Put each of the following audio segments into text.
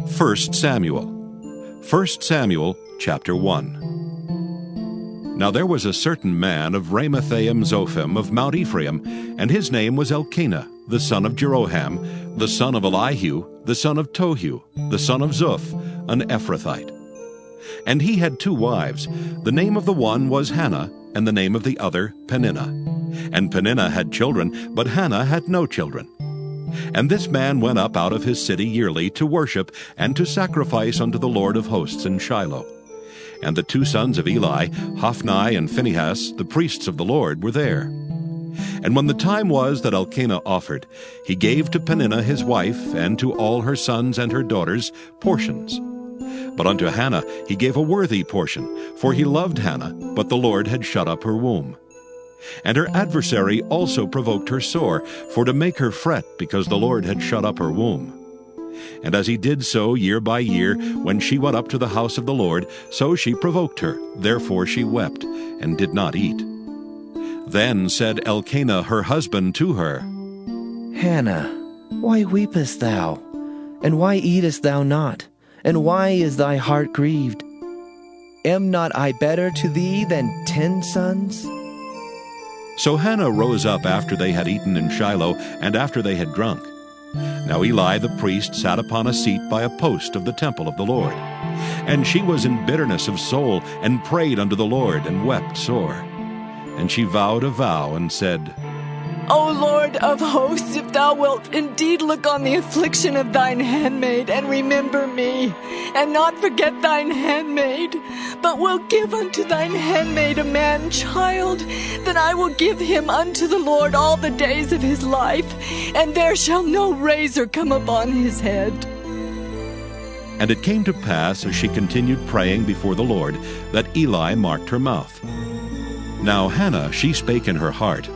1 Samuel. 1 Samuel chapter 1. Now there was a certain man of Ramathaim Zophim of Mount Ephraim, and his name was Elkanah, the son of Jeroham, the son of Elihu, the son of Tohu, the son of Zuph, an Ephrathite. And he had 2 wives. The name of the one was Hannah, and the name of the other Peninnah. And Peninnah had children, but Hannah had no children. And this man went up out of his city yearly to worship and to sacrifice unto the Lord of hosts in Shiloh. And the 2 sons of Eli, Hophni and Phinehas, the priests of the Lord, were there. And when the time was that Elkanah offered, he gave to Peninnah his wife, and to all her sons and her daughters, portions. But unto Hannah he gave a worthy portion, for he loved Hannah, but the Lord had shut up her womb. And her adversary also provoked her sore, for to make her fret, because the Lord had shut up her womb. And as he did so year by year, when she went up to the house of the Lord, so she provoked her. Therefore she wept, and did not eat. Then said Elkanah her husband to her, Hannah, why weepest thou? And why eatest thou not? And why is thy heart grieved? Am not I better to thee than 10 sons? So Hannah rose up after they had eaten in Shiloh, and after they had drunk. Now Eli the priest sat upon a seat by a post of the temple of the Lord. And she was in bitterness of soul, and prayed unto the Lord, and wept sore. And she vowed a vow, and said, O Lord of hosts, if thou wilt indeed look on the affliction of thine handmaid, and remember me, and not forget thine handmaid, but wilt give unto thine handmaid a man-child, then I will give him unto the Lord all the days of his life, and there shall no razor come upon his head. And it came to pass, as she continued praying before the Lord, that Eli marked her mouth. Now Hannah, she spake in her heart.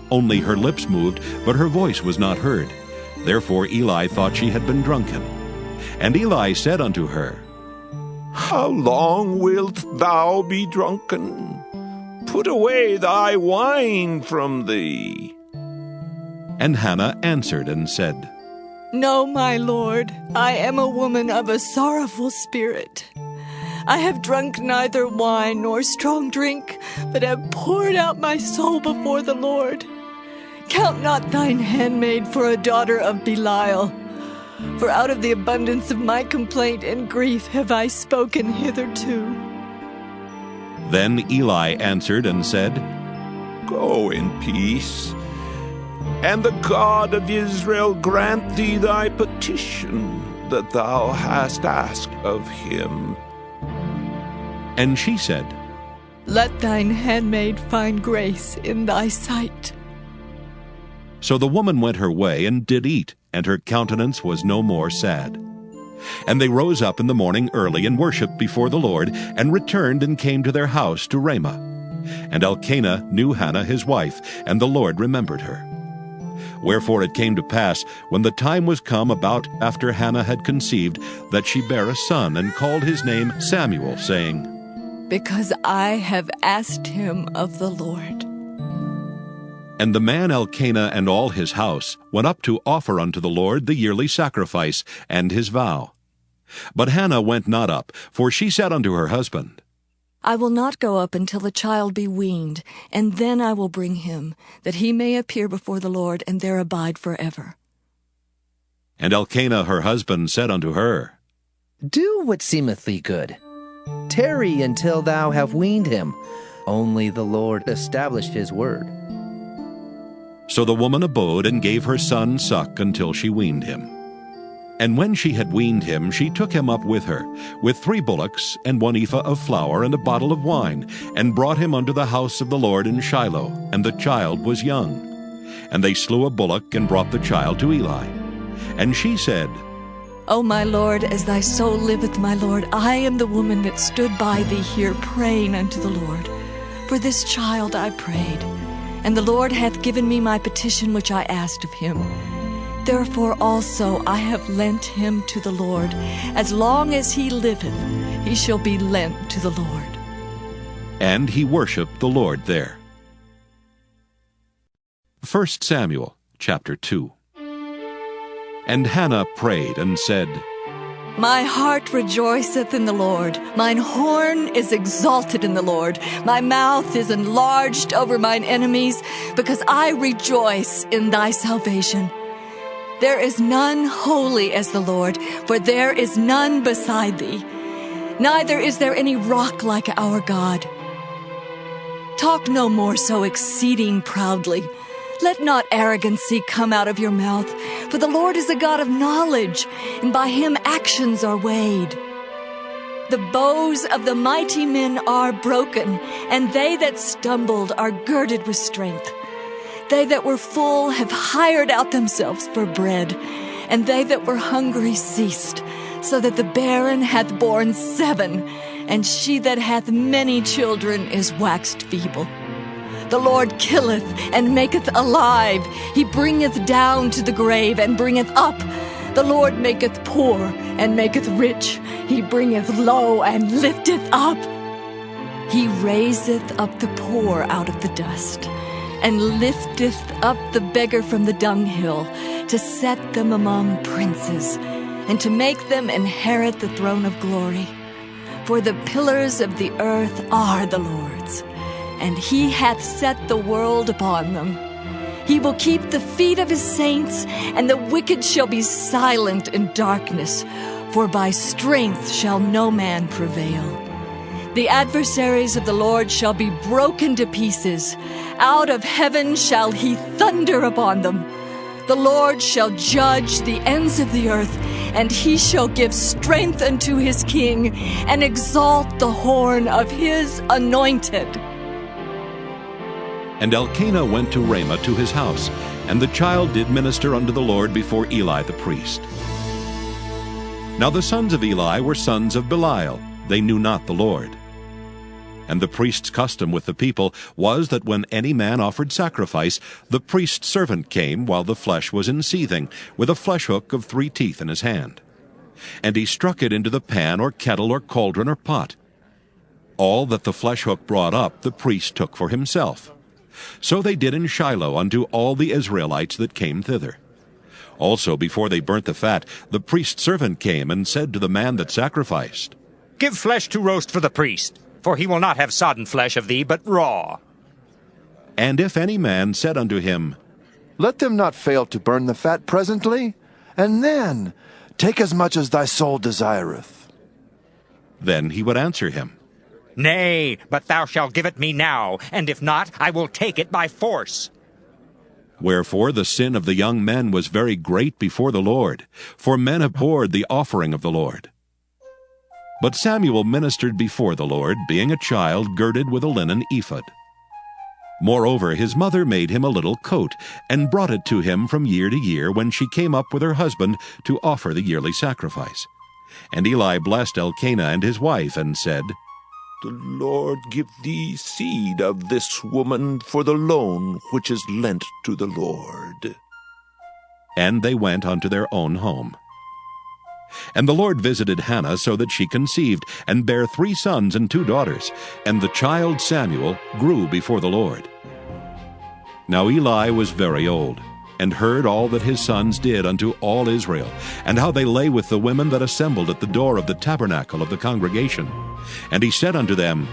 Only her lips moved, but her voice was not heard. Therefore Eli thought she had been drunken. And Eli said unto her, How long wilt thou be drunken? Put away thy wine from thee. And Hannah answered and said, No, my Lord, I am a woman of a sorrowful spirit. I have drunk neither wine nor strong drink, but have poured out my soul before the Lord. Count not thine handmaid for a daughter of Belial, for out of the abundance of my complaint and grief have I spoken hitherto. Then Eli answered and said, Go in peace, and the God of Israel grant thee thy petition that thou hast asked of him. And she said, Let thine handmaid find grace in thy sight. So the woman went her way and did eat, and her countenance was no more sad. And they rose up in the morning early and worshipped before the Lord, and returned and came to their house to Ramah. And Elkanah knew Hannah his wife, and the Lord remembered her. Wherefore it came to pass, when the time was come about after Hannah had conceived, that she bare a son, and called his name Samuel, saying, Because I have asked him of the Lord. And the man Elkanah and all his house went up to offer unto the Lord the yearly sacrifice and his vow. But Hannah went not up, for she said unto her husband, I will not go up until the child be weaned, and then I will bring him, that he may appear before the Lord, and there abide forever. And Elkanah her husband said unto her, Do what seemeth thee good. Tarry until thou have weaned him. Only the Lord established his word. So the woman abode and gave her son suck until she weaned him. And when she had weaned him, she took him up with her, with 3 bullocks, and 1 ephah of flour, and a bottle of wine, and brought him unto the house of the Lord in Shiloh, and the child was young. And they slew a bullock, and brought the child to Eli. And she said, O my Lord, as thy soul liveth, my Lord, I am the woman that stood by thee here praying unto the Lord. For this child I prayed, and the Lord hath given me my petition which I asked of him. Therefore also I have lent him to the Lord. As long as he liveth, he shall be lent to the Lord. And he worshipped the Lord there. 1 Samuel chapter 2. And Hannah prayed and said, My heart rejoiceth in the Lord. Mine horn is exalted in the Lord. My mouth is enlarged over mine enemies, because I rejoice in thy salvation. There is none holy as the Lord, for there is none beside thee. Neither is there any rock like our God. Talk no more so exceeding proudly. Let not arrogancy come out of your mouth, for the Lord is a God of knowledge, and by him actions are weighed. The bows of the mighty men are broken, and they that stumbled are girded with strength. They that were full have hired out themselves for bread, and they that were hungry ceased, so that the barren hath borne 7, and she that hath many children is waxed feeble. The Lord killeth and maketh alive. He bringeth down to the grave and bringeth up. The Lord maketh poor and maketh rich. He bringeth low and lifteth up. He raiseth up the poor out of the dust, and lifteth up the beggar from the dunghill, to set them among princes, and to make them inherit the throne of glory. For the pillars of the earth are the Lord's, and he hath set the world upon them. He will keep the feet of his saints, and the wicked shall be silent in darkness, for by strength shall no man prevail. The adversaries of the Lord shall be broken to pieces. Out of heaven shall he thunder upon them. The Lord shall judge the ends of the earth, and he shall give strength unto his king, and exalt the horn of his anointed. And Elkanah went to Ramah to his house, and the child did minister unto the Lord before Eli the priest. Now the sons of Eli were sons of Belial. They knew not the Lord. And the priest's custom with the people was that when any man offered sacrifice, the priest's servant came while the flesh was in seething, with a flesh hook of 3 teeth in his hand. And he struck it into the pan or kettle or cauldron or pot. All that the flesh hook brought up the priest took for himself. So they did in Shiloh unto all the Israelites that came thither. Also before they burnt the fat, the priest's servant came and said to the man that sacrificed, Give flesh to roast for the priest, for he will not have sodden flesh of thee, but raw. And if any man said unto him, Let them not fail to burn the fat presently, and then take as much as thy soul desireth. Then he would answer him, Nay, but thou shalt give it me now, and if not, I will take it by force. Wherefore the sin of the young men was very great before the Lord, for men abhorred the offering of the Lord. But Samuel ministered before the Lord, being a child girded with a linen ephod. Moreover, his mother made him a little coat, and brought it to him from year to year when she came up with her husband to offer the yearly sacrifice. And Eli blessed Elkanah and his wife, and said, The Lord give thee seed of this woman for the loan which is lent to the Lord. And they went unto their own home. And the Lord visited Hannah so that she conceived, and bare 3 sons and 2 daughters. And the child Samuel grew before the Lord. Now Eli was very old, and heard all that his sons did unto all Israel, and how they lay with the women that assembled at the door of the tabernacle of the congregation. And he said unto them,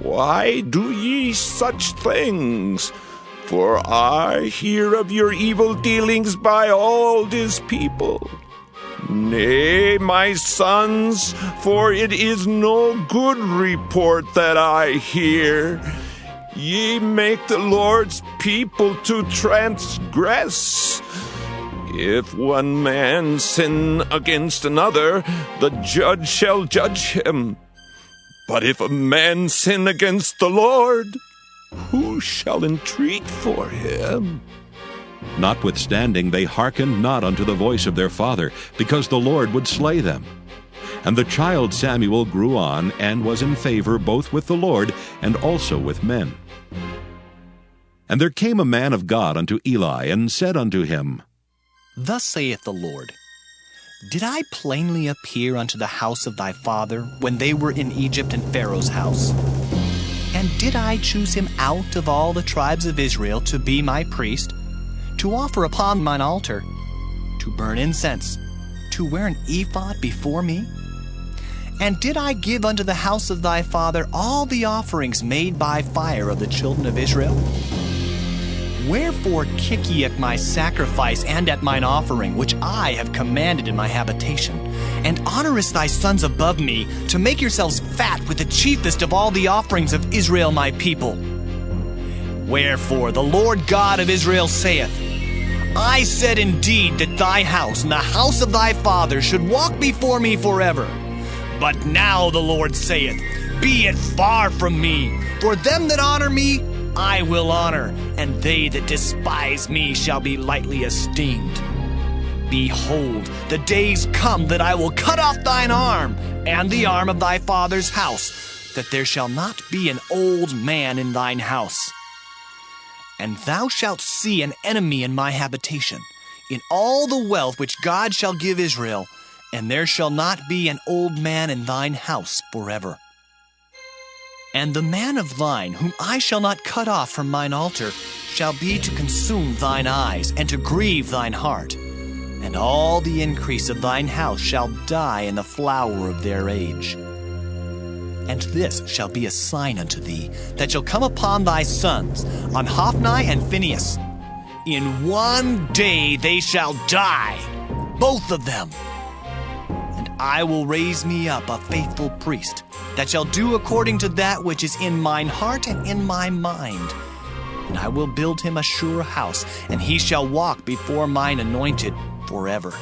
Why do ye such things? For I hear of your evil dealings by all this people. Nay, my sons, for it is no good report that I hear. Ye make the Lord's people to transgress. If one man sin against another, the judge shall judge him. But if a man sin against the Lord, who shall entreat for him? Notwithstanding they hearkened not unto the voice of their father, because the Lord would slay them. And the child Samuel grew on, and was in favor both with the Lord and also with men. And there came a man of God unto Eli, and said unto him, Thus saith the Lord, Did I plainly appear unto the house of thy father, when they were in Egypt in Pharaoh's house? And did I choose him out of all the tribes of Israel to be my priest, to offer upon mine altar, to burn incense, to to wear an ephod before me? And did I give unto the house of thy father all the offerings made by fire of the children of Israel? Wherefore kick ye at my sacrifice and at mine offering, which I have commanded in my habitation? And honorest thy sons above me, to make yourselves fat with the chiefest of all the offerings of Israel my people? Wherefore the Lord God of Israel saith, I said indeed that thy house and the house of thy father should walk before me forever. But now the Lord saith, Be it far from me, for them that honor me I will honor, and they that despise me shall be lightly esteemed. Behold, the days come that I will cut off thine arm, and the arm of thy father's house, that there shall not be an old man in thine house. And thou shalt see an enemy in my habitation, in all the wealth which God shall give Israel, and there shall not be an old man in thine house forever. And the man of thine, whom I shall not cut off from mine altar, shall be to consume thine eyes, and to grieve thine heart. And all the increase of thine house shall die in the flower of their age. And this shall be a sign unto thee, that shall come upon thy sons, on Hophni and Phinehas. In one day they shall die, both of them. And I will raise me up a faithful priest, that shall do according to that which is in mine heart and in my mind. And I will build him a sure house, and he shall walk before mine anointed forever.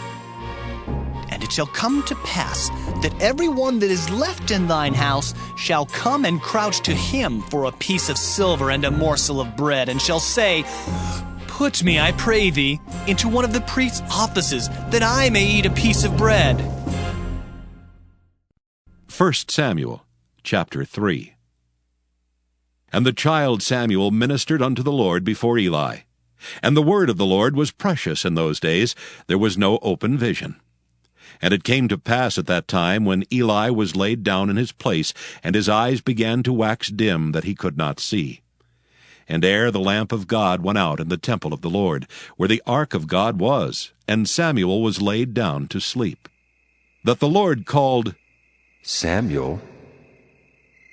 And it shall come to pass that every one that is left in thine house shall come and crouch to him for a piece of silver and a morsel of bread, and shall say, Put me, I pray thee, into one of the priest's offices, that I may eat a piece of bread. 1 Samuel chapter 3. And the child Samuel ministered unto the Lord before Eli. And the word of the Lord was precious in those days. There was no open vision. And it came to pass at that time, when Eli was laid down in his place, and his eyes began to wax dim, that he could not see. And ere the lamp of God went out in the temple of the Lord, where the ark of God was, and Samuel was laid down to sleep, that the Lord called, Samuel.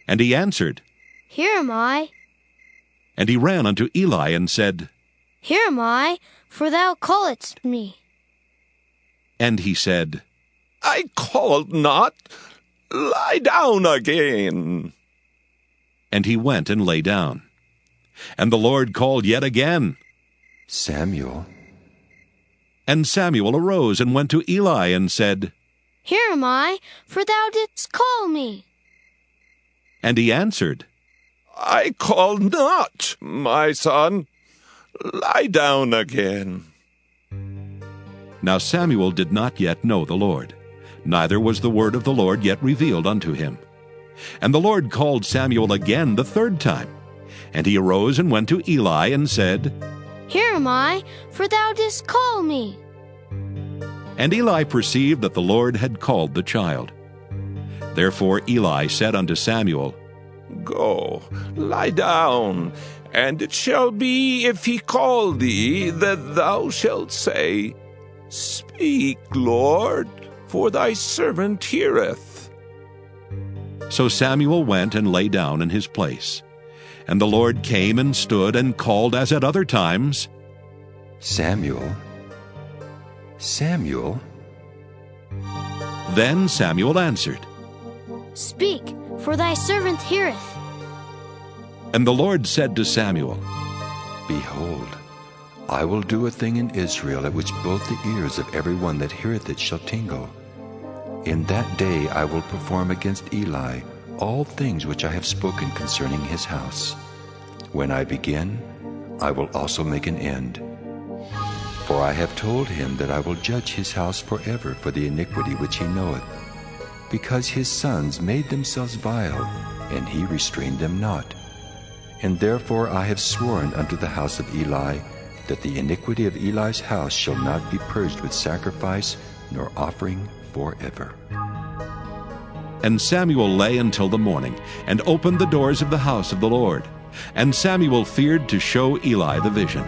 And he answered, Here am I. And he ran unto Eli and said, Here am I, for thou calledst me. And he said, I called not. Lie down again. And he went and lay down. And the Lord called yet again, Samuel. And Samuel arose and went to Eli and said, Here am I, for thou didst call me. And he answered, I called not, my son. Lie down again. Now Samuel did not yet know the Lord, neither was the word of the Lord yet revealed unto him. And the Lord called Samuel again the third time. And he arose and went to Eli and said, Here am I, for thou didst call me. And Eli perceived that the Lord had called the child. Therefore Eli said unto Samuel, Go, lie down, and it shall be, if he call thee, that thou shalt say, Speak, Lord, for thy servant heareth. So Samuel went and lay down in his place. And the Lord came and stood and called as at other times, Samuel. Samuel. Then Samuel answered, Speak, for thy servant heareth. And the Lord said to Samuel, Behold, I will do a thing in Israel, at which both the ears of every one that heareth it shall tingle. In that day I will perform against Eli all things which I have spoken concerning his house. When I begin, I will also make an end. For I have told him that I will judge his house forever for the iniquity which he knoweth, because his sons made themselves vile, and he restrained them not. And therefore I have sworn unto the house of Eli, that the iniquity of Eli's house shall not be purged with sacrifice nor offering forever. And Samuel lay until the morning, and opened the doors of the house of the Lord. And Samuel feared to show Eli the vision.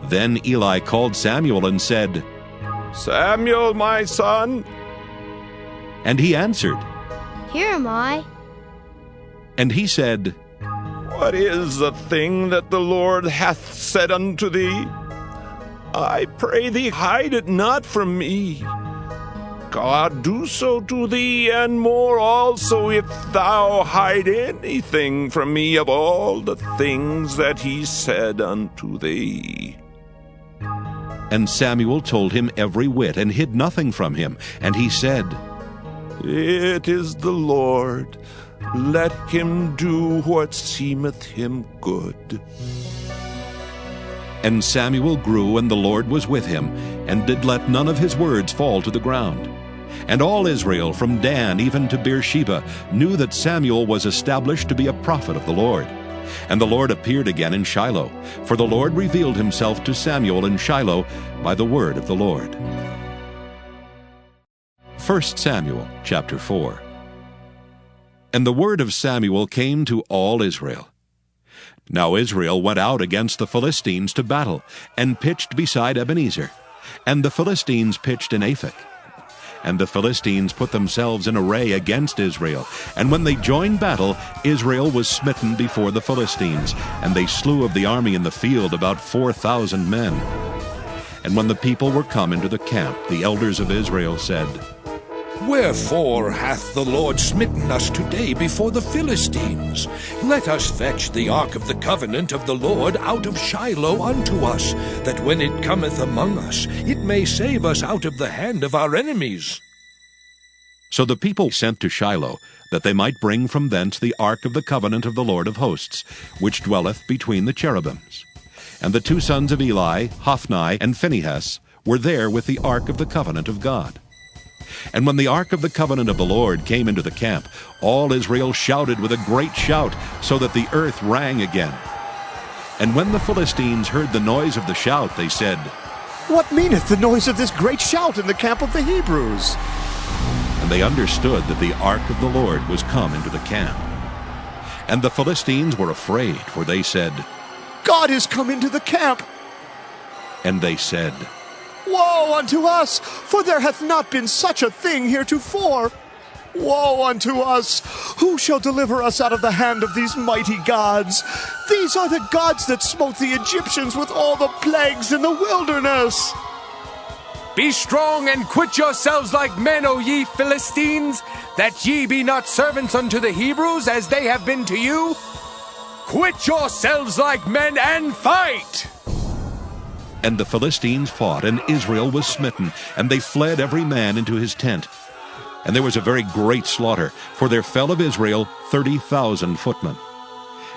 Then Eli called Samuel and said, Samuel, my son. And he answered, Here am I. and he said, What is the thing that the Lord hath said unto thee? I pray thee, hide it not from me. God do so to thee, and more also, if thou hide anything from me of all the things that he said unto thee. And Samuel told him every whit, and hid nothing from him. And he said, It is the Lord. Let him do what seemeth him good. And Samuel grew, and the Lord was with him, and did let none of his words fall to the ground. And all Israel, from Dan even to Beersheba, knew that Samuel was established to be a prophet of the Lord. And the Lord appeared again in Shiloh, for the Lord revealed himself to Samuel in Shiloh by the word of the Lord. 1 Samuel chapter 4. And the word of Samuel came to all Israel. Now Israel went out against the Philistines to battle, and pitched beside Ebenezer. And the Philistines pitched in Aphek. And the Philistines put themselves in array against Israel. And when they joined battle, Israel was smitten before the Philistines, and they slew of the army in the field about 4,000 men. And when the people were come into the camp, the elders of Israel said, Wherefore hath the Lord smitten us today before the Philistines? Let us fetch the ark of the covenant of the Lord out of Shiloh unto us, that when it cometh among us, it may save us out of the hand of our enemies. So the people sent to Shiloh, that they might bring from thence the ark of the covenant of the Lord of hosts, which dwelleth between the cherubims. And the two sons of Eli, Hophni and Phinehas, were there with the ark of the covenant of God. And when the ark of the covenant of the Lord came into the camp, all Israel shouted with a great shout, so that the earth rang again. And when the Philistines heard the noise of the shout, they said, What meaneth the noise of this great shout in the camp of the Hebrews? And they understood that the ark of the Lord was come into the camp. And the Philistines were afraid, for they said, God is come into the camp. And they said, Woe unto us, for there hath not been such a thing heretofore. Woe unto us! Who shall deliver us out of the hand of these mighty gods? These are the gods that smote the Egyptians with all the plagues in the wilderness. Be strong and quit yourselves like men, O ye Philistines, that ye be not servants unto the Hebrews, as they have been to you. Quit yourselves like men and fight! And the Philistines fought, and Israel was smitten, and they fled every man into his tent. And there was a very great slaughter, for there fell of Israel 30,000 footmen.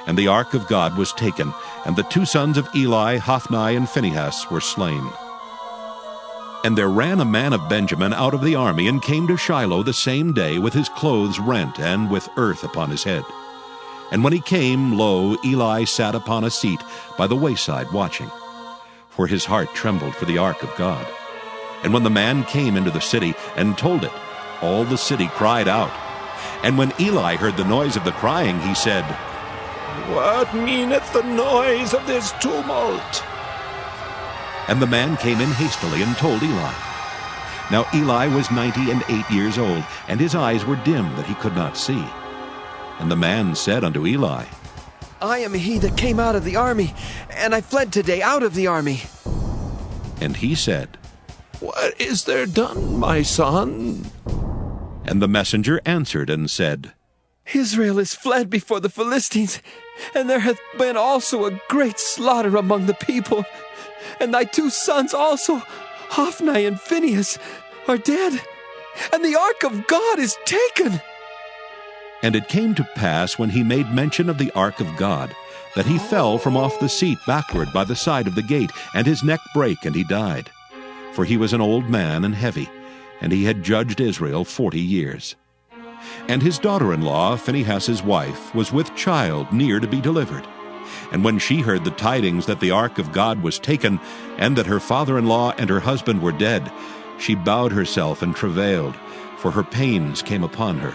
And the ark of God was taken, and the two sons of Eli, Hophni and Phinehas, were slain. And there ran a man of Benjamin out of the army, and came to Shiloh the same day with his clothes rent, and with earth upon his head. And when he came, lo, Eli sat upon a seat by the wayside watching. For his heart trembled for the ark of God. And when the man came into the city and told it, all the city cried out. And when Eli heard the noise of the crying, he said, What meaneth the noise of this tumult? And the man came in hastily and told Eli. Now Eli was 98 years old, and his eyes were dim that he could not see. And the man said unto Eli, I am he that came out of the army, and I fled today out of the army. And he said, What is there done, my son? And the messenger answered and said, Israel is fled before the Philistines, and there hath been also a great slaughter among the people. And thy two sons also, Hophni and Phinehas, are dead, and the ark of God is taken. And it came to pass, when he made mention of the ark of God, that he fell from off the seat backward by the side of the gate, and his neck brake, and he died. For he was an old man and heavy, and he had judged Israel 40 years. And his daughter-in-law, Phinehas' wife, was with child near to be delivered. And when she heard the tidings that the ark of God was taken, and that her father-in-law and her husband were dead, she bowed herself and travailed, for her pains came upon her.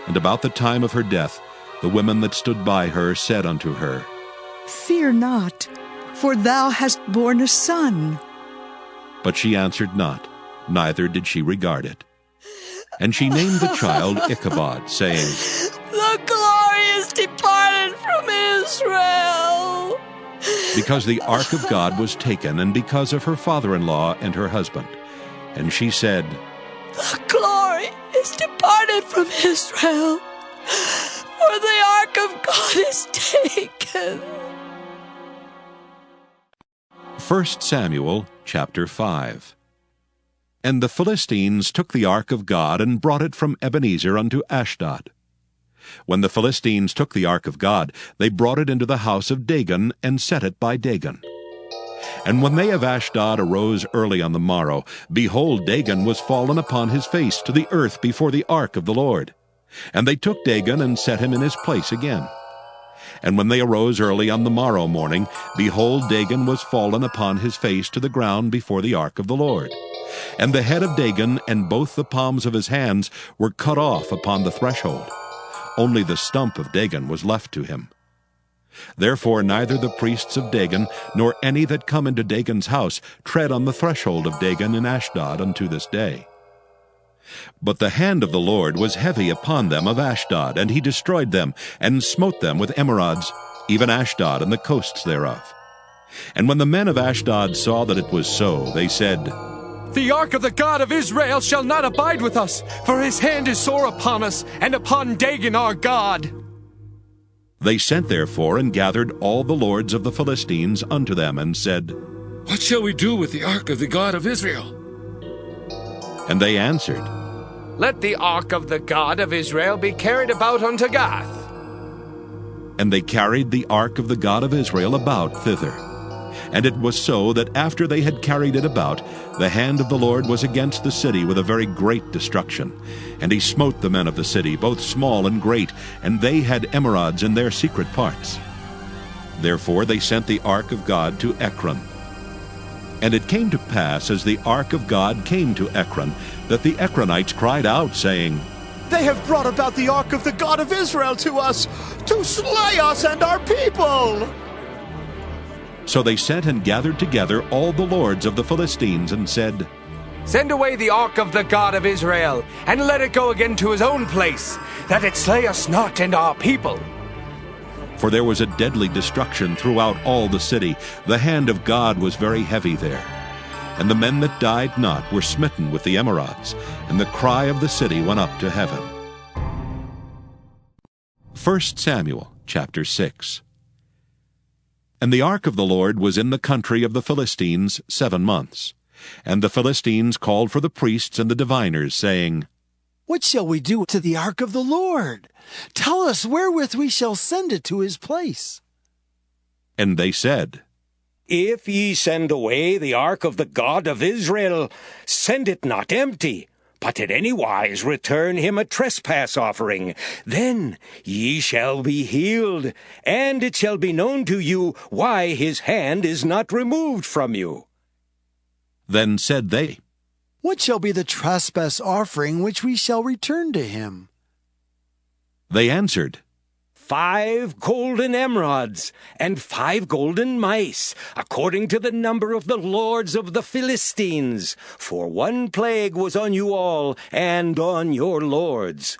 And about the time of her death, the women that stood by her said unto her, Fear not, for thou hast borne a son. But she answered not, neither did she regard it. And she named the child Ichabod, saying, The glory is departed from Israel. Because the ark of God was taken, and because of her father-in-law and her husband. And she said, The glory is departed from Israel, for the ark of God is taken. 1 Samuel chapter 5. And the Philistines took the ark of God and brought it from Ebenezer unto Ashdod. When the Philistines took the ark of God, they brought it into the house of Dagon, and set it by Dagon. And when they of Ashdod arose early on the morrow, behold, Dagon was fallen upon his face to the earth before the ark of the Lord. And they took Dagon, and set him in his place again. And when they arose early on the morrow morning, behold, Dagon was fallen upon his face to the ground before the ark of the Lord. And the head of Dagon and both the palms of his hands were cut off upon the threshold. Only the stump of Dagon was left to him. Therefore neither the priests of Dagon, nor any that come into Dagon's house, tread on the threshold of Dagon in Ashdod unto this day. But the hand of the Lord was heavy upon them of Ashdod, and he destroyed them, and smote them with emerods, even Ashdod and the coasts thereof. And when the men of Ashdod saw that it was so, they said, The ark of the God of Israel shall not abide with us, for his hand is sore upon us, and upon Dagon our God. They sent therefore and gathered all the lords of the Philistines unto them, and said, What shall we do with the ark of the God of Israel? And they answered, Let the ark of the God of Israel be carried about unto Gath. And they carried the ark of the God of Israel about thither. And it was so that after they had carried it about, the hand of the Lord was against the city with a very great destruction. And he smote the men of the city, both small and great, and they had emerods in their secret parts. Therefore they sent the ark of God to Ekron. And it came to pass, as the ark of God came to Ekron, that the Ekronites cried out, saying, They have brought about the ark of the God of Israel to us, to slay us and our people. So they sent and gathered together all the lords of the Philistines, and said, Send away the ark of the God of Israel, and let it go again to his own place, that it slay us not and our people. For there was a deadly destruction throughout all the city. The hand of God was very heavy there. And the men that died not were smitten with the emerods, and the cry of the city went up to heaven. 1 Samuel chapter 6. And the ark of the Lord was in the country of the Philistines 7 months. And the Philistines called for the priests and the diviners, saying, What shall we do to the ark of the Lord? Tell us wherewith we shall send it to his place. And they said, If ye send away the ark of the God of Israel, send it not empty, but in any wise return him a trespass offering. Then ye shall be healed, and it shall be known to you why his hand is not removed from you. Then said they, What shall be the trespass offering which we shall return to him? They answered, 5 golden emerods, and 5 golden mice, according to the number of the lords of the Philistines. For 1 plague was on you all, and on your lords.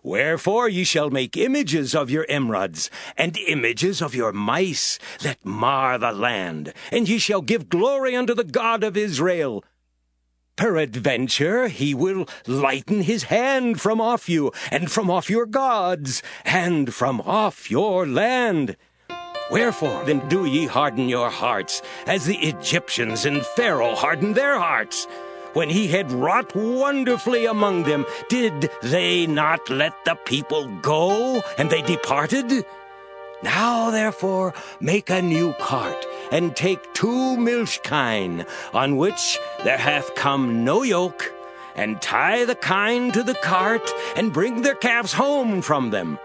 Wherefore ye shall make images of your emerods, and images of your mice, that mar the land, and ye shall give glory unto the God of Israel. Peradventure he will lighten his hand from off you, and from off your gods, and from off your land. Wherefore then do ye harden your hearts, as the Egyptians and Pharaoh hardened their hearts? When he had wrought wonderfully among them, did they not let the people go, and they departed? Now therefore make a new cart, and take 2 milch kine, on which there hath come no yoke, and tie the kine to the cart, and bring their calves home from them.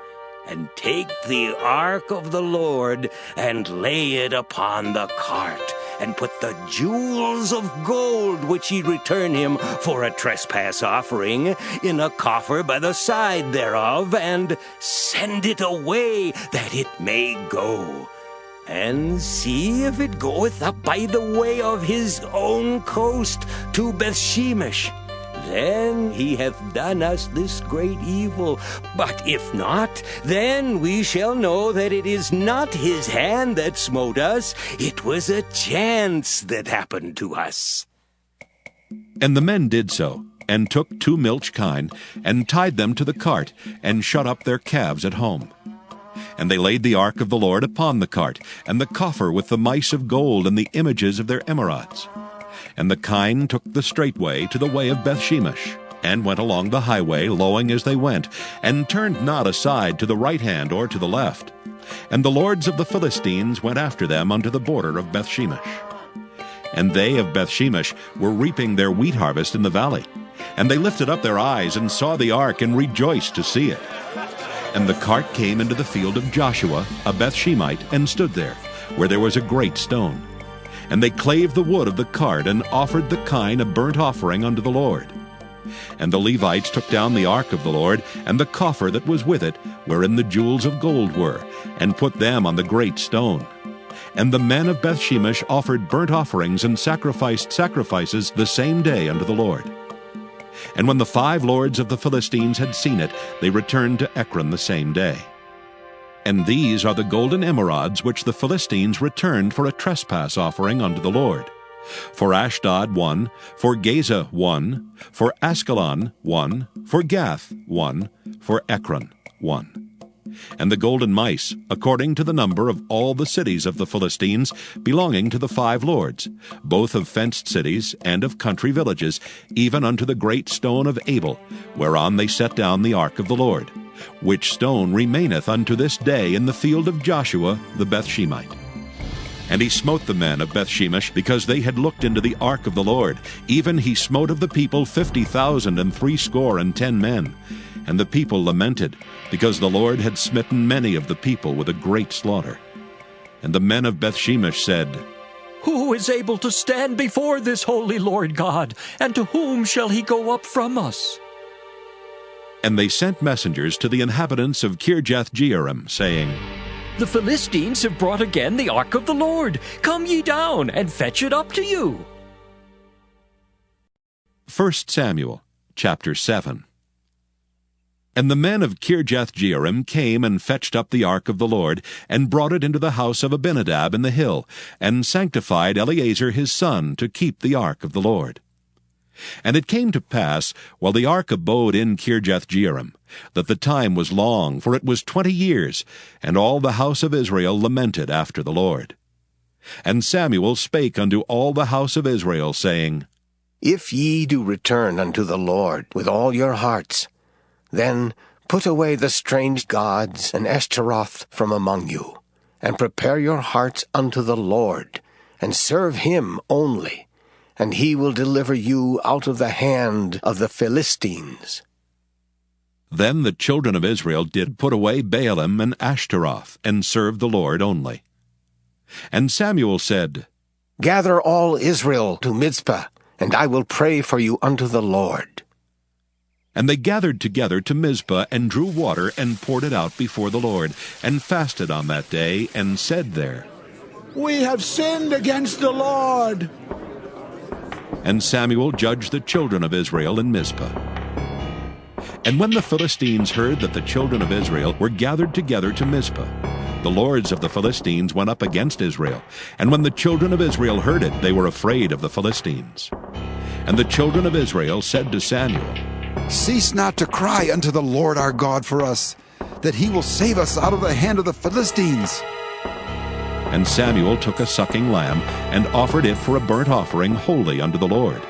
And take the ark of the Lord, and lay it upon the cart, and put the jewels of gold which ye return him for a trespass offering in a coffer by the side thereof, and send it away that it may go. and see if it goeth up by the way of his own coast to Bethshemesh. Then he hath done us this great evil. But if not, then we shall know that it is not his hand that smote us. It was a chance that happened to us. And the men did so, and took 2 milch kine, and tied them to the cart, and shut up their calves at home. And they laid the ark of the Lord upon the cart, and the coffer with the mice of gold and the images of their emerods. And the kine took the straight way to the way of Bethshemesh, and went along the highway, lowing as they went, and turned not aside to the right hand or to the left. And the lords of the Philistines went after them unto the border of Bethshemesh. And they of Bethshemesh were reaping their wheat harvest in the valley. And they lifted up their eyes, and saw the ark, and rejoiced to see it. And the cart came into the field of Joshua, a Bethshemite, and stood there, where there was a great stone. And they clave the wood of the cart, and offered the kine a burnt offering unto the Lord. And the Levites took down the ark of the Lord, and the coffer that was with it, wherein the jewels of gold were, and put them on the great stone. And the men of Bethshemesh offered burnt offerings and sacrificed sacrifices the same day unto the Lord. And when the 5 lords of the Philistines had seen it, they returned to Ekron the same day. And these are the golden emerods which the Philistines returned for a trespass offering unto the Lord. For Ashdod 1, for Gaza 1, for Askelon 1, for Gath 1, for Ekron 1. And the golden mice, according to the number of all the cities of the Philistines, belonging to the 5 lords, both of fenced cities and of country villages, even unto the great stone of Abel, whereon they set down the ark of the Lord, which stone remaineth unto this day in the field of Joshua the Bethshemite. And he smote the men of Bethshemesh, because they had looked into the ark of the Lord. Even he smote of the people 50,060 men. And the people lamented, because the Lord had smitten many of the people with a great slaughter. And the men of Bethshemesh said, Who is able to stand before this holy Lord God, and to whom shall he go up from us? And they sent messengers to the inhabitants of Kirjath-jearim, saying, The Philistines have brought again the ark of the Lord. Come ye down, and fetch it up to you. 1 Samuel chapter 7. And the men of Kirjath-jearim came and fetched up the ark of the Lord, and brought it into the house of Abinadab in the hill, and sanctified Eleazar his son to keep the ark of the Lord. And it came to pass, while the ark abode in Kirjath-jearim, that the time was long, for it was 20 years, and all the house of Israel lamented after the Lord. And Samuel spake unto all the house of Israel, saying, If ye do return unto the Lord with all your hearts, then put away the strange gods and Ashtaroth from among you, and prepare your hearts unto the Lord, and serve him only, and he will deliver you out of the hand of the Philistines. Then the children of Israel did put away Baalim and Ashtaroth, and served the Lord only. And Samuel said, Gather all Israel to Mizpah, and I will pray for you unto the Lord. And they gathered together to Mizpah, and drew water, and poured it out before the Lord, and fasted on that day, and said there, We have sinned against the Lord. And Samuel judged the children of Israel in Mizpah. And when the Philistines heard that the children of Israel were gathered together to Mizpah, the lords of the Philistines went up against Israel. And when the children of Israel heard it, they were afraid of the Philistines. And the children of Israel said to Samuel, Cease not to cry unto the Lord our God for us, that he will save us out of the hand of the Philistines. And Samuel took a sucking lamb, and offered it for a burnt offering wholly unto the Lord.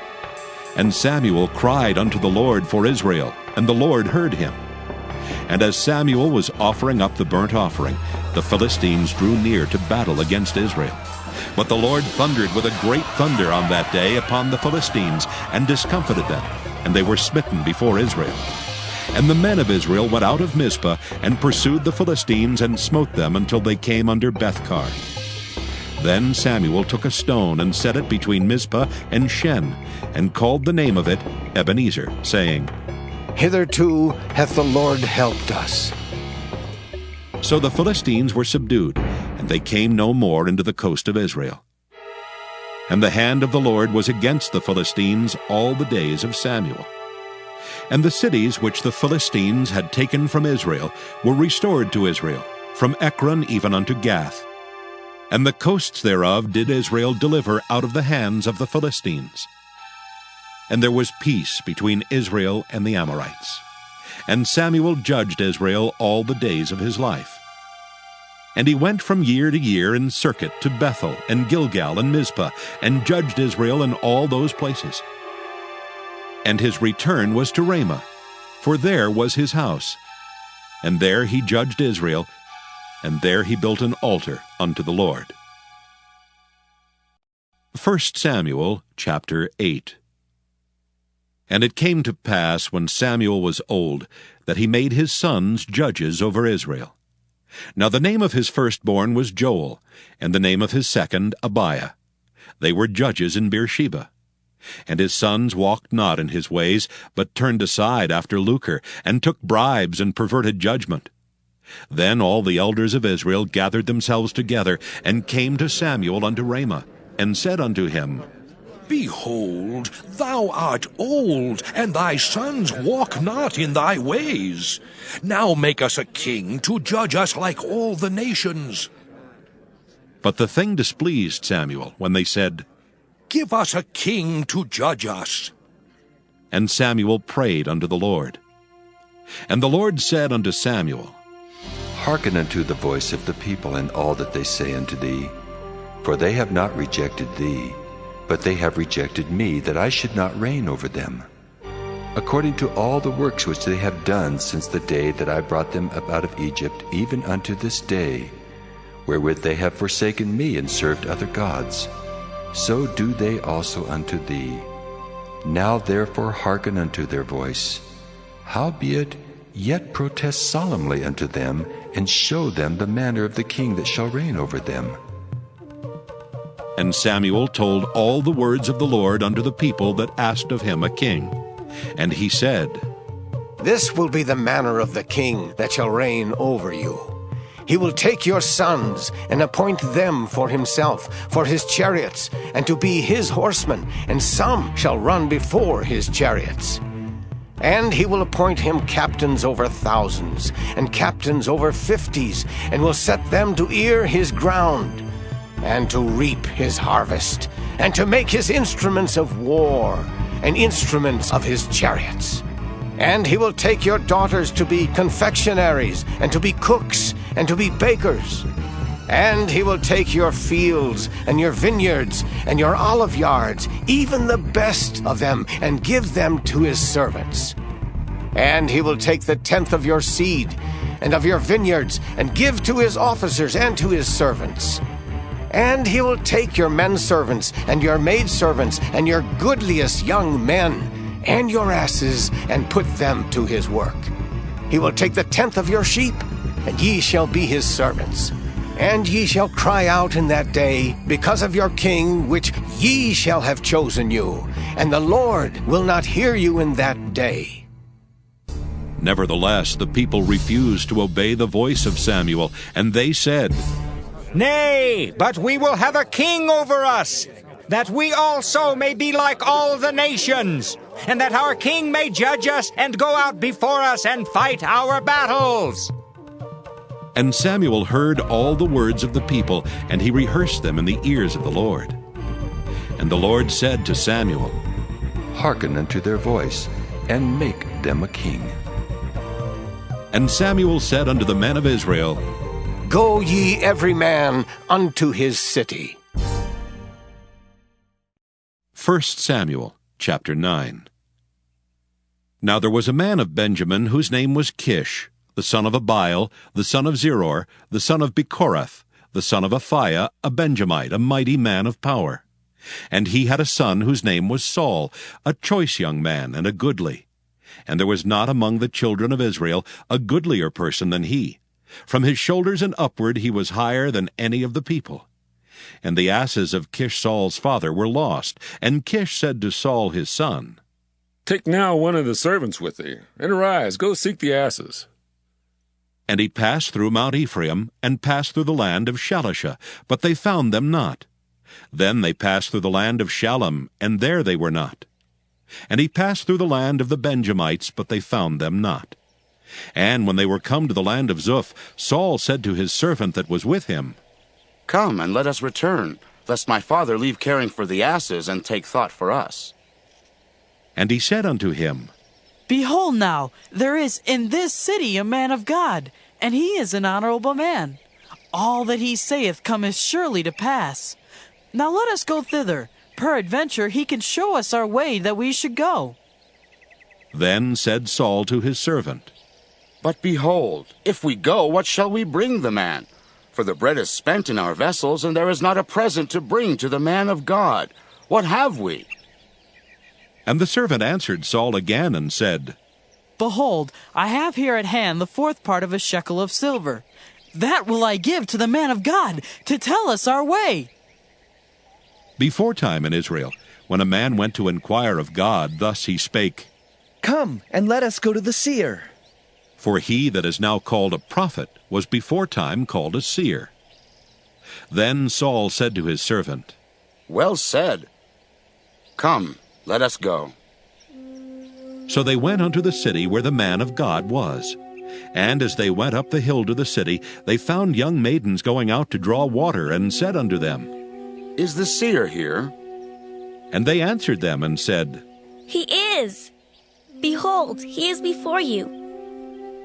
And Samuel cried unto the Lord for Israel, and the Lord heard him. And as Samuel was offering up the burnt offering, the Philistines drew near to battle against Israel. But the Lord thundered with a great thunder on that day upon the Philistines, and discomfited them, and they were smitten before Israel. And the men of Israel went out of Mizpah, and pursued the Philistines, and smote them until they came under Bethkar. Then Samuel took a stone, and set it between Mizpah and Shen, and called the name of it Ebenezer, saying, Hitherto hath the Lord helped us. So the Philistines were subdued, and they came no more into the coast of Israel. And the hand of the Lord was against the Philistines all the days of Samuel. And the cities which the Philistines had taken from Israel were restored to Israel, from Ekron even unto Gath. And the coasts thereof did Israel deliver out of the hands of the Philistines. And there was peace between Israel and the Amorites. And Samuel judged Israel all the days of his life. And he went from year to year in circuit to Bethel and Gilgal and Mizpah, and judged Israel in all those places. And his return was to Ramah, for there was his house. And there he judged Israel, and there he built an altar unto the Lord. 1 Samuel chapter 8. And it came to pass, when Samuel was old, that he made his sons judges over Israel. Now the name of his firstborn was Joel, and the name of his second Abiah. They were judges in Beersheba. And his sons walked not in his ways, but turned aside after lucre, and took bribes and perverted judgment. Then all the elders of Israel gathered themselves together, and came to Samuel unto Ramah, and said unto him, Behold, thou art old, and thy sons walk not in thy ways. Now make us a king to judge us like all the nations. But the thing displeased Samuel, when they said, Give us a king to judge us. And Samuel prayed unto the Lord. And the Lord said unto Samuel, Hearken unto the voice of the people in all that they say unto thee. For they have not rejected thee, but they have rejected me, that I should not reign over them. According to all the works which they have done since the day that I brought them up out of Egypt, even unto this day, wherewith they have forsaken me and served other gods, so do they also unto thee. Now therefore hearken unto their voice. Howbeit, yet protest solemnly unto them, and show them the manner of the king that shall reign over them. And Samuel told all the words of the Lord unto the people that asked of him a king. And he said, This will be the manner of the king that shall reign over you. He will take your sons, and appoint them for himself, for his chariots, and to be his horsemen, and some shall run before his chariots. And he will appoint him captains over thousands, and captains over 50s, and will set them to ear his ground, and to reap his harvest, and to make his instruments of war, and instruments of his chariots. And he will take your daughters to be confectionaries, and to be cooks, and to be bakers. And he will take your fields, and your vineyards, and your olive yards, even the best of them, and give them to his servants. And he will take the 10th of your seed, and of your vineyards, and give to his officers and to his servants. And he will take your men servants, and your maidservants, and your goodliest young men, and your asses, and put them to his work. He will take the 10th of your sheep, and ye shall be his servants. And ye shall cry out in that day because of your king, which ye shall have chosen you, and the Lord will not hear you in that day. Nevertheless, the people refused to obey the voice of Samuel, and they said, Nay, but we will have a king over us, that we also may be like all the nations, and that our king may judge us and go out before us and fight our battles. And Samuel heard all the words of the people, and he rehearsed them in the ears of the Lord. And the Lord said to Samuel, Hearken unto their voice, and make them a king. And Samuel said unto the men of Israel, Go ye every man unto his city. 1 Samuel chapter 9. Now there was a man of Benjamin whose name was Kish, the son of Abiel, the son of Zeror, the son of Bechorath, the son of Aphiah, a Benjamite, a mighty man of power. And he had a son whose name was Saul, a choice young man and a goodly. And there was not among the children of Israel a goodlier person than he. From his shoulders and upward he was higher than any of the people. And the asses of Kish Saul's father were lost. And Kish said to Saul his son, Take now one of the servants with thee, and arise, go seek the asses. And he passed through Mount Ephraim, and passed through the land of Shalisha, but they found them not. Then they passed through the land of Shalem, and there they were not. And he passed through the land of the Benjamites, but they found them not. And when they were come to the land of Zuph, Saul said to his servant that was with him, Come, and let us return, lest my father leave caring for the asses, and take thought for us. And he said unto him, Behold now, there is in this city a man of God, and he is an honorable man. All that he saith cometh surely to pass. Now let us go thither. Peradventure he can show us our way that we should go. Then said Saul to his servant, But behold, if we go, what shall we bring the man? For the bread is spent in our vessels, and there is not a present to bring to the man of God. What have we? And the servant answered Saul again, and said, Behold, I have here at hand the 4th part of a shekel of silver. That will I give to the man of God, to tell us our way. Beforetime in Israel, when a man went to inquire of God, thus he spake, Come, and let us go to the seer. For he that is now called a prophet was beforetime called a seer. Then Saul said to his servant, Well said. Come, let us go. So they went unto the city where the man of God was. And as they went up the hill to the city, they found young maidens going out to draw water, and said unto them, Is the seer here? And they answered them and said, He is. Behold, he is before you.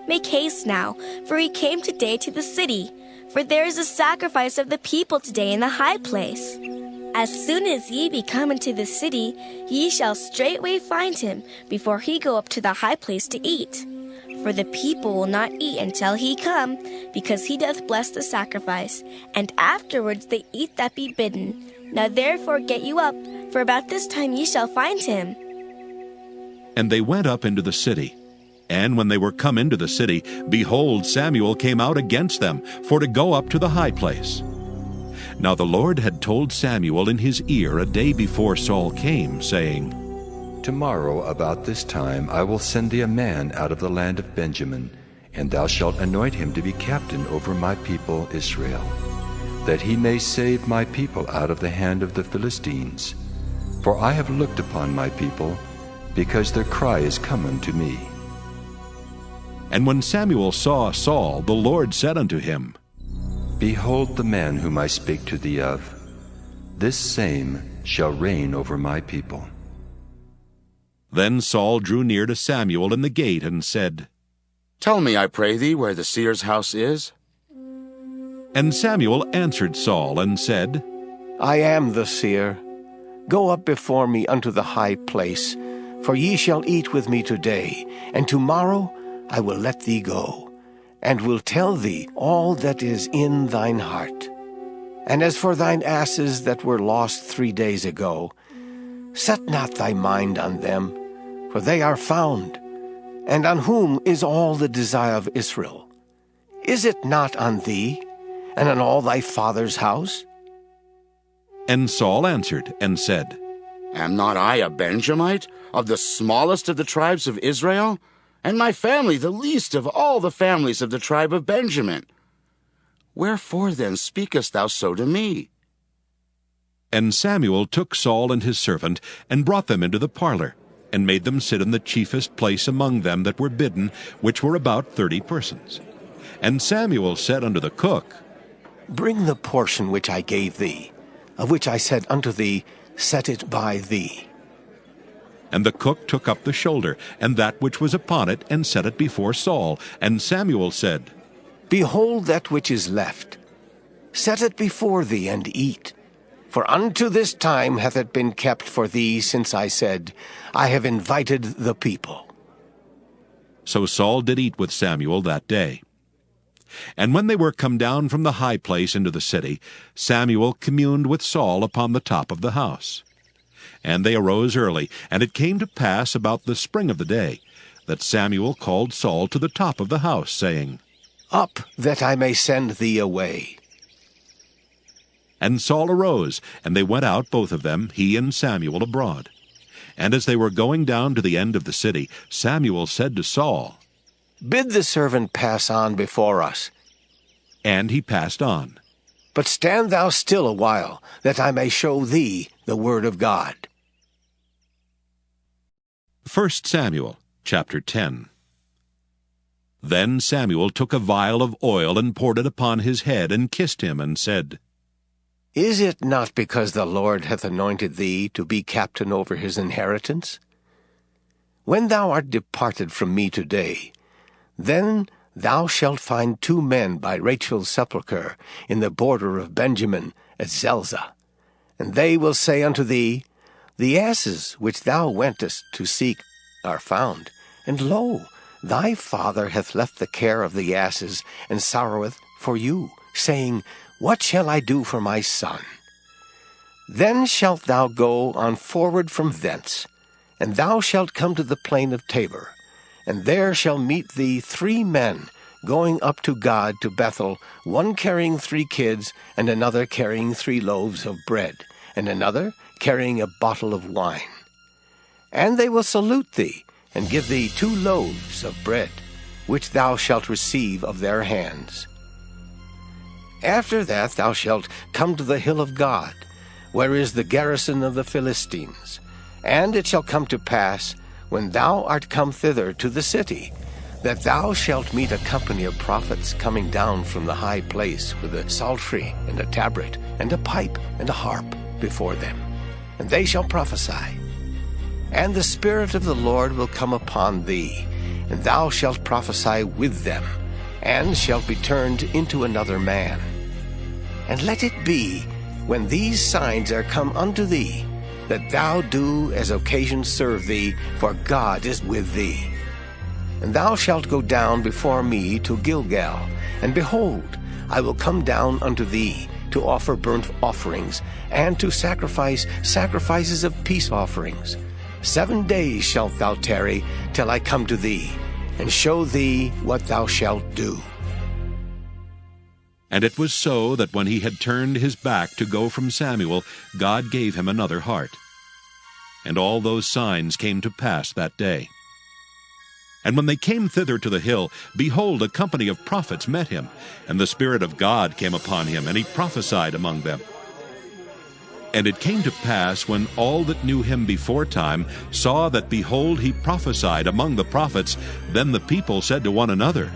Make haste now, for he came today to the city. For there is a sacrifice of the people today in the high place. As soon as ye be come into the city, ye shall straightway find him, before he go up to the high place to eat. For the people will not eat until he come, because he doth bless the sacrifice, and afterwards they eat that be bidden. Now therefore get you up, for about this time ye shall find him. And they went up into the city. And when they were come into the city, behold, Samuel came out against them, for to go up to the high place. Now the Lord had told Samuel in his ear a day before Saul came, saying, Tomorrow about this time I will send thee a man out of the land of Benjamin, and thou shalt anoint him to be captain over my people Israel, that he may save my people out of the hand of the Philistines. For I have looked upon my people, because their cry is come unto me. And when Samuel saw Saul, the Lord said unto him, Behold the man whom I spake to thee of. This same shall reign over my people. Then Saul drew near to Samuel in the gate, and said, Tell me, I pray thee, where the seer's house is. And Samuel answered Saul, and said, I am the seer. Go up before me unto the high place, for ye shall eat with me today, and tomorrow I will let thee go, and will tell thee all that is in thine heart. And as for thine asses that were lost 3 days ago, set not thy mind on them, for they are found. And on whom is all the desire of Israel? Is it not on thee, and on all thy father's house? And Saul answered and said, Am not I a Benjamite, of the smallest of the tribes of Israel? And my family the least of all the families of the tribe of Benjamin. Wherefore then speakest thou so to me? And Samuel took Saul and his servant, and brought them into the parlor, and made them sit in the chiefest place among them that were bidden, which were about 30 persons. And Samuel said unto the cook, Bring the portion which I gave thee, of which I said unto thee, Set it by thee. And the cook took up the shoulder, and that which was upon it, and set it before Saul. And Samuel said, Behold that which is left. Set it before thee, and eat. For unto this time hath it been kept for thee, since I said, I have invited the people. So Saul did eat with Samuel that day. And when they were come down from the high place into the city, Samuel communed with Saul upon the top of the house. And they arose early, and it came to pass about the spring of the day, that Samuel called Saul to the top of the house, saying, Up, that I may send thee away. And Saul arose, and they went out both of them, he and Samuel, abroad. And as they were going down to the end of the city, Samuel said to Saul, Bid the servant pass on before us. And he passed on. But stand thou still a while, that I may show thee the word of God. 1 Samuel chapter 10. Then Samuel took a vial of oil and poured it upon his head, and kissed him, and said, Is it not because the Lord hath anointed thee to be captain over his inheritance? When thou art departed from me today, then thou shalt find 2 men by Rachel's sepulchre in the border of Benjamin at Zelzah. And they will say unto thee, The asses which thou wentest to seek are found, and lo, thy father hath left the care of the asses, and sorroweth for you, saying, What shall I do for my son? Then shalt thou go on forward from thence, and thou shalt come to the plain of Tabor, and there shall meet thee 3 men going up to God to Bethel, one carrying 3 kids, and another carrying 3 loaves of bread, and another carrying a bottle of wine. And they will salute thee, and give thee 2 loaves of bread, which thou shalt receive of their hands. After that thou shalt come to the hill of God, where is the garrison of the Philistines. And it shall come to pass, when thou art come thither to the city, that thou shalt meet a company of prophets coming down from the high place with a psaltery and a tabret and a pipe and a harp before them, and they shall prophesy. And the Spirit of the Lord will come upon thee, and thou shalt prophesy with them, and shalt be turned into another man. And let it be, when these signs are come unto thee, that thou do as occasion serve thee, for God is with thee. And thou shalt go down before me to Gilgal, and behold, I will come down unto thee, to offer burnt offerings, and to sacrifice sacrifices of peace offerings. 7 days shalt thou tarry, till I come to thee, and show thee what thou shalt do. And it was so that when he had turned his back to go from Samuel, God gave him another heart. And all those signs came to pass that day. And when they came thither to the hill, behold, a company of prophets met him, and the Spirit of God came upon him, and he prophesied among them. And it came to pass, when all that knew him beforetime saw that, behold, he prophesied among the prophets, then the people said to one another,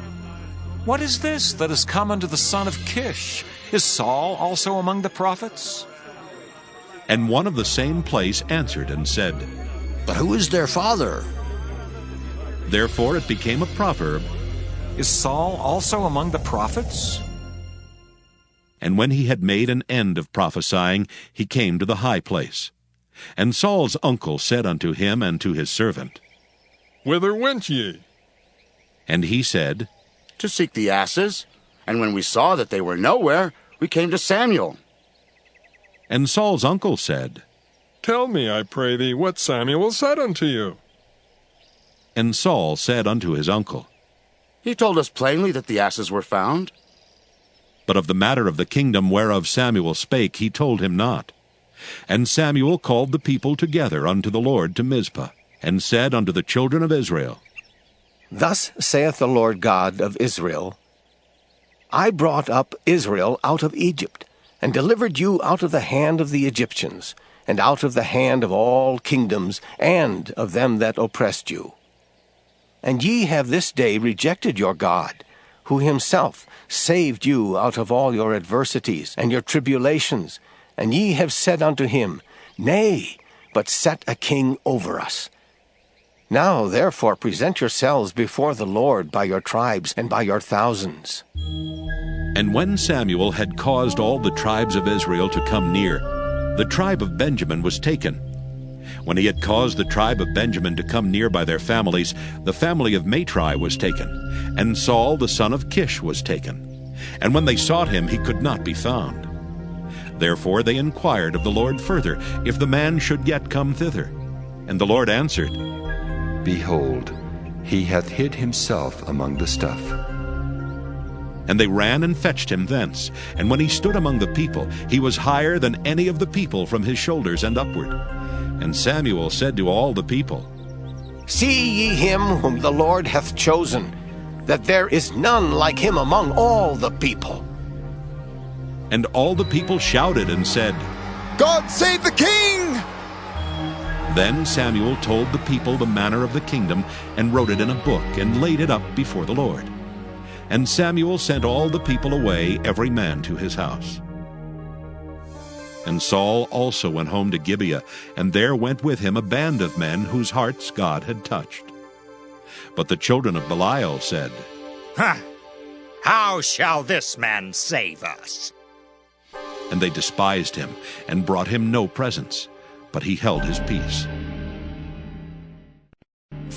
What is this that is come unto the son of Kish? Is Saul also among the prophets? And one of the same place answered and said, But who is their father? Therefore it became a proverb, Is Saul also among the prophets? And when he had made an end of prophesying, he came to the high place. And Saul's uncle said unto him and to his servant, Whither went ye? And he said, To seek the asses. And when we saw that they were nowhere, we came to Samuel. And Saul's uncle said, Tell me, I pray thee, what Samuel said unto you. And Saul said unto his uncle, He told us plainly that the asses were found. But of the matter of the kingdom whereof Samuel spake he told him not. And Samuel called the people together unto the Lord to Mizpah, and said unto the children of Israel, Thus saith the Lord God of Israel, I brought up Israel out of Egypt, and delivered you out of the hand of the Egyptians, and out of the hand of all kingdoms, and of them that oppressed you. And ye have this day rejected your God, who himself saved you out of all your adversities and your tribulations, and ye have said unto him, Nay, but set a king over us. Now therefore present yourselves before the Lord by your tribes and by your thousands. And when Samuel had caused all the tribes of Israel to come near, the tribe of Benjamin was taken. When he had caused the tribe of Benjamin to come near by their families, the family of Matri was taken, and Saul the son of Kish was taken. And when they sought him, he could not be found. Therefore they inquired of the Lord further, if the man should yet come thither. And the Lord answered, Behold, he hath hid himself among the stuff. And they ran and fetched him thence. And when he stood among the people, he was higher than any of the people from his shoulders and upward. And Samuel said to all the people, See ye him whom the Lord hath chosen. that there is none like him among all the people. And all the people shouted and said, God save the king! Then Samuel told the people the manner of the kingdom, and wrote it in a book, and laid it up before the Lord. And Samuel sent all the people away, every man to his house. And Saul also went home to Gibeah, and there went with him a band of men whose hearts God had touched. But the children of Belial said, How shall this man save us? And they despised him, and brought him no presents, but he held his peace.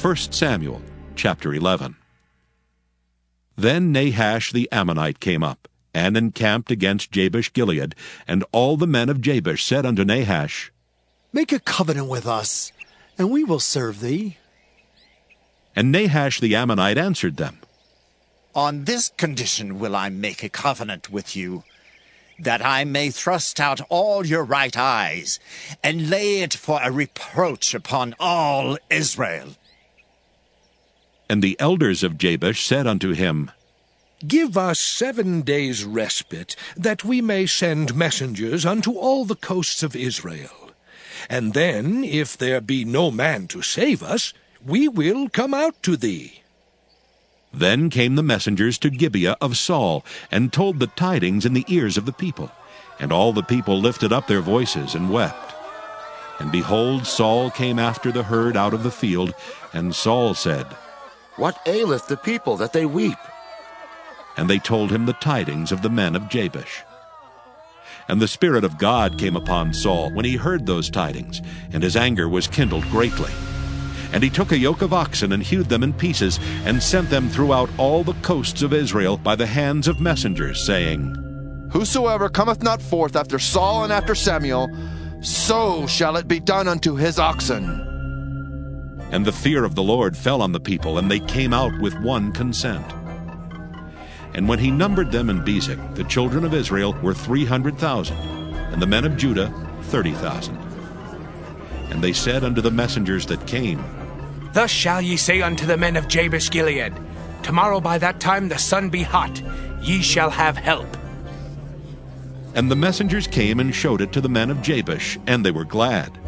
1 Samuel chapter 11. Then Nahash the Ammonite came up, and encamped against Jabesh-Gilead, and all the men of Jabesh said unto Nahash, Make a covenant with us, and we will serve thee. And Nahash the Ammonite answered them, On this condition will I make a covenant with you, that I may thrust out all your right eyes, and lay it for a reproach upon all Israel. And the elders of Jabesh said unto him, Give us 7 days' respite, that we may send messengers unto all the coasts of Israel. And then, if there be no man to save us, we will come out to thee. Then came the messengers to Gibeah of Saul, and told the tidings in the ears of the people. And all the people lifted up their voices and wept. And behold, Saul came after the herd out of the field, and Saul said, What aileth the people that they weep? And they told him the tidings of the men of Jabesh. And the Spirit of God came upon Saul when he heard those tidings, and his anger was kindled greatly. And he took a yoke of oxen, and hewed them in pieces, and sent them throughout all the coasts of Israel by the hands of messengers, saying, Whosoever cometh not forth after Saul and after Samuel, so shall it be done unto his oxen. And the fear of the Lord fell on the people, and they came out with one consent. And when he numbered them in Bezek, the children of Israel were 300,000, and the men of Judah 30,000. And they said unto the messengers that came, Thus shall ye say unto the men of Jabesh-Gilead, Tomorrow by that time the sun be hot, ye shall have help. And the messengers came and showed it to the men of Jabesh, and they were glad.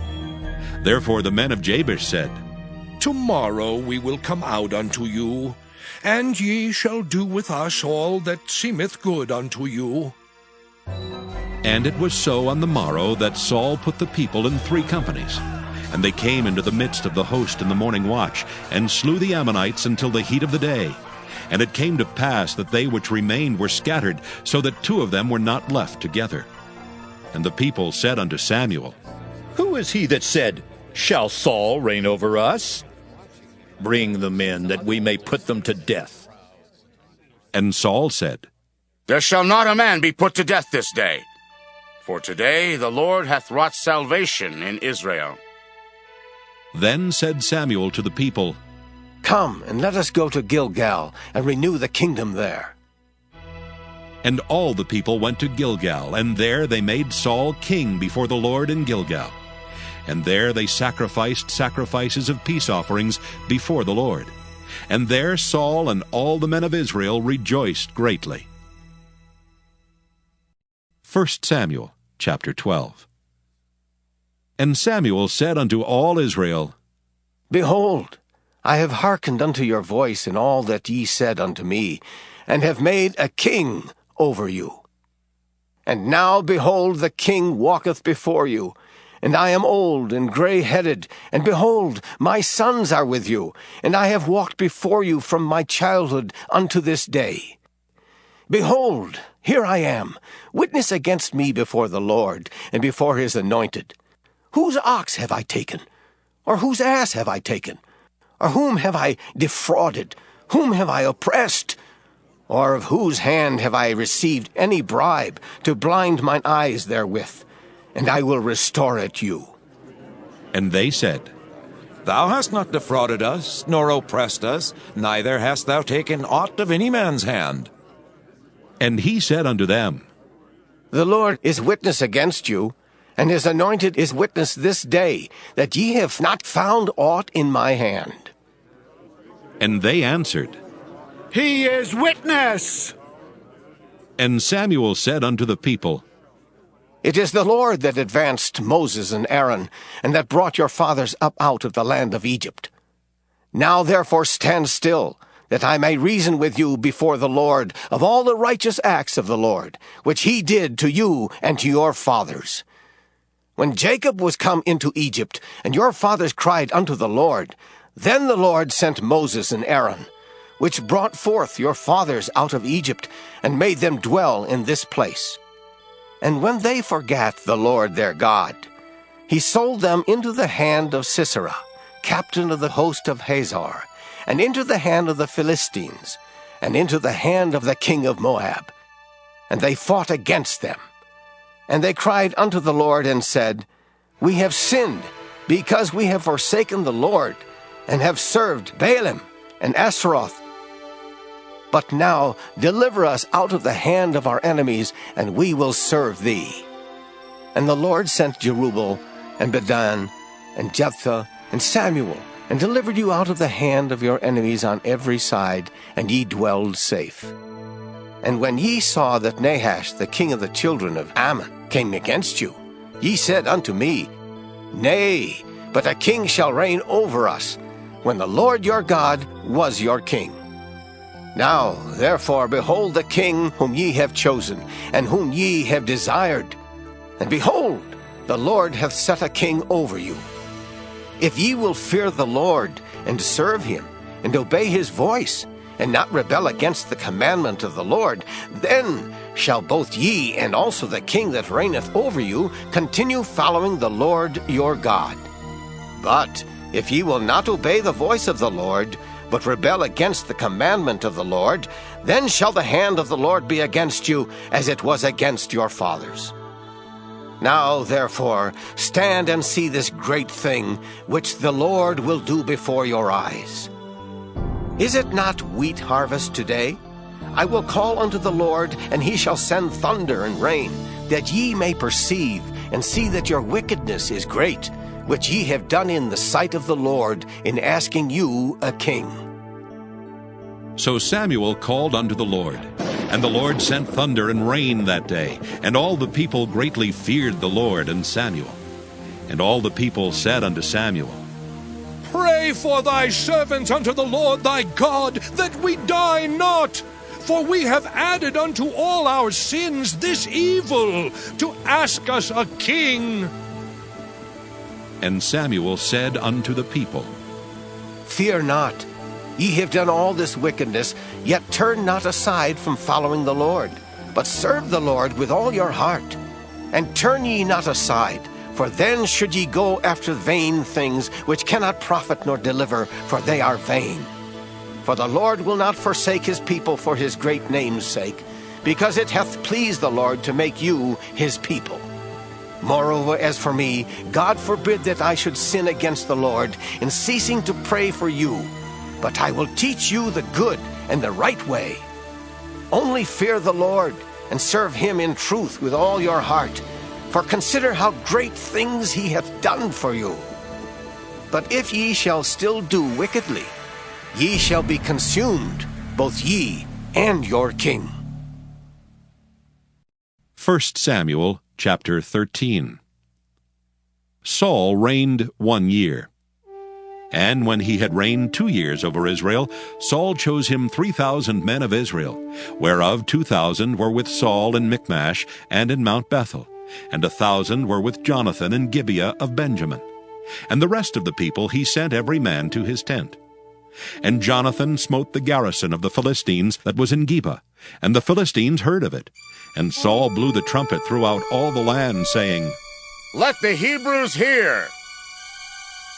Therefore the men of Jabesh said, Tomorrow we will come out unto you, and ye shall do with us all that seemeth good unto you. And it was so on the morrow that Saul put the people in 3 companies. And they came into the midst of the host in the morning watch, and slew the Ammonites until the heat of the day. And it came to pass that they which remained were scattered, so that 2 of them were not left together. And the people said unto Samuel, Who is he that said, Shall Saul reign over us? Bring the men, that we may put them to death. And Saul said, There shall not a man be put to death this day. For today the Lord hath wrought salvation in Israel. Then said Samuel to the people, Come, and let us go to Gilgal, and renew the kingdom there. And all the people went to Gilgal, and there they made Saul king before the Lord in Gilgal. And there they sacrificed sacrifices of peace offerings before the Lord. And there Saul and all the men of Israel rejoiced greatly. 1 Samuel chapter 12. And Samuel said unto all Israel, Behold, I have hearkened unto your voice in all that ye said unto me, and have made a king over you. And now, behold, the king walketh before you, and I am old and gray-headed, and behold, my sons are with you, and I have walked before you from my childhood unto this day. Behold, here I am, witness against me before the Lord, and before his anointed. Whose ox have I taken? Or whose ass have I taken? Or whom have I defrauded? Whom have I oppressed? Or of whose hand have I received any bribe to blind mine eyes therewith? And I will restore it you. And they said, Thou hast not defrauded us, nor oppressed us, neither hast thou taken aught of any man's hand. And he said unto them, The Lord is witness against you, and his anointed is witness this day, that ye have not found aught in my hand. And they answered, He is witness. And Samuel said unto the people, It is the Lord that advanced Moses and Aaron, and that brought your fathers up out of the land of Egypt. Now therefore stand still, that I may reason with you before the Lord of all the righteous acts of the Lord, which he did to you and to your fathers. When Jacob was come into Egypt, and your fathers cried unto the Lord, then the Lord sent Moses and Aaron, which brought forth your fathers out of Egypt, and made them dwell in this place. And when they forgat the Lord their God, he sold them into the hand of Sisera, captain of the host of Hazor, and into the hand of the Philistines, and into the hand of the king of Moab. And they fought against them. And they cried unto the Lord, and said, We have sinned, because we have forsaken the Lord, and have served Baalim and Ashtaroth. But now deliver us out of the hand of our enemies, and we will serve thee. And the Lord sent Jerubbaal, and Bedan, and Jephthah, and Samuel, and delivered you out of the hand of your enemies on every side, and ye dwelled safe. And when ye saw that Nahash, the king of the children of Ammon, came against you, ye said unto me, Nay, but a king shall reign over us, when the Lord your God was your king. Now, therefore, behold the king whom ye have chosen, and whom ye have desired. And behold, the Lord hath set a king over you. If ye will fear the Lord, and serve him, and obey his voice, and not rebel against the commandment of the Lord, then shall both ye and also the king that reigneth over you continue following the Lord your God. But if ye will not obey the voice of the Lord, but rebel against the commandment of the Lord, then shall the hand of the Lord be against you, as it was against your fathers. Now, therefore, stand and see this great thing, which the Lord will do before your eyes. Is it not wheat harvest today? I will call unto the Lord, and he shall send thunder and rain, that ye may perceive, and see that your wickedness is great, which ye have done in the sight of the Lord, in asking you a king. So Samuel called unto the Lord, and the Lord sent thunder and rain that day, and all the people greatly feared the Lord and Samuel. And all the people said unto Samuel, Pray for thy servants unto the Lord thy God, that we die not. For we have added unto all our sins this evil, to ask us a king. And Samuel said unto the people, Fear not. Ye have done all this wickedness, yet turn not aside from following the Lord, but serve the Lord with all your heart. And turn ye not aside, for then should ye go after vain things, which cannot profit nor deliver, for they are vain. For the Lord will not forsake his people for his great name's sake, because it hath pleased the Lord to make you his people. Moreover, as for me, God forbid that I should sin against the Lord in ceasing to pray for you, but I will teach you the good and the right way. Only fear the Lord, and serve him in truth with all your heart, for consider how great things he hath done for you. But if ye shall still do wickedly, ye shall be consumed, both ye and your king. 1 Samuel chapter 13. Saul reigned 1 year. And when he had reigned 2 years over Israel, Saul chose him 3,000 men of Israel, whereof 2,000 were with Saul in Michmash and in Mount Bethel, and 1,000 were with Jonathan in Gibeah of Benjamin. And the rest of the people he sent every man to his tent. And Jonathan smote the garrison of the Philistines that was in Gibeah, and the Philistines heard of it. And Saul blew the trumpet throughout all the land, saying, Let the Hebrews hear.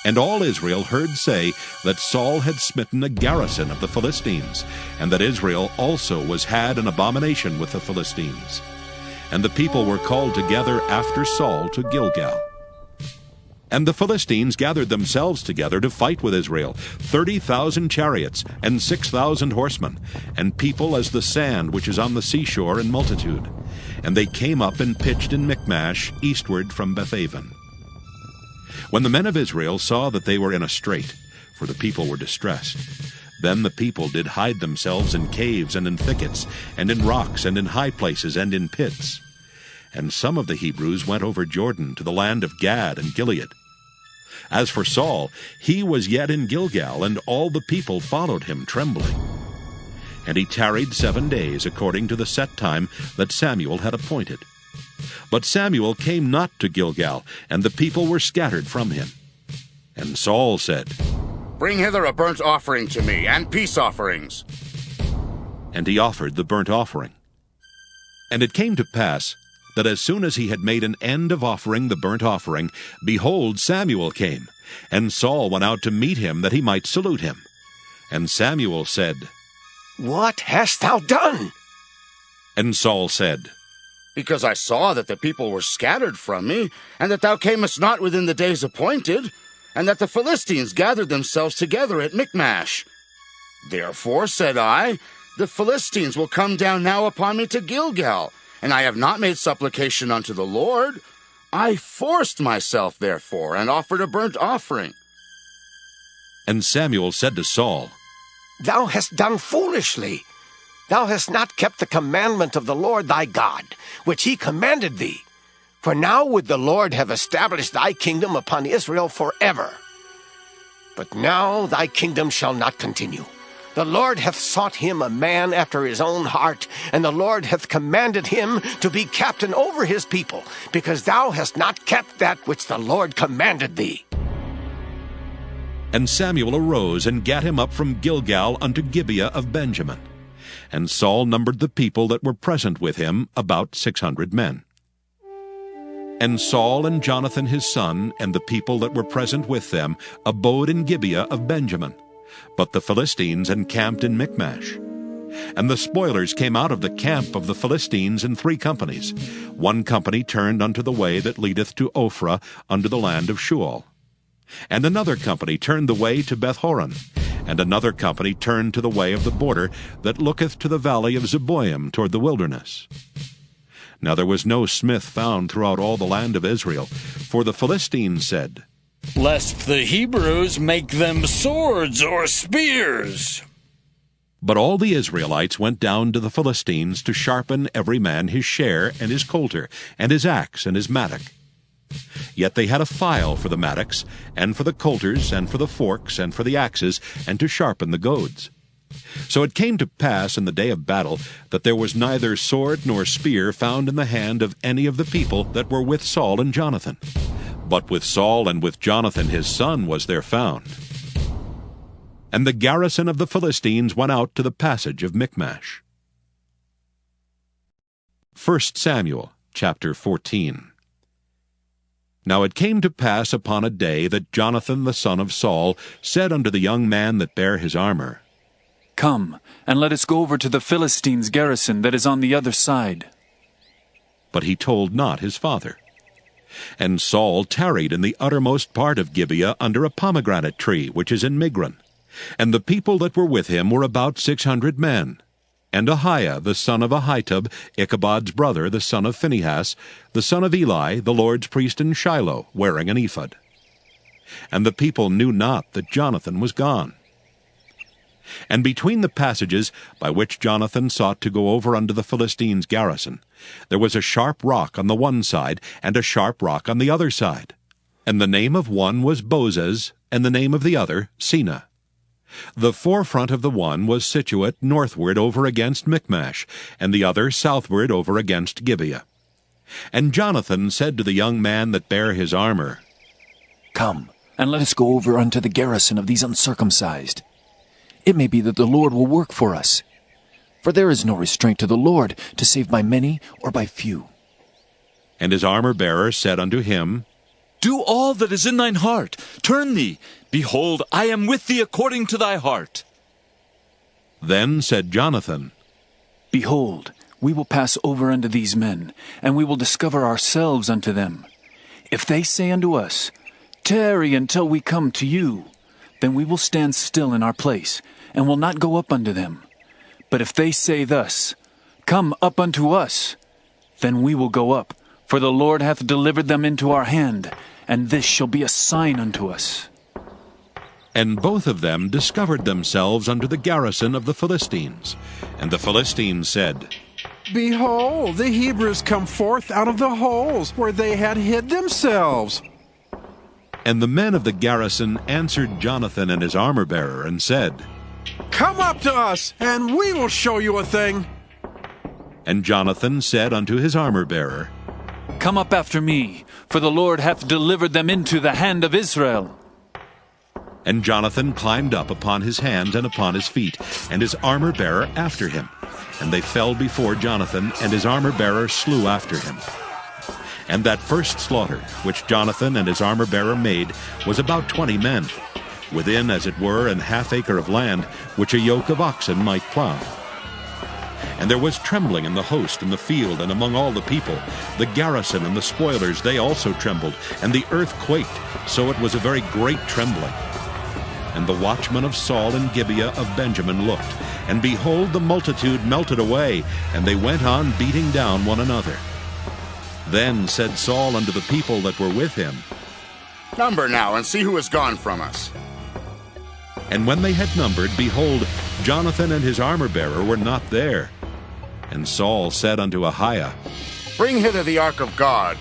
And all Israel heard say that Saul had smitten a garrison of the Philistines, and that Israel also was had an abomination with the Philistines. And the people were called together after Saul to Gilgal. And the Philistines gathered themselves together to fight with Israel, 30,000 chariots, and 6,000 horsemen, and people as the sand which is on the seashore in multitude. And they came up and pitched in Michmash, eastward from Bethaven. When the men of Israel saw that they were in a strait, for the people were distressed, Then the people did hide themselves in caves and in thickets, and in rocks, and in high places, and in pits. And some of the Hebrews went over Jordan to the land of Gad and Gilead. As for Saul, he was yet in Gilgal, and all the people followed him trembling. And he tarried 7 days, according to the set time that Samuel had appointed. But Samuel came not to Gilgal, and the people were scattered from him. And Saul said, Bring hither a burnt offering to me, and peace offerings. And he offered the burnt offering. And it came to pass that as soon as he had made an end of offering the burnt offering, behold, Samuel came, and Saul went out to meet him, that he might salute him. And Samuel said, What hast thou done? And Saul said, Because I saw that the people were scattered from me, and that thou camest not within the days appointed, and that the Philistines gathered themselves together at Michmash. Therefore, said I, the Philistines will come down now upon me to Gilgal, and I have not made supplication unto the Lord. I forced myself, therefore, and offered a burnt offering. And Samuel said to Saul, Thou hast done foolishly. Thou hast not kept the commandment of the Lord thy God, which he commanded thee. For now would the Lord have established thy kingdom upon Israel forever. But now thy kingdom shall not continue. The Lord hath sought him a man after his own heart, and the Lord hath commanded him to be captain over his people, because thou hast not kept that which the Lord commanded thee. And Samuel arose and gat him up from Gilgal unto Gibeah of Benjamin. And Saul numbered the people that were present with him, about 600 men. And Saul and Jonathan his son, and the people that were present with them, abode in Gibeah of Benjamin. But the Philistines encamped in Michmash. And the spoilers came out of the camp of the Philistines in 3 companies. 1 company turned unto the way that leadeth to Ophrah, unto the land of Shual. And another company turned the way to Bethhoron. And another company turned to the way of the border that looketh to the valley of Zeboim toward the wilderness. Now there was no smith found throughout all the land of Israel, for the Philistines said, Lest the Hebrews make them swords or spears. But all the Israelites went down to the Philistines to sharpen every man his share, and his coulter, and his axe, and his mattock. Yet they had a file for the mattocks, and for the coulters, and for the forks, and for the axes, and to sharpen the goads. So it came to pass in the day of battle that there was neither sword nor spear found in the hand of any of the people that were with Saul and Jonathan. But with Saul and with Jonathan his son was there found. And the garrison of the Philistines went out to the passage of Michmash. 1 Samuel chapter 14. Now it came to pass upon a day that Jonathan the son of Saul said unto the young man that bare his armor, Come, and let us go over to the Philistines' garrison that is on the other side. But he told not his father. And Saul tarried in the uttermost part of Gibeah under a pomegranate tree, which is in Migron. And the people that were with him were about 600 men. And Ahiah the son of Ahitub, Ichabod's brother, the son of Phinehas, the son of Eli, the Lord's priest in Shiloh, wearing an ephod. And the people knew not that Jonathan was gone. And between the passages by which Jonathan sought to go over unto the Philistines' garrison, there was a sharp rock on the one side, and a sharp rock on the other side. And the name of one was Bozez, and the name of the other Seneh. The forefront of the one was situate northward over against Michmash, and the other southward over against Gibeah. And Jonathan said to the young man that bare his armor, Come, and let us go over unto the garrison of these uncircumcised. It may be that the Lord will work for us. For there is no restraint to the Lord to save by many or by few. And his armor-bearer said unto him, Do all that is in thine heart. Turn thee. Behold, I am with thee according to thy heart. Then said Jonathan, Behold, we will pass over unto these men, and we will discover ourselves unto them. If they say unto us, Tarry until we come to you, then we will stand still in our place, and will not go up unto them. But if they say thus, Come up unto us, then we will go up, for the Lord hath delivered them into our hand, and this shall be a sign unto us. And both of them discovered themselves unto the garrison of the Philistines. And the Philistines said, Behold, the Hebrews come forth out of the holes where they had hid themselves. And the men of the garrison answered Jonathan and his armor-bearer, and said, Come up to us, and we will show you a thing. And Jonathan said unto his armor-bearer, Come up after me, for the Lord hath delivered them into the hand of Israel. And Jonathan climbed up upon his hands and upon his feet, and his armor-bearer after him. And they fell before Jonathan, and his armor-bearer slew after him. And that first slaughter, which Jonathan and his armor-bearer made, was about 20 men, within, as it were, an half acre of land, which a yoke of oxen might plow. And there was trembling in the host, in the field, and among all the people. The garrison and the spoilers, they also trembled, and the earth quaked, so it was a very great trembling. And the watchmen of Saul in Gibeah of Benjamin looked, and behold, the multitude melted away, and they went on beating down one another. Then said Saul unto the people that were with him, Number now, and see who is gone from us. And when they had numbered, behold, Jonathan and his armor-bearer were not there. And Saul said unto Ahiah, Bring hither the ark of God.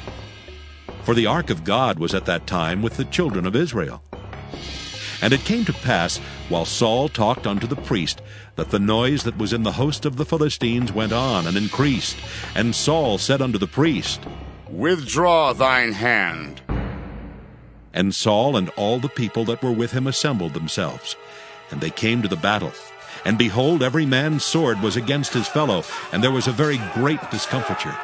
For the ark of God was at that time with the children of Israel. And it came to pass, while Saul talked unto the priest, that the noise that was in the host of the Philistines went on and increased. And Saul said unto the priest, Withdraw thine hand. And Saul and all the people that were with him assembled themselves. And they came to the battle. And behold, every man's sword was against his fellow, and there was a very great discomfiture.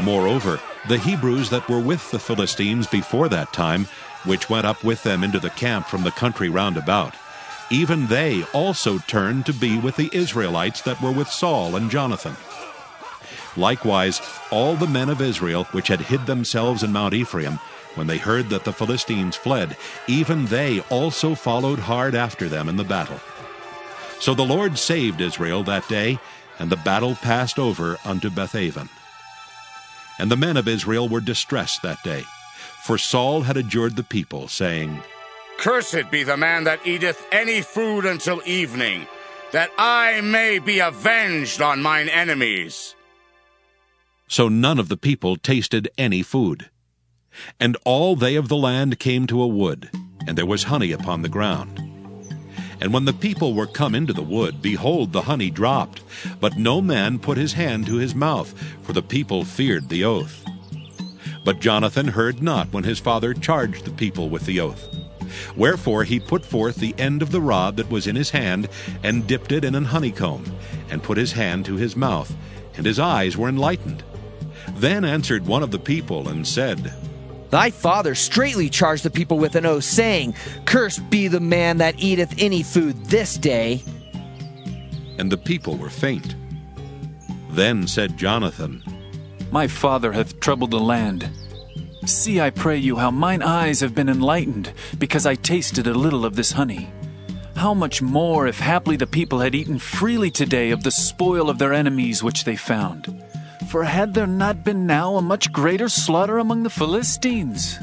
Moreover, the Hebrews that were with the Philistines before that time, which went up with them into the camp from the country round about, even they also turned to be with the Israelites that were with Saul and Jonathan. Likewise, all the men of Israel which had hid themselves in Mount Ephraim, when they heard that the Philistines fled, even they also followed hard after them in the battle. So the Lord saved Israel that day, and the battle passed over unto Bethaven. And the men of Israel were distressed that day, for Saul had adjured the people, saying, Cursed be the man that eateth any food until evening, that I may be avenged on mine enemies. So none of the people tasted any food. And all they of the land came to a wood, and there was honey upon the ground. And when the people were come into the wood, behold, the honey dropped, but no man put his hand to his mouth, for the people feared the oath. But Jonathan heard not when his father charged the people with the oath. Wherefore he put forth the end of the rod that was in his hand, and dipped it in an honeycomb, and put his hand to his mouth, and his eyes were enlightened. Then answered one of the people, and said, Thy father straitly charged the people with an oath, saying, Cursed be the man that eateth any food this day. And the people were faint. Then said Jonathan, My father hath troubled the land. See, I pray you, how mine eyes have been enlightened, because I tasted a little of this honey. How much more, if haply the people had eaten freely today of the spoil of their enemies which they found? For had there not been now a much greater slaughter among the Philistines?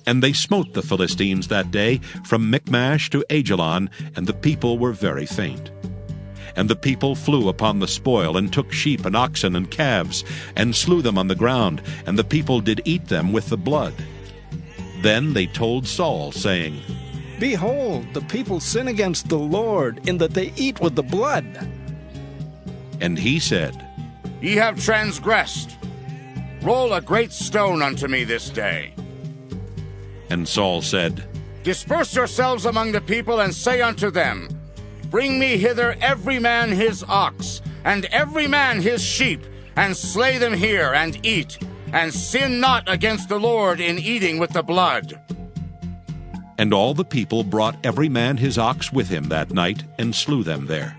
And they smote the Philistines that day from Michmash to Ajalon, and the people were very faint. And the people flew upon the spoil, and took sheep and oxen and calves, and slew them on the ground, and the people did eat them with the blood. Then they told Saul, saying, Behold, the people sin against the Lord, in that they eat with the blood. And he said, Ye have transgressed. Roll a great stone unto me this day. And Saul said, Disperse yourselves among the people, and say unto them, Bring me hither every man his ox, and every man his sheep, and slay them here, and eat, and sin not against the Lord in eating with the blood. And all the people brought every man his ox with him that night, and slew them there.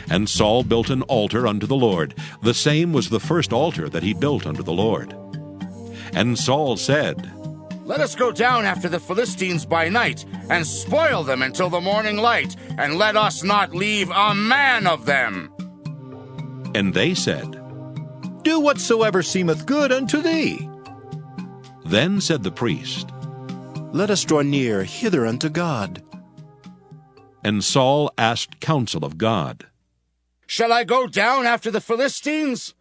And Saul built an altar unto the Lord. The same was the first altar that he built unto the Lord. And Saul said, Let us go down after the Philistines by night, and spoil them until the morning light, and let us not leave a man of them. And they said, Do whatsoever seemeth good unto thee. Then said the priest, let us draw near hither unto God. And Saul asked counsel of God. Shall I go down after the Philistines?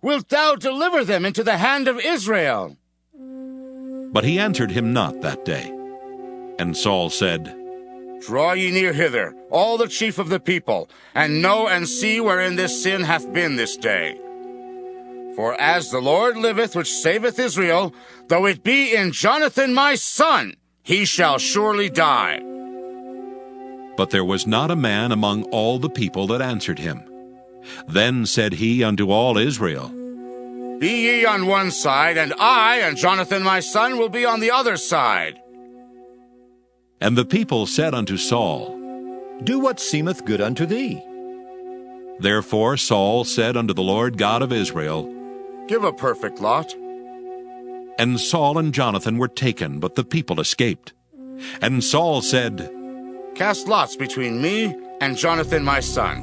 Wilt thou deliver them into the hand of Israel? But he answered him not that day. And Saul said, Draw ye near hither, all the chief of the people, and know and see wherein this sin hath been this day. For as the Lord liveth, which saveth Israel, though it be in Jonathan my son, he shall surely die. But there was not a man among all the people that answered him. Then said he unto all Israel, Be ye on one side, and I and Jonathan my son will be on the other side. And the people said unto Saul, Do what seemeth good unto thee. Therefore Saul said unto the Lord God of Israel, Give a perfect lot. And Saul and Jonathan were taken, but the people escaped. And Saul said, Cast lots between me and Jonathan my son.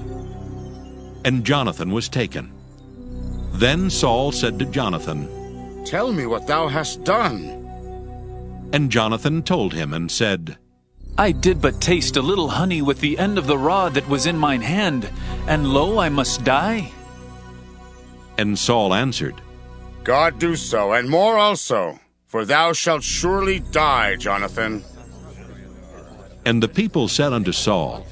And Jonathan was taken. Then Saul said to Jonathan, Tell me what thou hast done. And Jonathan told him and said, I did but taste a little honey with the end of the rod that was in mine hand, and lo, I must die. And Saul answered, God do so, and more also, for thou shalt surely die, Jonathan. And the people said unto Saul,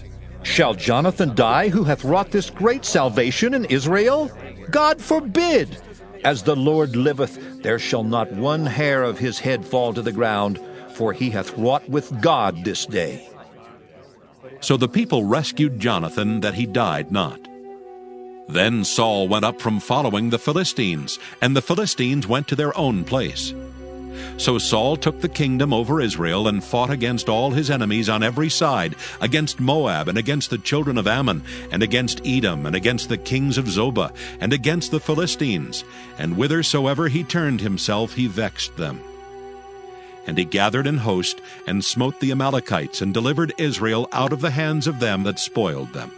Shall Jonathan die, who hath wrought this great salvation in Israel? God forbid! As the Lord liveth, there shall not one hair of his head fall to the ground, for he hath wrought with God this day. So the people rescued Jonathan, that he died not. Then Saul went up from following the Philistines, and the Philistines went to their own place. So Saul took the kingdom over Israel, and fought against all his enemies on every side, against Moab, and against the children of Ammon, and against Edom, and against the kings of Zobah, and against the Philistines. And whithersoever he turned himself, he vexed them. And he gathered an host, and smote the Amalekites, and delivered Israel out of the hands of them that spoiled them.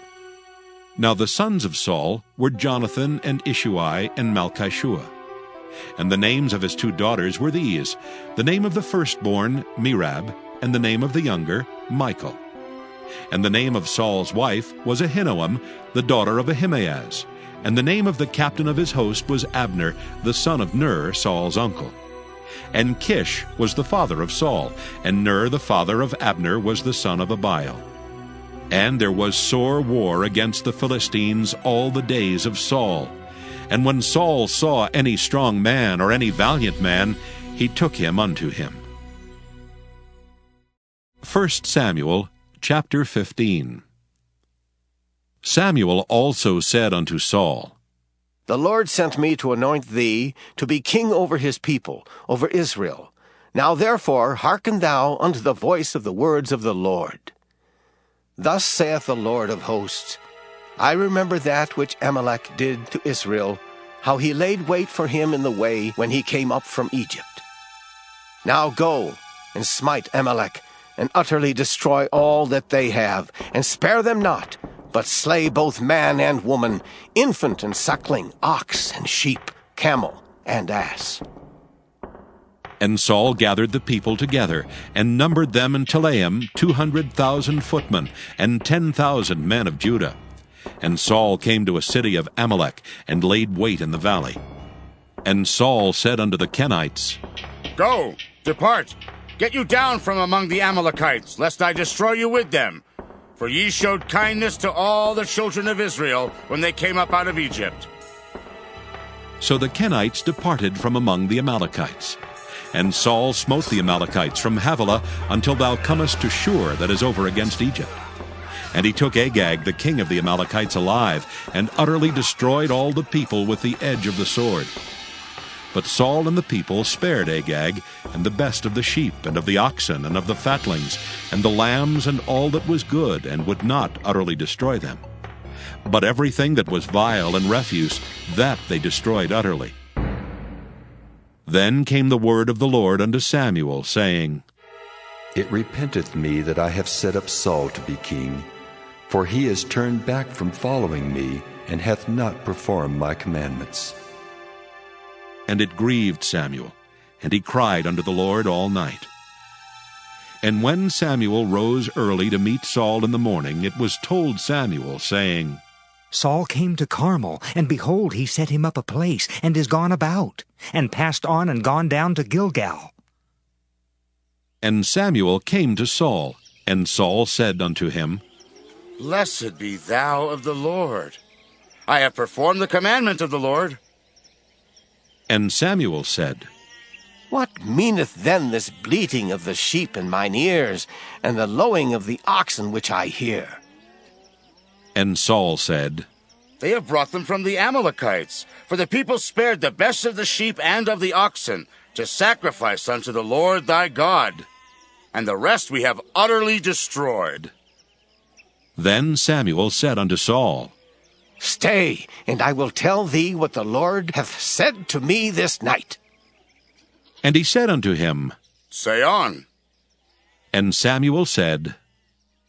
Now the sons of Saul were Jonathan, and Ishuai, and Malchishua. And the names of his 2 daughters were these: the name of the firstborn, Merab, and the name of the younger, Michal. And the name of Saul's wife was Ahinoam, the daughter of Ahimaaz. And the name of the captain of his host was Abner, the son of Ner, Saul's uncle. And Kish was the father of Saul, and Ner the father of Abner was the son of Abiel. And there was sore war against the Philistines all the days of Saul. And when Saul saw any strong man or any valiant man, he took him unto him. 1 Samuel chapter 15. Samuel also said unto Saul, The Lord sent me to anoint thee to be king over his people, over Israel. Now therefore hearken thou unto the voice of the words of the Lord. Thus saith the Lord of hosts, I remember that which Amalek did to Israel, how he laid wait for him in the way when he came up from Egypt. Now go, and smite Amalek, and utterly destroy all that they have, and spare them not, but slay both man and woman, infant and suckling, ox and sheep, camel and ass. And Saul gathered the people together, and numbered them in Telaim 200,000 footmen, and 10,000 men of Judah. And Saul came to a city of Amalek, and laid wait in the valley. And Saul said unto the Kenites, Go, depart, get you down from among the Amalekites, lest I destroy you with them. For ye showed kindness to all the children of Israel when they came up out of Egypt. So the Kenites departed from among the Amalekites. And Saul smote the Amalekites from Havilah until thou comest to Shur, that is over against Egypt. And he took Agag, the king of the Amalekites, alive, and utterly destroyed all the people with the edge of the sword. But Saul and the people spared Agag, and the best of the sheep, and of the oxen, and of the fatlings, and the lambs, and all that was good, and would not utterly destroy them. But everything that was vile and refuse, that they destroyed utterly. Then came the word of the Lord unto Samuel, saying, It repenteth me that I have set up Saul to be king, for he is turned back from following me, and hath not performed my commandments. And it grieved Samuel, and he cried unto the Lord all night. And when Samuel rose early to meet Saul in the morning, it was told Samuel, saying, Saul came to Carmel, and behold, he set him up a place, and is gone about, and passed on and gone down to Gilgal. And Samuel came to Saul, and Saul said unto him, Blessed be thou of the Lord. I have performed the commandment of the Lord. And Samuel said, What meaneth then this bleating of the sheep in mine ears, and the lowing of the oxen which I hear? And Saul said, They have brought them from the Amalekites, for the people spared the best of the sheep and of the oxen, to sacrifice unto the Lord thy God, and the rest we have utterly destroyed. Then Samuel said unto Saul, Stay, and I will tell thee what the Lord hath said to me this night. And he said unto him, Say on. And Samuel said,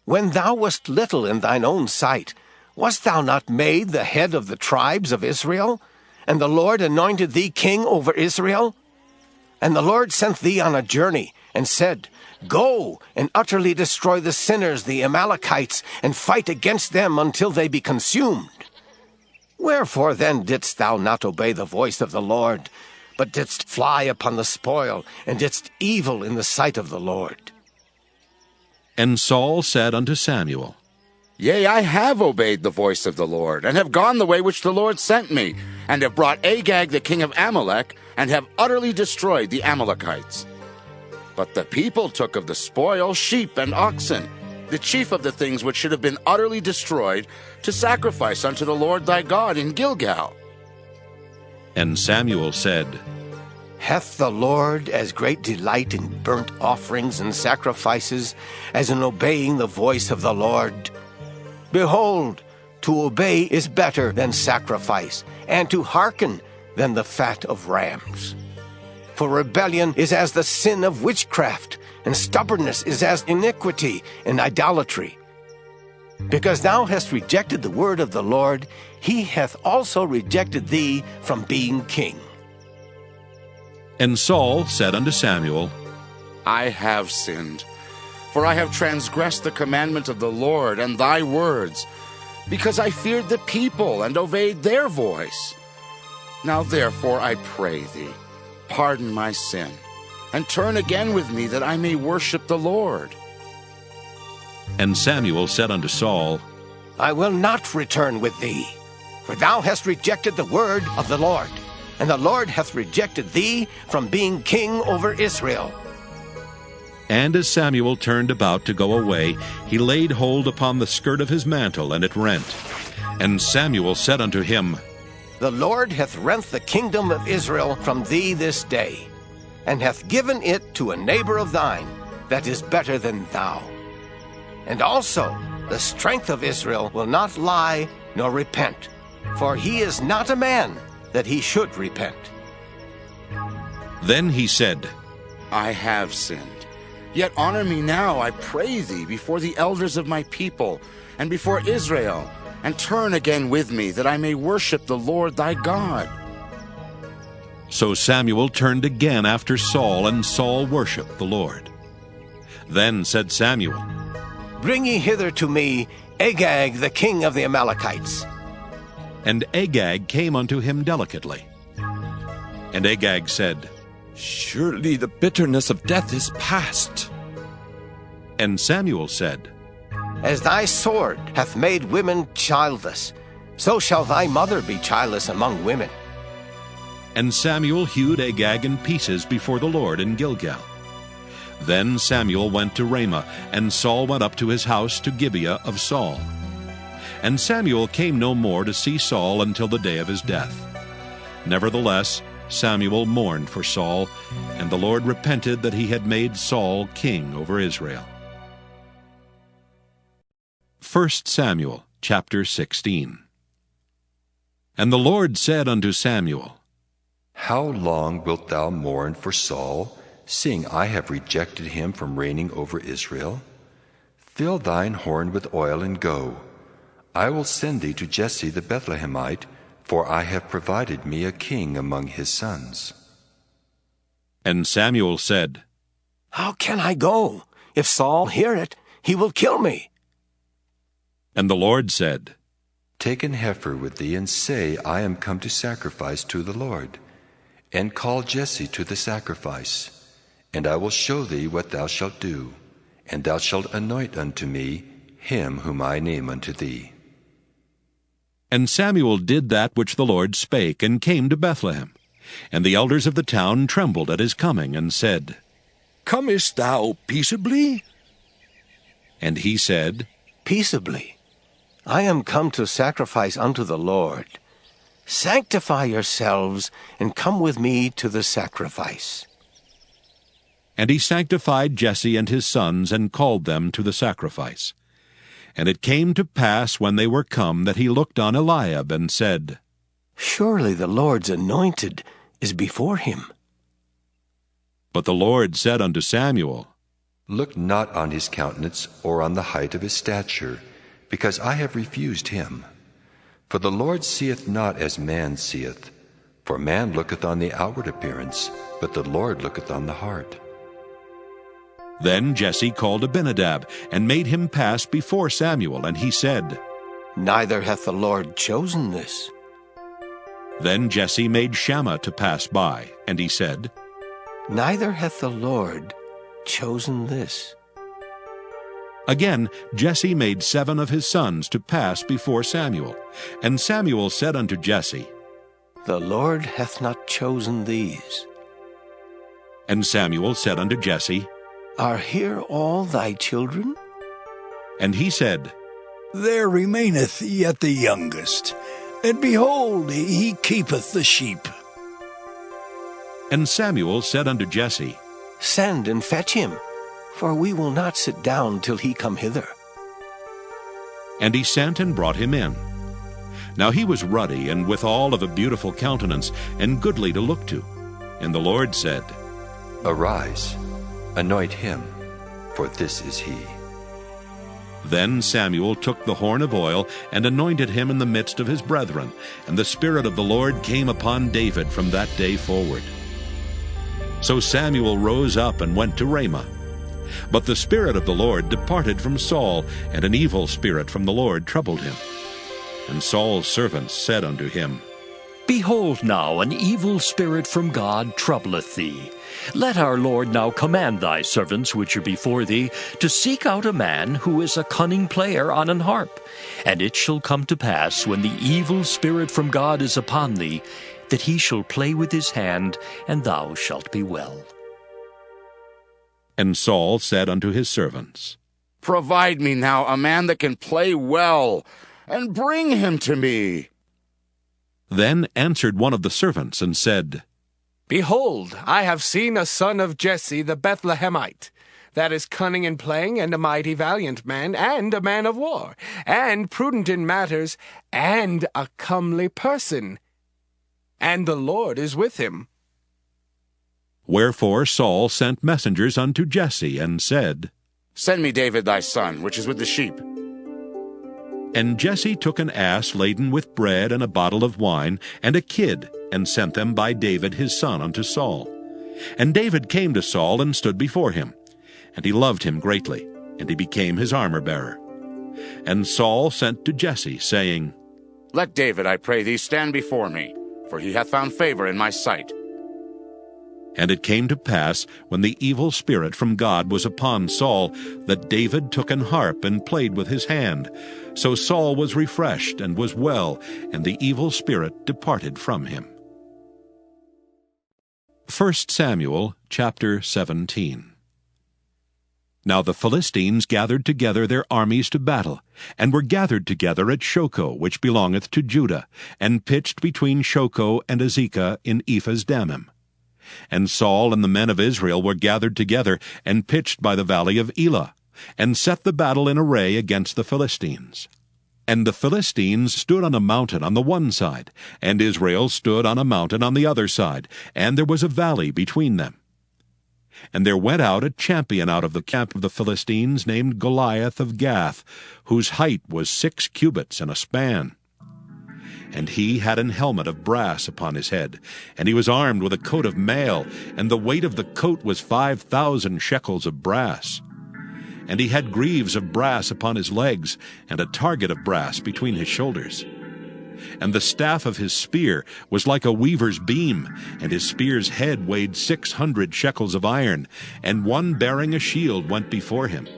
When thou wast little in thine own sight, wast thou not made the head of the tribes of Israel? And the Lord anointed thee king over Israel? And the Lord sent thee on a journey, and said, Go and utterly destroy the sinners, the Amalekites, and fight against them until they be consumed. Wherefore then didst thou not obey the voice of the Lord, but didst fly upon the spoil, and didst evil in the sight of the Lord? And Saul said unto Samuel, Yea, I have obeyed the voice of the Lord, and have gone the way which the Lord sent me, and have brought Agag the king of Amalek, and have utterly destroyed the Amalekites. But the people took of the spoil sheep and oxen, the chief of the things which should have been utterly destroyed, to sacrifice unto the Lord thy God in Gilgal. And Samuel said, Hath the Lord as great delight in burnt offerings and sacrifices as in obeying the voice of the Lord? Behold, to obey is better than sacrifice, and to hearken than the fat of rams. For rebellion is as the sin of witchcraft, and stubbornness is as iniquity and idolatry. Because thou hast rejected the word of the Lord, he hath also rejected thee from being king. And Saul said unto Samuel, I have sinned, for I have transgressed the commandment of the Lord and thy words, because I feared the people and obeyed their voice. Now therefore I pray thee, pardon my sin, and turn again with me that I may worship the Lord. And Samuel said unto Saul, I will not return with thee, for thou hast rejected the word of the Lord, and the Lord hath rejected thee from being king over Israel. And as Samuel turned about to go away, he laid hold upon the skirt of his mantle, and it rent. And Samuel said unto him, The Lord hath rent the kingdom of Israel from thee this day, and hath given it to a neighbor of thine that is better than thou. And also the strength of Israel will not lie nor repent, for he is not a man that he should repent. Then he said, I have sinned. Yet honor me now, I pray thee, before the elders of my people, and before Israel, and turn again with me, that I may worship the Lord thy God. So Samuel turned again after Saul, and Saul worshipped the Lord. Then said Samuel, Bring ye hither to me Agag the king of the Amalekites. And Agag came unto him delicately. And Agag said, Surely the bitterness of death is past. And Samuel said, As thy sword hath made women childless, so shall thy mother be childless among women. And Samuel hewed Agag in pieces before the Lord in Gilgal. Then Samuel went to Ramah, and Saul went up to his house to Gibeah of Saul. And Samuel came no more to see Saul until the day of his death. Nevertheless, Samuel mourned for Saul, and the Lord repented that he had made Saul king over Israel. 1 Samuel chapter 16. And the Lord said unto Samuel, How long wilt thou mourn for Saul, seeing I have rejected him from reigning over Israel? Fill thine horn with oil and go. I will send thee to Jesse the Bethlehemite, for I have provided me a king among his sons. And Samuel said, How can I go? If Saul hear it, he will kill me. And the Lord said, Take an heifer with thee, and say, I am come to sacrifice to the Lord. And call Jesse to the sacrifice. And I will show thee what thou shalt do. And thou shalt anoint unto me him whom I name unto thee. And Samuel did that which the Lord spake, and came to Bethlehem. And the elders of the town trembled at his coming, and said, Comest thou peaceably? And he said, Peaceably. I am come to sacrifice unto the Lord. Sanctify yourselves, and come with me to the sacrifice. And he sanctified Jesse and his sons, and called them to the sacrifice. And it came to pass, when they were come, that he looked on Eliab, and said, Surely the Lord's anointed is before him. But the Lord said unto Samuel, Look not on his countenance, or on the height of his stature, because I have refused him. For the Lord seeth not as man seeth. For man looketh on the outward appearance, but the Lord looketh on the heart. Then Jesse called Abinadab, and made him pass before Samuel, and he said, Neither hath the Lord chosen this. Then Jesse made Shammah to pass by, and he said, Neither hath the Lord chosen this. Again Jesse made 7 of his sons to pass before Samuel. And Samuel said unto Jesse, The Lord hath not chosen these. And Samuel said unto Jesse, Are here all thy children? And he said, There remaineth yet the youngest, and behold, he keepeth the sheep. And Samuel said unto Jesse, Send and fetch him, for we will not sit down till he come hither. And he sent and brought him in. Now he was ruddy, and withal of a beautiful countenance, and goodly to look to. And the Lord said, Arise, anoint him, for this is he. Then Samuel took the horn of oil, and anointed him in the midst of his brethren. And the Spirit of the Lord came upon David from that day forward. So Samuel rose up and went to Ramah. But the Spirit of the Lord departed from Saul, and an evil spirit from the Lord troubled him. And Saul's servants said unto him, Behold now, an evil spirit from God troubleth thee. Let our Lord now command thy servants which are before thee to seek out a man who is a cunning player on an harp. And it shall come to pass, when the evil spirit from God is upon thee, that he shall play with his hand, and thou shalt be well. And Saul said unto his servants, Provide me now a man that can play well, and bring him to me. Then answered one of the servants, and said, Behold, I have seen a son of Jesse the Bethlehemite, that is cunning in playing, and a mighty valiant man, and a man of war, and prudent in matters, and a comely person. And the Lord is with him. Wherefore Saul sent messengers unto Jesse, and said, Send me David thy son, which is with the sheep. And Jesse took an ass laden with bread, and a bottle of wine, and a kid, and sent them by David his son unto Saul. And David came to Saul, and stood before him. And he loved him greatly, and he became his armor-bearer. And Saul sent to Jesse, saying, Let David, I pray thee, stand before me, for he hath found favor in my sight. And it came to pass, when the evil spirit from God was upon Saul, that David took an harp and played with his hand. So Saul was refreshed and was well, and the evil spirit departed from him. 1 Samuel chapter 17. Now the Philistines gathered together their armies to battle, and were gathered together at Shochoh, which belongeth to Judah, and pitched between Shochoh and Azekah in Ephas Dammim. And Saul and the men of Israel were gathered together, and pitched by the valley of Elah, and set the battle in array against the Philistines. And the Philistines stood on a mountain on the one side, and Israel stood on a mountain on the other side, and there was a valley between them. And there went out a champion out of the camp of the Philistines, named Goliath of Gath, whose height was 6 cubits and a span. And he had an helmet of brass upon his head, and he was armed with a coat of mail, and the weight of the coat was 5,000 shekels of brass. and he had greaves of brass upon his legs, and a target of brass between his shoulders. And the staff of his spear was like a weaver's beam, and his spear's head weighed 600 shekels of iron, and one bearing a shield went before him.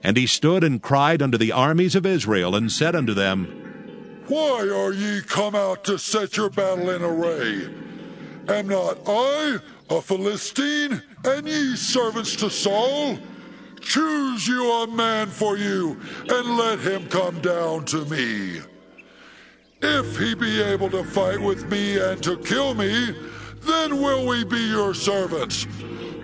And he stood and cried unto the armies of Israel, and said unto them, Why are ye come out to set your battle in array? Am not I a Philistine, and ye servants to Saul? Choose you a man for you, and let him come down to me. If he be able to fight with me and to kill me, then will we be your servants.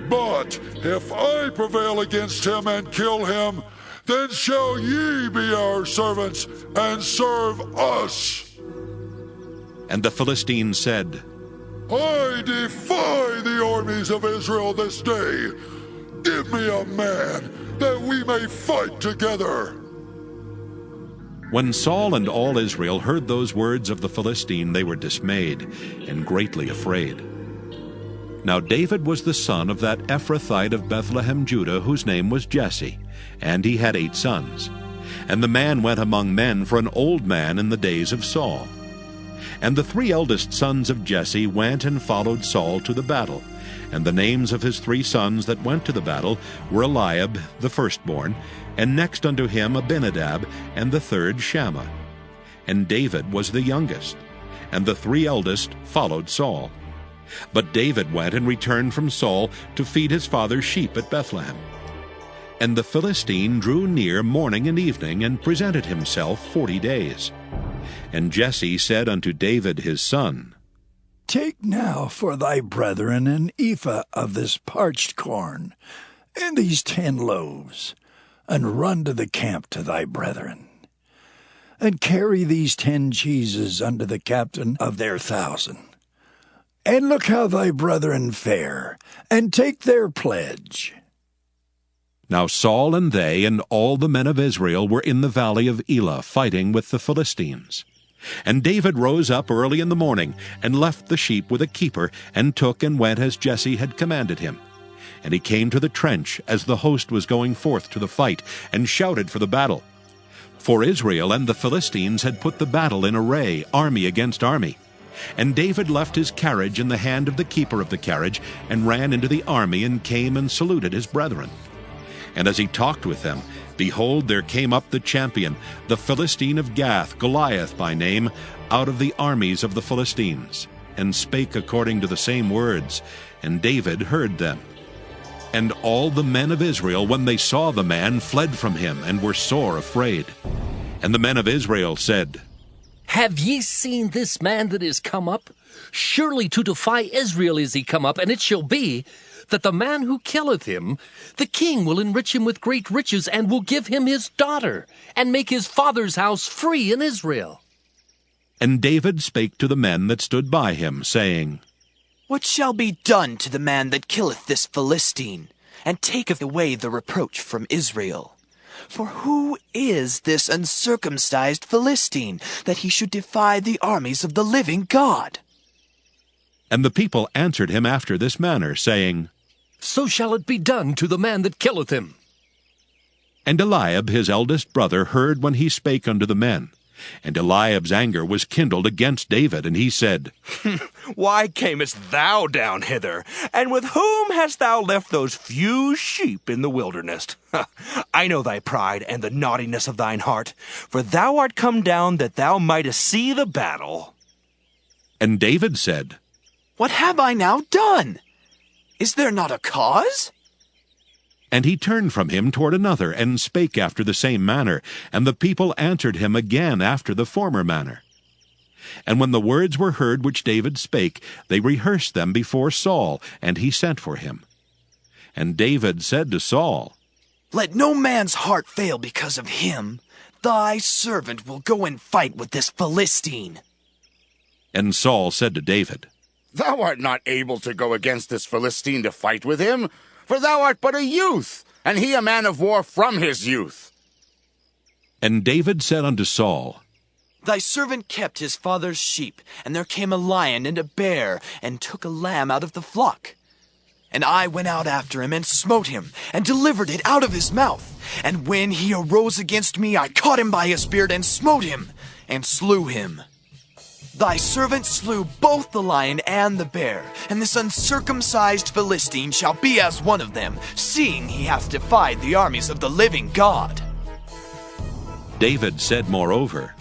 But if I prevail against him and kill him, then shall ye be our servants and serve us. And the Philistines said, I defy the armies of Israel this day. Give me a man, that we may fight together. When Saul and all Israel heard those words of the Philistine, they were dismayed and greatly afraid. Now David was the son of that Ephrathite of Bethlehem, Judah, whose name was Jesse, and he had 8 sons. And the man went among men for an old man in the days of Saul. And the 3 eldest sons of Jesse went and followed Saul to the battle. And the names of his 3 sons that went to the battle were Eliab, the firstborn, and next unto him Abinadab, and the third Shammah. And David was the youngest, and the 3 eldest followed Saul. But David went and returned from Saul to feed his father's sheep at Bethlehem. And the Philistine drew near morning and evening, and presented himself 40 days. And Jesse said unto David his son, Take now for thy brethren an ephah of this parched corn, and these 10 loaves, and run to the camp to thy brethren. And carry these 10 cheeses unto the captain of their 1,000. And look how thy brethren fare, and take their pledge. Now Saul and they and all the men of Israel were in the valley of Elah, fighting with the Philistines. And David rose up early in the morning, and left the sheep with a keeper, and took and went as Jesse had commanded him. And he came to the trench as the host was going forth to the fight, and shouted for the battle. For Israel and the Philistines had put the battle in array, army against army. And David left his carriage in the hand of the keeper of the carriage, and ran into the army, and came and saluted his brethren. And as he talked with them, behold, there came up the champion, the Philistine of Gath, Goliath by name, out of the armies of the Philistines, and spake according to the same words, and David heard them. And all the men of Israel, when they saw the man, fled from him, and were sore afraid. And the men of Israel said, Have ye seen this man that is come up? Surely to defy Israel is he come up, and it shall be that the man who killeth him, the king will enrich him with great riches, and will give him his daughter, and make his father's house free in Israel. And David spake to the men that stood by him, saying, What shall be done to the man that killeth this Philistine, and taketh away the reproach from Israel? For who is this uncircumcised Philistine, that he should defy the armies of the living God? And the people answered him after this manner, saying, So shall it be done to the man that killeth him. And Eliab his eldest brother heard when he spake unto the men. And Eliab's anger was kindled against David, and he said, Why camest thou down hither? And with whom hast thou left those few sheep in the wilderness? I know thy pride and the naughtiness of thine heart, for thou art come down that thou mightest see the battle. And David said, What have I now done? Is there not a cause? And he turned from him toward another, and spake after the same manner. And the people answered him again after the former manner. And when the words were heard which David spake, they rehearsed them before Saul, and he sent for him. And David said to Saul, Let no man's heart fail because of him. Thy servant will go and fight with this Philistine. And Saul said to David, Thou art not able to go against this Philistine to fight with him, for thou art but a youth, and he a man of war from his youth. And David said unto Saul, Thy servant kept his father's sheep, and there came a lion and a bear, and took a lamb out of the flock. And I went out after him and smote him, and delivered it out of his mouth. And when he arose against me, I caught him by his beard, and smote him, and slew him. Thy servant slew both the lion and the bear, and this uncircumcised Philistine shall be as one of them, seeing he hath defied the armies of the living God. David said moreover,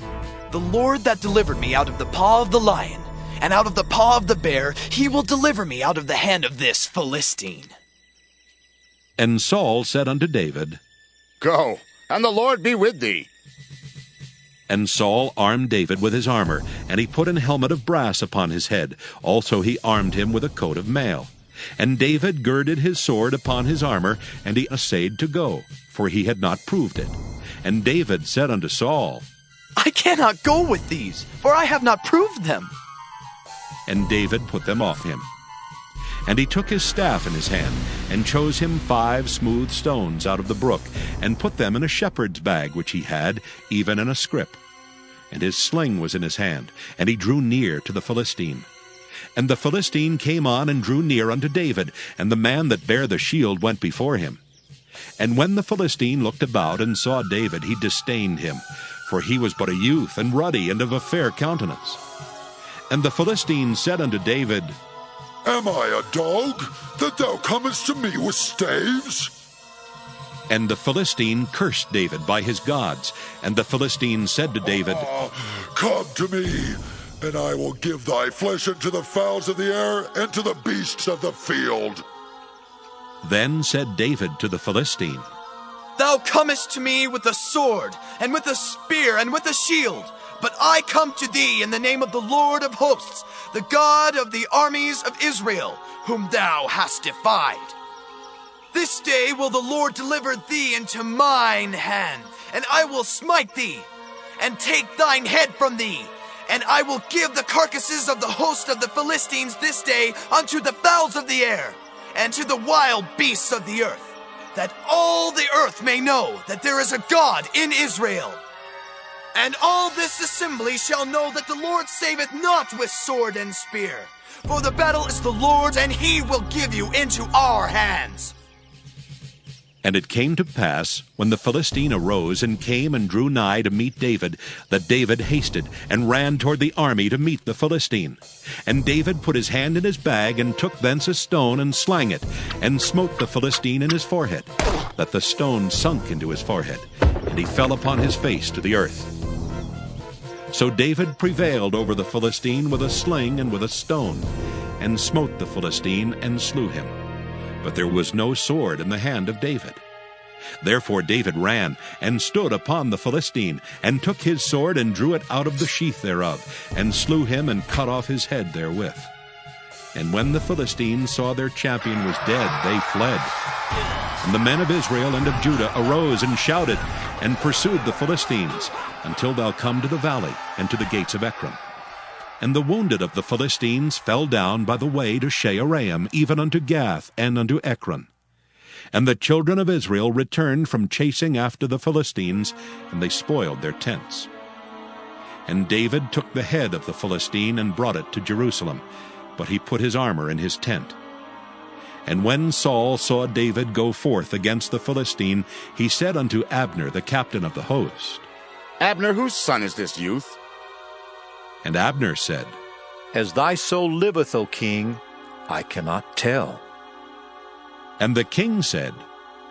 The Lord that delivered me out of the paw of the lion, and out of the paw of the bear, he will deliver me out of the hand of this Philistine. And Saul said unto David, Go, and the Lord be with thee. And Saul armed David with his armor, and he put an helmet of brass upon his head. Also he armed him with a coat of mail. And David girded his sword upon his armor, and he essayed to go, for he had not proved it. And David said unto Saul, I cannot go with these, for I have not proved them. And David put them off him. And he took his staff in his hand, and chose him 5 smooth stones out of the brook, and put them in a shepherd's bag which he had, even in a scrip. And his sling was in his hand, and he drew near to the Philistine. And the Philistine came on and drew near unto David, and the man that bare the shield went before him. And when the Philistine looked about and saw David, he disdained him, for he was but a youth, and ruddy, and of a fair countenance. And the Philistine said unto David, Am I a dog, that thou comest to me with staves? And the Philistine cursed David by his gods. And the Philistine said to David, Come to me, and I will give thy flesh unto the fowls of the air, and to the beasts of the field. Then said David to the Philistine, Thou comest to me with a sword, and with a spear, and with a shield. But I come to thee in the name of the Lord of hosts, the God of the armies of Israel, whom thou hast defied. This day will the Lord deliver thee into mine hand, and I will smite thee, and take thine head from thee. And I will give the carcasses of the host of the Philistines this day unto the fowls of the air, and to the wild beasts of the earth, that all the earth may know that there is a God in Israel. And all this assembly shall know that the Lord saveth not with sword and spear, for the battle is the Lord's, and he will give you into our hands. And it came to pass, when the Philistine arose and came and drew nigh to meet David, that David hasted and ran toward the army to meet the Philistine. And David put his hand in his bag, and took thence a stone, and slang it, and smote the Philistine in his forehead, that the stone sunk into his forehead, and he fell upon his face to the earth. So David prevailed over the Philistine with a sling and with a stone, and smote the Philistine, and slew him. But there was no sword in the hand of David. Therefore David ran, and stood upon the Philistine, and took his sword, and drew it out of the sheath thereof, and slew him, and cut off his head therewith. And when the Philistines saw their champion was dead, they fled. And the men of Israel and of Judah arose and shouted, and pursued the Philistines, until thou come to the valley, and to the gates of Ekron. And the wounded of the Philistines fell down by the way to Shaaraim, even unto Gath, and unto Ekron. And the children of Israel returned from chasing after the Philistines, and they spoiled their tents. And David took the head of the Philistine, and brought it to Jerusalem, but he put his armor in his tent. And when Saul saw David go forth against the Philistine, he said unto Abner, the captain of the host, Abner, whose son is this youth? And Abner said, As thy soul liveth, O king, I cannot tell. And the king said,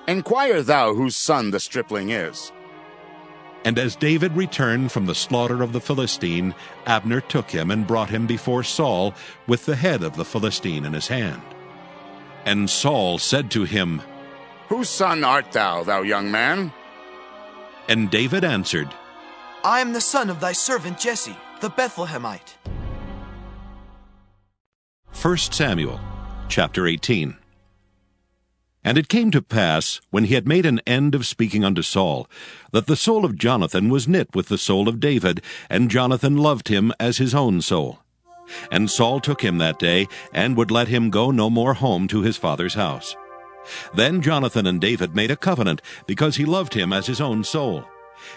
Inquire thou whose son the stripling is. And as David returned from the slaughter of the Philistine, Abner took him and brought him before Saul with the head of the Philistine in his hand. And Saul said to him, Whose son art thou, thou young man? And David answered, I am the son of thy servant Jesse, the Bethlehemite. 1 Samuel, chapter 18. And it came to pass, when he had made an end of speaking unto Saul, that the soul of Jonathan was knit with the soul of David, and Jonathan loved him as his own soul. And Saul took him that day, and would let him go no more home to his father's house. Then Jonathan and David made a covenant, because he loved him as his own soul.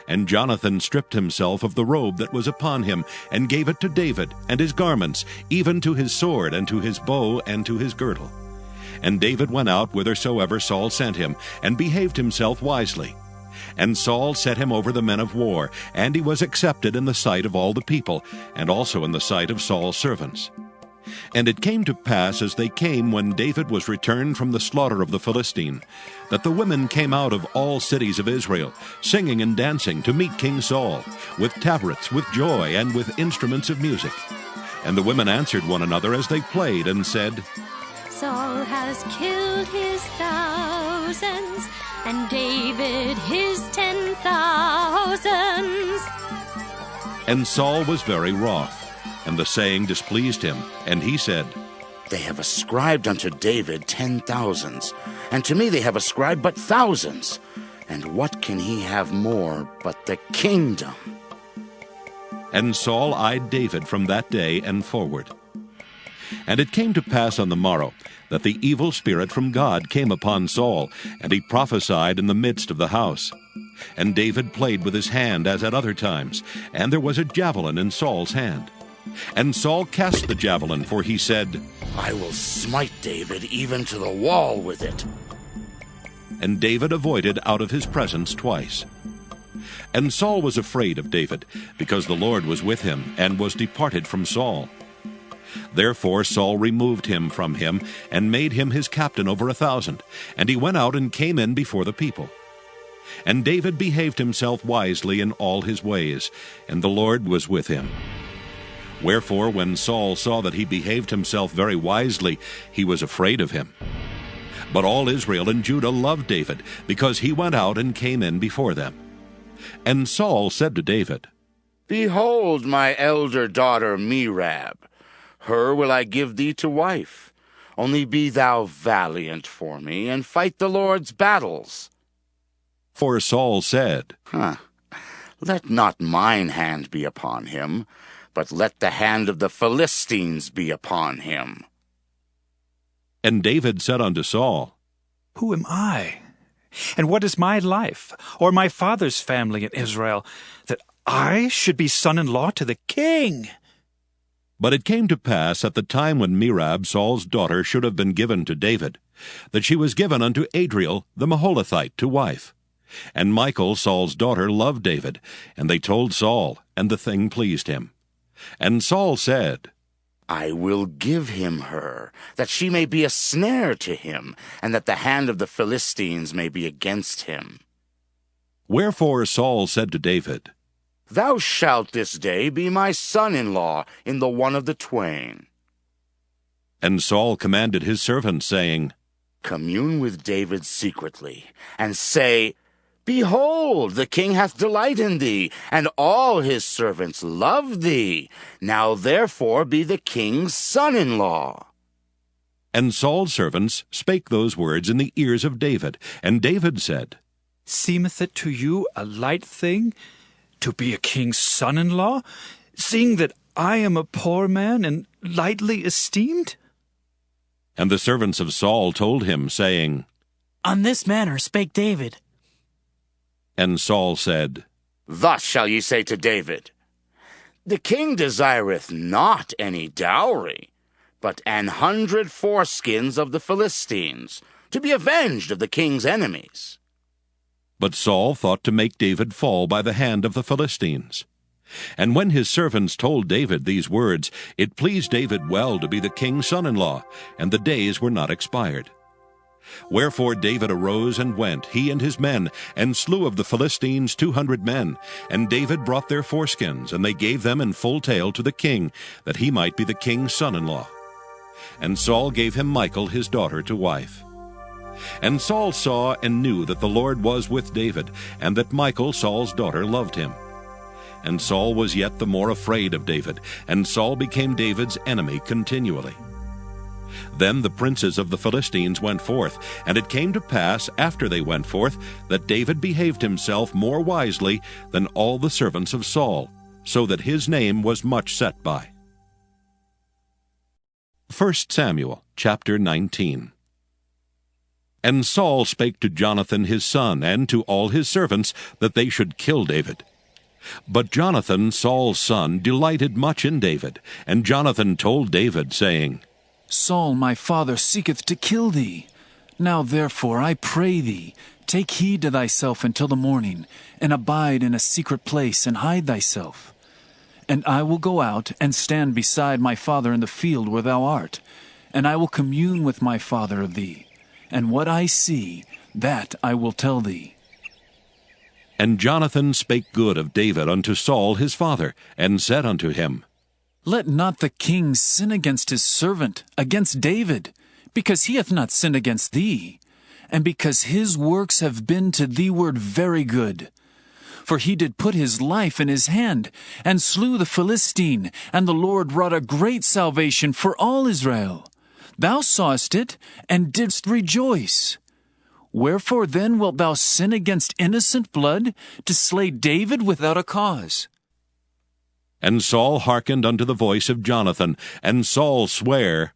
And Jonathan stripped himself of the robe that was upon him, and gave it to David, and his garments, even to his sword, and to his bow, and to his girdle. And David went out whithersoever Saul sent him, and behaved himself wisely. And Saul set him over the men of war, and he was accepted in the sight of all the people, and also in the sight of Saul's servants. And it came to pass, as they came when David was returned from the slaughter of the Philistine, that the women came out of all cities of Israel, singing and dancing to meet King Saul, with tabrets, with joy, and with instruments of music. And the women answered one another as they played, and said, Saul has killed his thousands, and David his 10,000s. And Saul was very wroth, and the saying displeased him, and he said, They have ascribed unto David 10,000s, and to me they have ascribed but thousands. And what can he have more but the kingdom? And Saul eyed David from that day and forward. And it came to pass on the morrow that the evil spirit from God came upon Saul, and he prophesied in the midst of the house. And David played with his hand as at other times, and there was a javelin in Saul's hand. And Saul cast the javelin, for he said, I will smite David even to the wall with it. And David avoided out of his presence twice. And Saul was afraid of David, because the Lord was with him, and was departed from Saul. Therefore Saul removed him from him, and made him his captain over 1,000, and he went out and came in before the people. And David behaved himself wisely in all his ways, and the Lord was with him. Wherefore, when Saul saw that he behaved himself very wisely, he was afraid of him. But all Israel and Judah loved David, because he went out and came in before them. And Saul said to David, Behold my elder daughter Merab. Her will I give thee to wife. Only be thou valiant for me, and fight the Lord's battles. For Saul said, Let not mine hand be upon him, but let the hand of the Philistines be upon him. And David said unto Saul, Who am I? And what is my life, or my father's family in Israel, that I should be son-in-law to the king? But it came to pass at the time when Merab, Saul's daughter, should have been given to David, that she was given unto Adriel the Maholathite to wife. And Michal, Saul's daughter, loved David, and they told Saul, and the thing pleased him. And Saul said, I will give him her, that she may be a snare to him, and that the hand of the Philistines may be against him. Wherefore Saul said to David, Thou shalt this day be my son-in-law in the one of the twain. And Saul commanded his servants, saying, Commune with David secretly, and say, Behold, the king hath delight in thee, and all his servants love thee. Now therefore be the king's son-in-law. And Saul's servants spake those words in the ears of David. And David said, Seemeth it to you a light thing to be a king's son-in-law, seeing that I am a poor man and lightly esteemed? And the servants of Saul told him, saying, On this manner spake David. And Saul said, Thus shall ye say to David, The king desireth not any dowry, but 100 foreskins of the Philistines, to be avenged of the king's enemies. But Saul thought to make David fall by the hand of the Philistines. And when his servants told David these words, it pleased David well to be the king's son-in-law, and the days were not expired. Wherefore David arose and went, he and his men, and slew of the Philistines 200 men. And David brought their foreskins, and they gave them in full tale to the king, that he might be the king's son-in-law. And Saul gave him Michal his daughter to wife. And Saul saw and knew that the Lord was with David, and that Michal Saul's daughter loved him. And Saul was yet the more afraid of David, and Saul became David's enemy continually. Then the princes of the Philistines went forth, and it came to pass, after they went forth, that David behaved himself more wisely than all the servants of Saul, so that his name was much set by. 1 Samuel chapter 19. And Saul spake to Jonathan his son, and to all his servants, that they should kill David. But Jonathan, Saul's son, delighted much in David, and Jonathan told David, saying, Saul my father seeketh to kill thee. Now therefore I pray thee, take heed to thyself until the morning, and abide in a secret place, and hide thyself. And I will go out and stand beside my father in the field where thou art, and I will commune with my father of thee, and what I see, that I will tell thee. And Jonathan spake good of David unto Saul his father, and said unto him, Let not the king sin against his servant, against David, because he hath not sinned against thee, and because his works have been to thee ward very good. For he did put his life in his hand, and slew the Philistine, and the Lord wrought a great salvation for all Israel. Thou sawest it, and didst rejoice. Wherefore then wilt thou sin against innocent blood, to slay David without a cause? And Saul hearkened unto the voice of Jonathan, and Saul sware,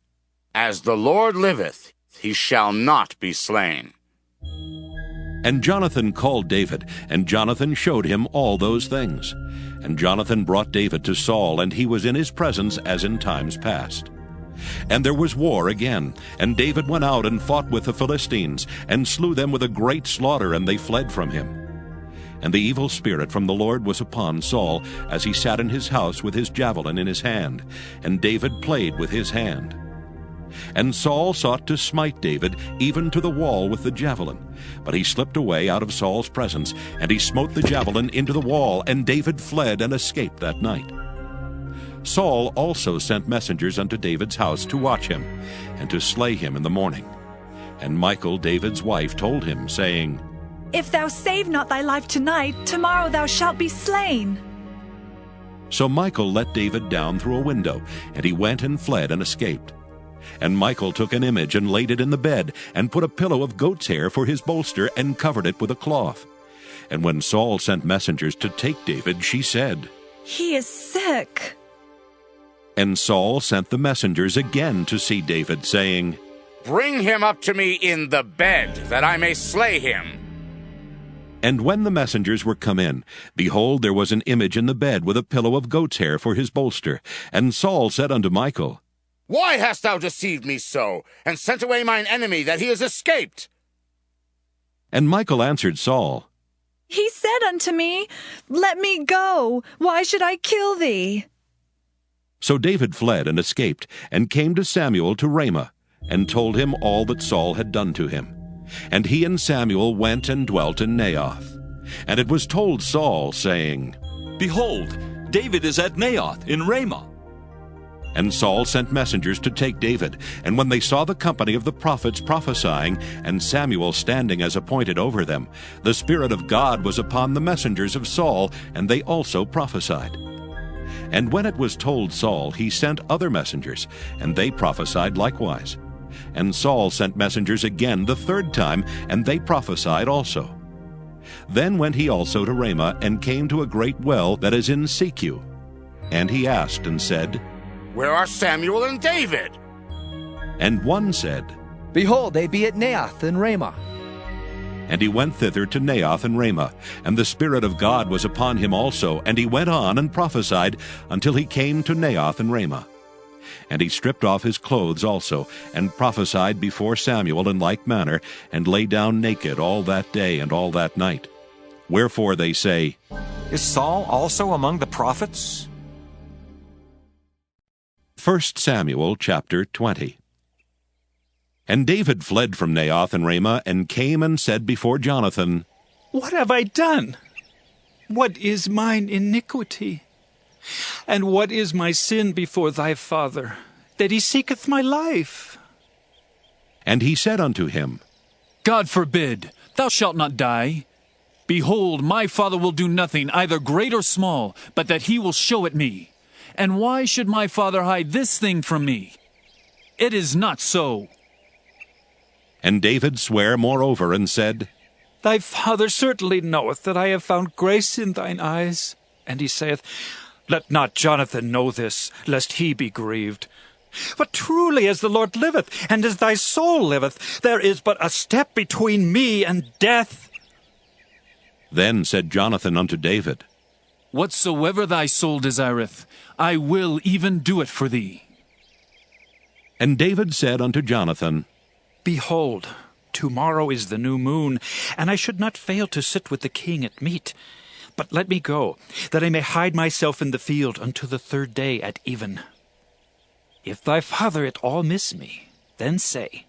As the Lord liveth, he shall not be slain. And Jonathan called David, and Jonathan showed him all those things. And Jonathan brought David to Saul, and he was in his presence as in times past. And there was war again, and David went out and fought with the Philistines, and slew them with a great slaughter, and they fled from him. And the evil spirit from the Lord was upon Saul, as he sat in his house with his javelin in his hand, and David played with his hand. And Saul sought to smite David even to the wall with the javelin, but he slipped away out of Saul's presence, and he smote the javelin into the wall, and David fled and escaped that night. Saul also sent messengers unto David's house to watch him, and to slay him in the morning. And Michal, David's wife, told him, saying, If thou save not thy life tonight, tomorrow thou shalt be slain. So Michal let David down through a window, and he went and fled and escaped. And Michal took an image and laid it in the bed, and put a pillow of goat's hair for his bolster, and covered it with a cloth. And when Saul sent messengers to take David, she said, He is sick. And Saul sent the messengers again to see David, saying, Bring him up to me in the bed, that I may slay him. And when the messengers were come in, behold, there was an image in the bed with a pillow of goat's hair for his bolster. And Saul said unto Michal, Why hast thou deceived me so, and sent away mine enemy, that he is escaped? And Michal answered Saul, He said unto me, Let me go. Why should I kill thee? So David fled and escaped, and came to Samuel to Ramah, and told him all that Saul had done to him. And he and Samuel went and dwelt in Naioth. And it was told Saul, saying, Behold, David is at Naioth in Ramah. And Saul sent messengers to take David. And when they saw the company of the prophets prophesying, and Samuel standing as appointed over them, the Spirit of God was upon the messengers of Saul, and they also prophesied. And when it was told Saul, he sent other messengers, and they prophesied likewise. And Saul sent messengers again the third time, and they prophesied also. Then went he also to Ramah, and came to a great well that is in Secu. And he asked and said, Where are Samuel and David? And one said, Behold, they be at Naioth in Ramah. And he went thither to Naioth and Ramah, and the Spirit of God was upon him also, and he went on and prophesied until he came to Naioth and Ramah. And he stripped off his clothes also, and prophesied before Samuel in like manner, and lay down naked all that day and all that night. Wherefore they say, Is Saul also among the prophets? 1 Samuel chapter 20. And David fled from Naioth and Ramah, and came and said before Jonathan, What have I done? What is mine iniquity? And what is my sin before thy father, that he seeketh my life? And he said unto him, God forbid, thou shalt not die. Behold, my father will do nothing, either great or small, but that he will show it me. And why should my father hide this thing from me? It is not so. And David sware moreover, and said, Thy father certainly knoweth that I have found grace in thine eyes. And he saith, Let not Jonathan know this, lest he be grieved. But truly as the Lord liveth, and as thy soul liveth, there is but a step between me and death. Then said Jonathan unto David, Whatsoever thy soul desireth, I will even do it for thee. And David said unto Jonathan, Behold, tomorrow is the new moon, and I should not fail to sit with the king at meat. But let me go, that I may hide myself in the field unto the 3rd day at even. If thy father at all miss me, then say,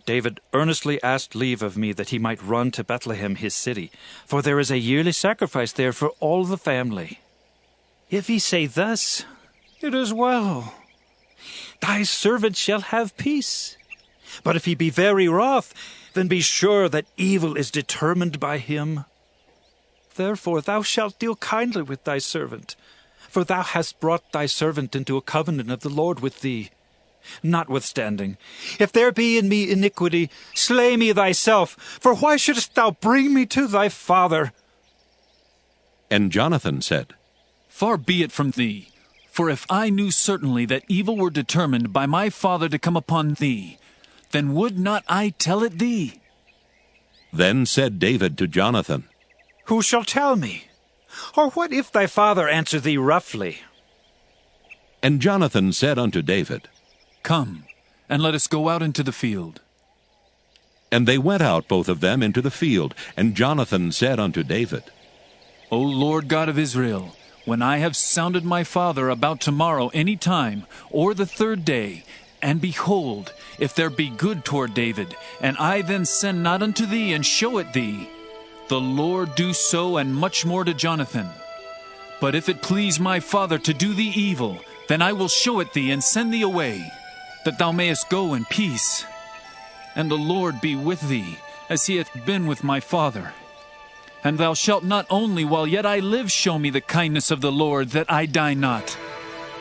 David earnestly asked leave of me that he might run to Bethlehem his city, for there is a yearly sacrifice there for all the family. If he say thus, it is well. Thy servant shall have peace. But if he be very wroth, then be sure that evil is determined by him. Therefore thou shalt deal kindly with thy servant, for thou hast brought thy servant into a covenant of the Lord with thee. Notwithstanding, if there be in me iniquity, slay me thyself, for why shouldest thou bring me to thy father? And Jonathan said, Far be it from thee, for if I knew certainly that evil were determined by my father to come upon thee, then would not I tell it thee? Then said David to Jonathan, Who shall tell me? Or what if thy father answer thee roughly? And Jonathan said unto David, Come, and let us go out into the field. And they went out both of them into the field. And Jonathan said unto David, O Lord God of Israel, when I have sounded my father about tomorrow any time, or the 3rd day, and behold, if there be good toward David, and I then send not unto thee and show it thee, the Lord do so and much more to Jonathan. But if it please my father to do thee evil, then I will show it thee and send thee away, that thou mayest go in peace. And the Lord be with thee, as he hath been with my father. And thou shalt not only while yet I live show me the kindness of the Lord, that I die not,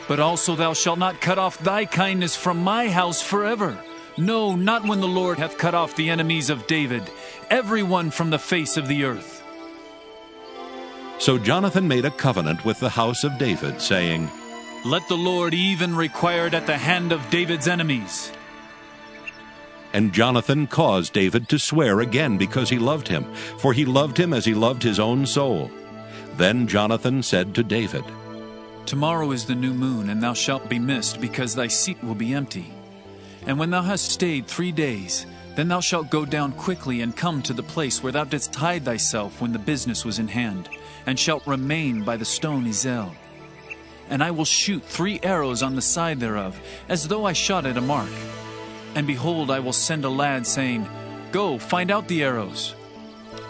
but also thou shalt not cut off thy kindness from my house forever. No, not when the Lord hath cut off the enemies of David, every one from the face of the earth. So Jonathan made a covenant with the house of David, saying, Let the Lord even require it at the hand of David's enemies. And Jonathan caused David to swear again because he loved him, for he loved him as he loved his own soul. Then Jonathan said to David, Tomorrow is the new moon, and thou shalt be missed, because thy seat will be empty. And when thou hast stayed 3 days, then thou shalt go down quickly and come to the place where thou didst hide thyself when the business was in hand, and shalt remain by the stone Ezel. And I will shoot 3 arrows on the side thereof, as though I shot at a mark. And behold, I will send a lad, saying, Go, find out the arrows.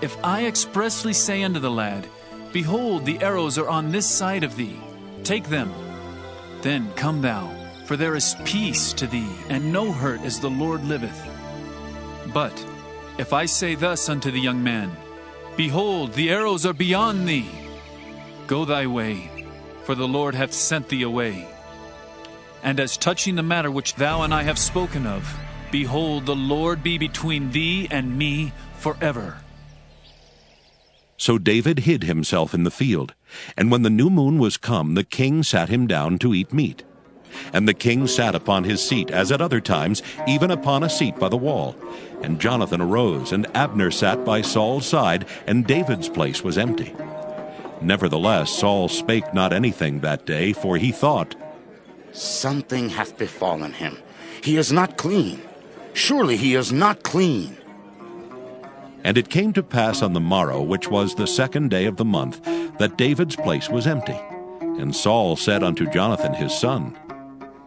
If I expressly say unto the lad, Behold, the arrows are on this side of thee, take them. Then come thou, for there is peace to thee, and no hurt, as the Lord liveth. But if I say thus unto the young man, Behold, the arrows are beyond thee, go thy way, for the Lord hath sent thee away. And as touching the matter which thou and I have spoken of, behold, the Lord be between thee and me forever. So David hid himself in the field. And when the new moon was come, the king sat him down to eat meat. And the king sat upon his seat, as at other times, even upon a seat by the wall. And Jonathan arose, and Abner sat by Saul's side, and David's place was empty. Nevertheless Saul spake not anything that day, for he thought, Something hath befallen him. He is not clean. Surely he is not clean. And it came to pass on the morrow, which was the 2nd day of the month, that David's place was empty. And Saul said unto Jonathan his son,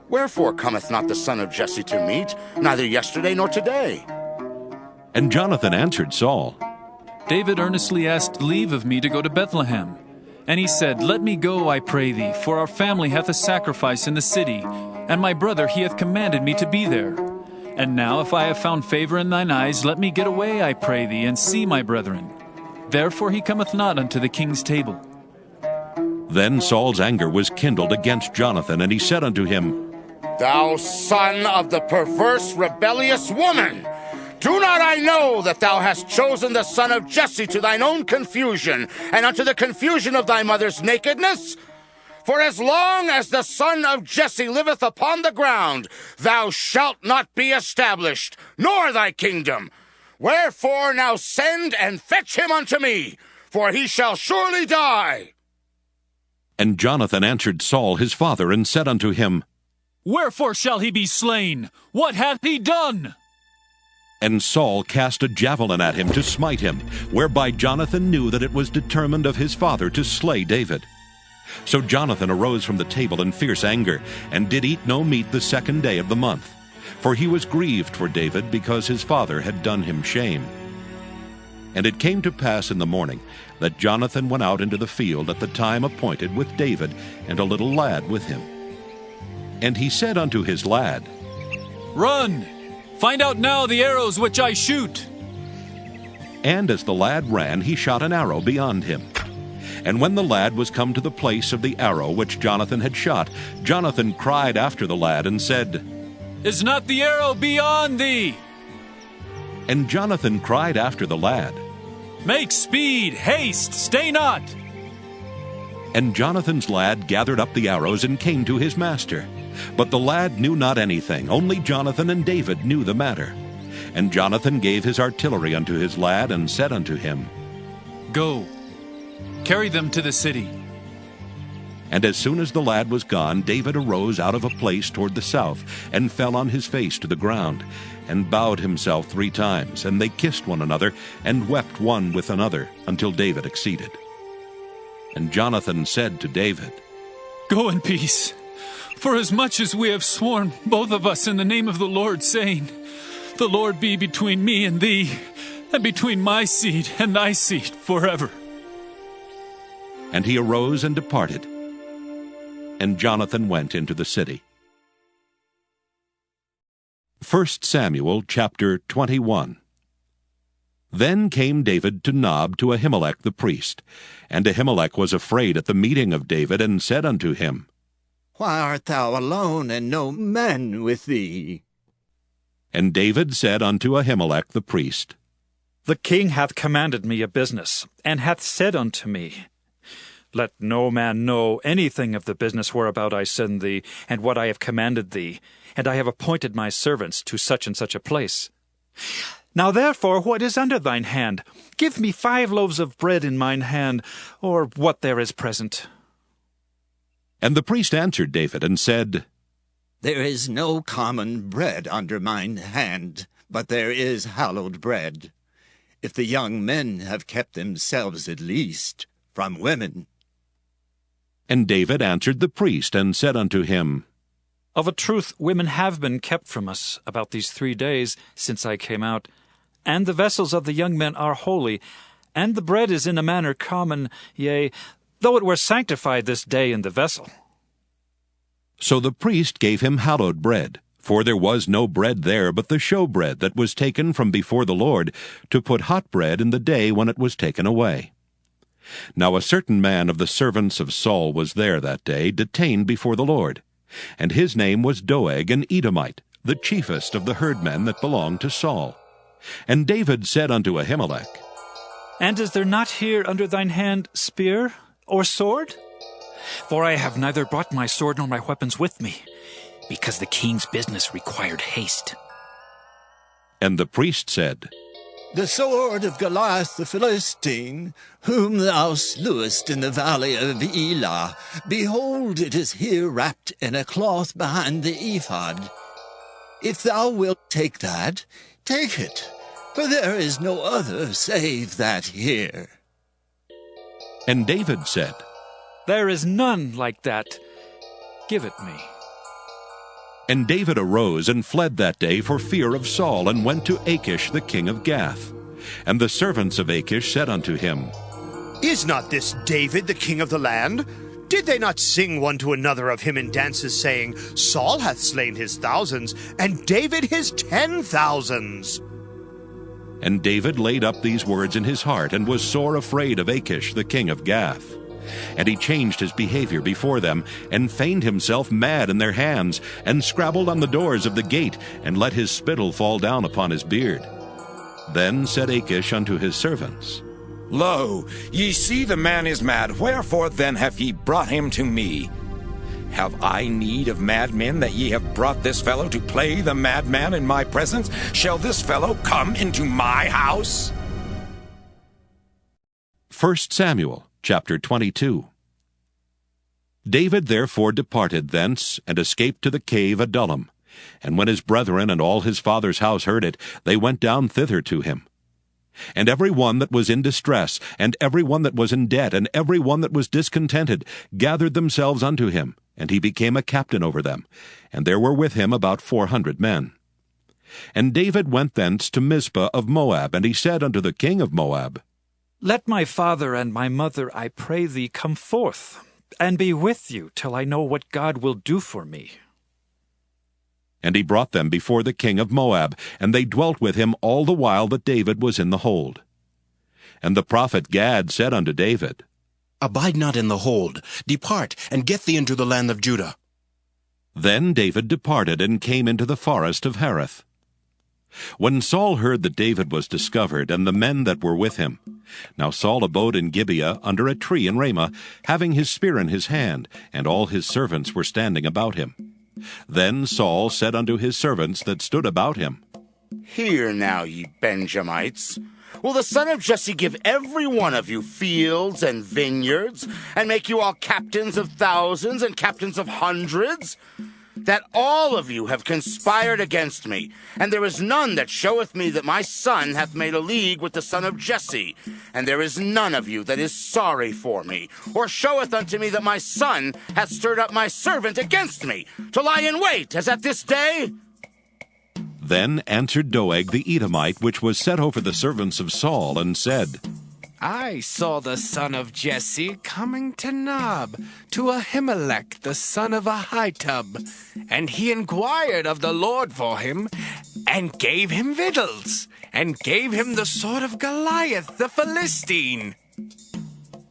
Wherefore cometh not the son of Jesse to meat, neither yesterday nor today? And Jonathan answered Saul, David earnestly asked leave of me to go to Bethlehem. And he said, Let me go, I pray thee, for our family hath a sacrifice in the city, and my brother he hath commanded me to be there. And now, if I have found favor in thine eyes, let me get away, I pray thee, and see my brethren. Therefore he cometh not unto the king's table. Then Saul's anger was kindled against Jonathan, and he said unto him, Thou son of the perverse, rebellious woman! Do not I know that thou hast chosen the son of Jesse to thine own confusion, and unto the confusion of thy mother's nakedness? For as long as the son of Jesse liveth upon the ground, thou shalt not be established, nor thy kingdom. Wherefore now send and fetch him unto me, for he shall surely die. And Jonathan answered Saul his father, and said unto him, Wherefore shall he be slain? What hath he done? And Saul cast a javelin at him to smite him, whereby Jonathan knew that it was determined of his father to slay David. So Jonathan arose from the table in fierce anger, and did eat no meat the 2nd day of the month. For he was grieved for David, because his father had done him shame. And it came to pass in the morning that Jonathan went out into the field at the time appointed with David, and a little lad with him. And he said unto his lad, Run! Find out now the arrows which I shoot. And as the lad ran, he shot an arrow beyond him. And when the lad was come to the place of the arrow which Jonathan had shot, Jonathan cried after the lad, and said, Is not the arrow beyond thee? And Jonathan cried after the lad, Make speed, haste, stay not. And Jonathan's lad gathered up the arrows and came to his master. But the lad knew not anything, only Jonathan and David knew the matter. And Jonathan gave his artillery unto his lad, and said unto him, Go, carry them to the city. And as soon as the lad was gone, David arose out of a place toward the south, and fell on his face to the ground, and bowed himself 3 times. And they kissed one another, and wept one with another, until David exceeded. And Jonathan said to David, Go in peace. For as much as we have sworn, both of us, in the name of the Lord, saying, The Lord be between me and thee, and between my seed and thy seed forever. And he arose and departed. And Jonathan went into the city. 1 Samuel chapter 21. Then came David to Nob to Ahimelech the priest. And Ahimelech was afraid at the meeting of David, and said unto him, Why art thou alone, and no men with thee? And David said unto Ahimelech the priest, The king hath commanded me a business, and hath said unto me, Let no man know anything of the business whereabout I send thee, and what I have commanded thee, and I have appointed my servants to such and such a place. Now therefore, what is under thine hand? Give me 5 loaves of bread in mine hand, or what there is present. And the priest answered David, and said, There is no common bread under mine hand, but there is hallowed bread, if the young men have kept themselves at least from women. And David answered the priest, and said unto him, Of a truth, women have been kept from us about these 3 days since I came out, and the vessels of the young men are holy, and the bread is in a manner common, yea, though it were sanctified this day in the vessel. So the priest gave him hallowed bread, for there was no bread there but the showbread that was taken from before the Lord, to put hot bread in the day when it was taken away. Now a certain man of the servants of Saul was there that day, detained before the Lord. And his name was Doeg, an Edomite, the chiefest of the herdmen that belonged to Saul. And David said unto Ahimelech, And is there not here under thine hand spear or sword? For I have neither brought my sword nor my weapons with me, because the king's business required haste. And the priest said, The sword of Goliath the Philistine, whom thou slewest in the valley of Elah, behold, it is here wrapped in a cloth behind the ephod. If thou wilt take that, take it, for there is no other save that here. And David said, There is none like that. Give it me. And David arose and fled that day for fear of Saul, and went to Achish the king of Gath. And the servants of Achish said unto him, Is not this David the king of the land? Did they not sing one to another of him in dances, saying, Saul hath slain his thousands, and David his 10,000s? And David laid up these words in his heart, and was sore afraid of Achish the king of Gath. And he changed his behavior before them, and feigned himself mad in their hands, and scrabbled on the doors of the gate, and let his spittle fall down upon his beard. Then said Achish unto his servants, Lo, ye see the man is mad, wherefore then have ye brought him to me? Have I need of madmen, that ye have brought this fellow to play the madman in my presence? Shall this fellow come into my house? 1 Samuel chapter 22. David therefore departed thence, and escaped to the cave Adullam. And when his brethren and all his father's house heard it, they went down thither to him. And every one that was in distress, and every one that was in debt, and every one that was discontented, gathered themselves unto him, and he became a captain over them. And there were with him about 400 men. And David went thence to Mizpah of Moab, and he said unto the king of Moab, Let my father and my mother, I pray thee, come forth, and be with you, till I know what God will do for me. And he brought them before the king of Moab, and they dwelt with him all the while that David was in the hold. And the prophet Gad said unto David, Abide not in the hold, depart, and get thee into the land of Judah. Then David departed, and came into the forest of Hereth. When Saul heard that David was discovered, and the men that were with him, now Saul abode in Gibeah under a tree in Ramah, having his spear in his hand, and all his servants were standing about him. Then Saul said unto his servants that stood about him, Hear now, ye Benjamites. Will the son of Jesse give every one of you fields and vineyards, and make you all captains of thousands and captains of hundreds? That all of you have conspired against me, and there is none that showeth me that my son hath made a league with the son of Jesse, and there is none of you that is sorry for me, or showeth unto me that my son hath stirred up my servant against me, to lie in wait, as at this day? Then answered Doeg the Edomite, which was set over the servants of Saul, and said, I saw the son of Jesse coming to Nob, to Ahimelech the son of Ahitub, and he inquired of the Lord for him, and gave him victuals, and gave him the sword of Goliath the Philistine.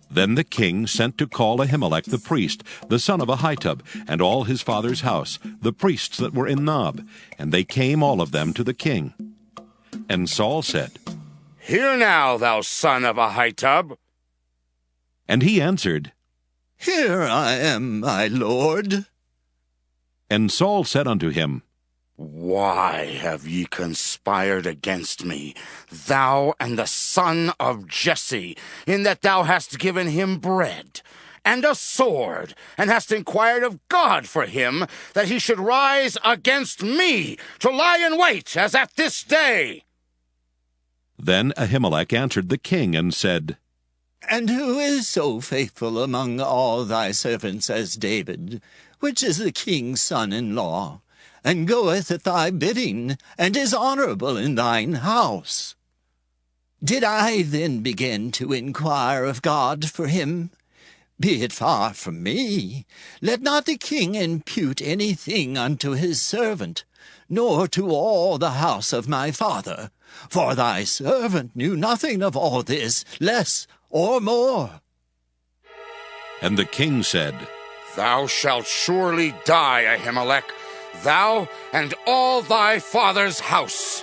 Then the king sent to call Ahimelech the priest, the son of Ahitub, and all his father's house, the priests that were in Nob, and they came all of them to the king. And Saul said, Hear now, thou son of Ahitub. And he answered, Here I am, my lord. And Saul said unto him, Why have ye conspired against me, thou and the son of Jesse, in that thou hast given him bread and a sword, and hast inquired of God for him, that he should rise against me, to lie in wait, as at this day? Then Ahimelech answered the king, and said, And who is so faithful among all thy servants as David, which is the king's son-in-law, and goeth at thy bidding, and is honorable in thine house? Did I then begin to inquire of God for him? Be it far from me. Let not the king impute anything unto his servant, nor to all the house of my father. For thy servant knew nothing of all this, less or more. And the king said, Thou shalt surely die, Ahimelech, thou and all thy father's house.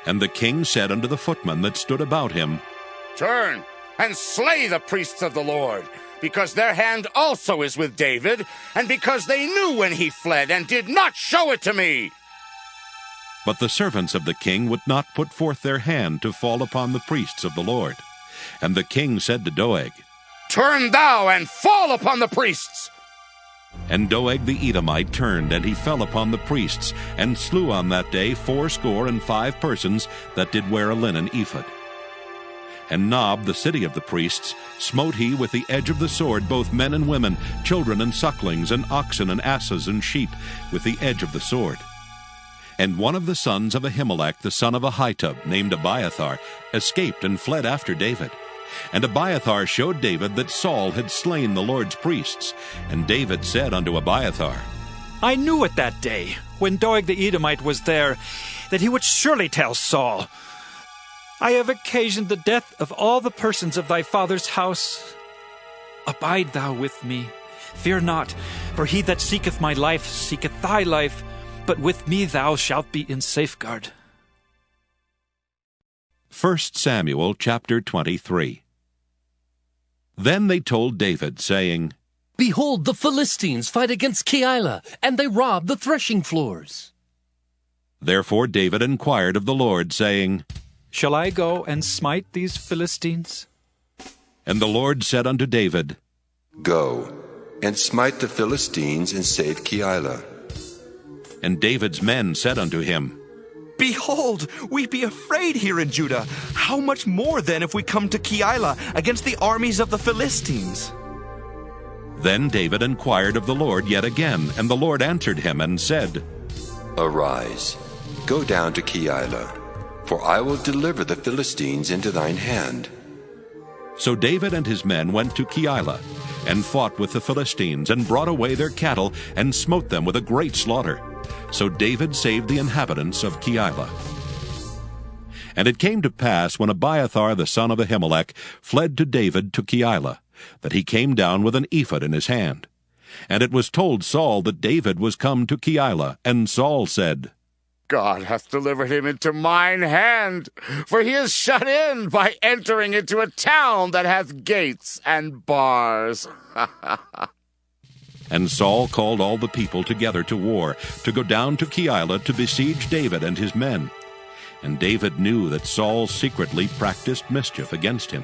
And the king said unto the footmen that stood about him, Turn and slay the priests of the Lord, because their hand also is with David, and because they knew when he fled, and did not show it to me. But the servants of the king would not put forth their hand to fall upon the priests of the Lord. And the king said to Doeg, Turn thou and fall upon the priests. And Doeg the Edomite turned, and he fell upon the priests, and slew on that day 75 persons that did wear a linen ephod. And Nob, the city of the priests, smote he with the edge of the sword both men and women, children and sucklings, and oxen and asses and sheep, with the edge of the sword. And one of the sons of Ahimelech, the son of Ahitub, named Abiathar, escaped and fled after David. And Abiathar showed David that Saul had slain the Lord's priests. And David said unto Abiathar, I knew it that day, when Doeg the Edomite was there, that he would surely tell Saul, I have occasioned the death of all the persons of thy father's house. Abide thou with me. Fear not, for he that seeketh my life seeketh thy life, but with me thou shalt be in safeguard. 1 Samuel chapter 23. Then they told David, saying, Behold, the Philistines fight against Keilah, and they rob the threshing floors. Therefore David inquired of the Lord, saying, Shall I go and smite these Philistines? And the Lord said unto David, Go, and smite the Philistines, and save Keilah. And David's men said unto him, Behold, we be afraid here in Judah. How much more then if we come to Keilah against the armies of the Philistines? Then David inquired of the Lord yet again, and the Lord answered him and said, Arise, go down to Keilah, for I will deliver the Philistines into thine hand. So David and his men went to Keilah, and fought with the Philistines, and brought away their cattle, and smote them with a great slaughter. So David saved the inhabitants of Keilah. And it came to pass, when Abiathar the son of Ahimelech fled to David to Keilah, that he came down with an ephod in his hand. And it was told Saul that David was come to Keilah, and Saul said, God hath delivered him into mine hand, for he is shut in by entering into a town that hath gates and bars. And Saul called all the people together to war, to go down to Keilah to besiege David and his men. And David knew that Saul secretly practiced mischief against him.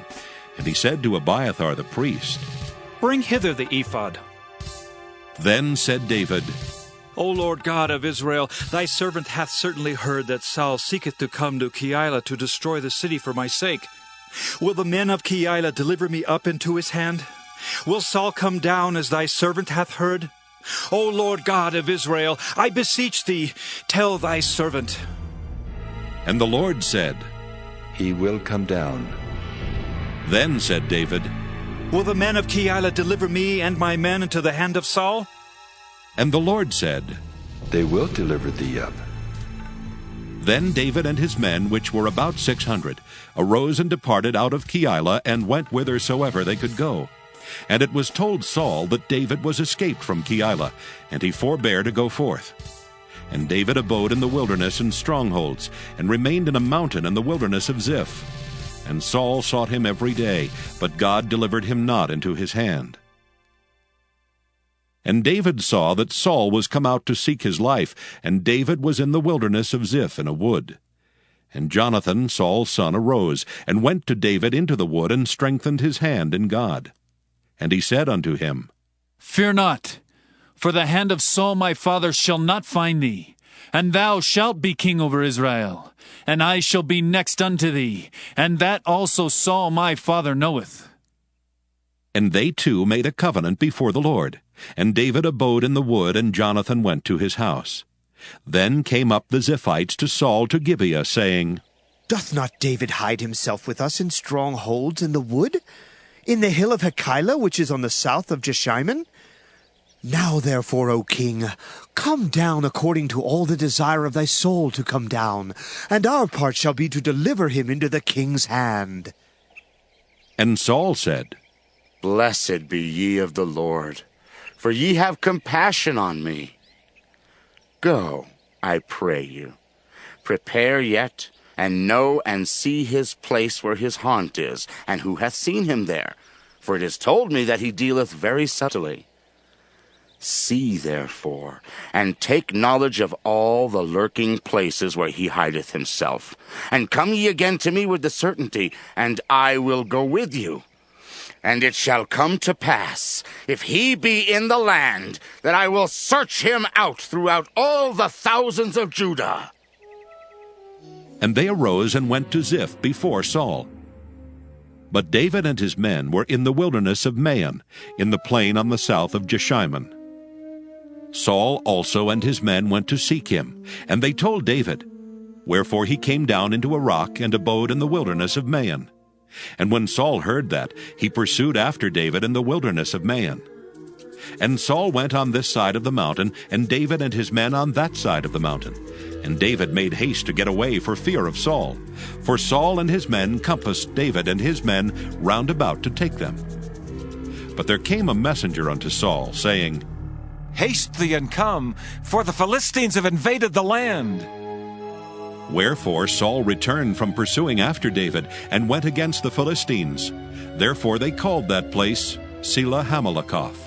And he said to Abiathar the priest, Bring hither the ephod. Then said David, O Lord God of Israel, thy servant hath certainly heard that Saul seeketh to come to Keilah to destroy the city for my sake. Will the men of Keilah deliver me up into his hand? Will Saul come down as thy servant hath heard? O Lord God of Israel, I beseech thee, tell thy servant. And the Lord said, He will come down. Then said David, Will the men of Keilah deliver me and my men into the hand of Saul? And the Lord said, They will deliver thee up. Then David and his men, which were about 600, arose and departed out of Keilah, and went whithersoever they could go. And it was told Saul that David was escaped from Keilah, and he forbare to go forth. And David abode in the wilderness in strongholds, and remained in a mountain in the wilderness of Ziph. And Saul sought him every day, but God delivered him not into his hand. And David saw that Saul was come out to seek his life, and David was in the wilderness of Ziph in a wood. And Jonathan, Saul's son, arose, and went to David into the wood, and strengthened his hand in God. And he said unto him, Fear not, for the hand of Saul my father shall not find thee, and thou shalt be king over Israel, and I shall be next unto thee, and that also Saul my father knoweth. And they two made a covenant before the Lord. And David abode in the wood, and Jonathan went to his house. Then came up the Ziphites to Saul to Gibeah, saying, Doth not David hide himself with us in strongholds in the wood, in the hill of Hakeilah, which is on the south of Jeshimon? Now therefore, O king, come down according to all the desire of thy soul to come down, and our part shall be to deliver him into the king's hand. And Saul said, Blessed be ye of the Lord, for ye have compassion on me. Go, I pray you, prepare yet, and know and see his place where his haunt is, and who hath seen him there, for it is told me that he dealeth very subtly. See therefore, and take knowledge of all the lurking places where he hideth himself, and come ye again to me with the certainty, and I will go with you. And it shall come to pass, if he be in the land, that I will search him out throughout all the thousands of Judah. And they arose and went to Ziph before Saul. But David and his men were in the wilderness of Maon, in the plain on the south of Jeshimon. Saul also and his men went to seek him, and they told David. Wherefore he came down into a rock, and abode in the wilderness of Maon. And when Saul heard that, he pursued after David in the wilderness of Maon. And Saul went on this side of the mountain, and David and his men on that side of the mountain. And David made haste to get away for fear of Saul. For Saul and his men compassed David and his men round about to take them. But there came a messenger unto Saul, saying, Haste thee and come, for the Philistines have invaded the land. Wherefore Saul returned from pursuing after David, and went against the Philistines. Therefore they called that place Selah Hamalakoth.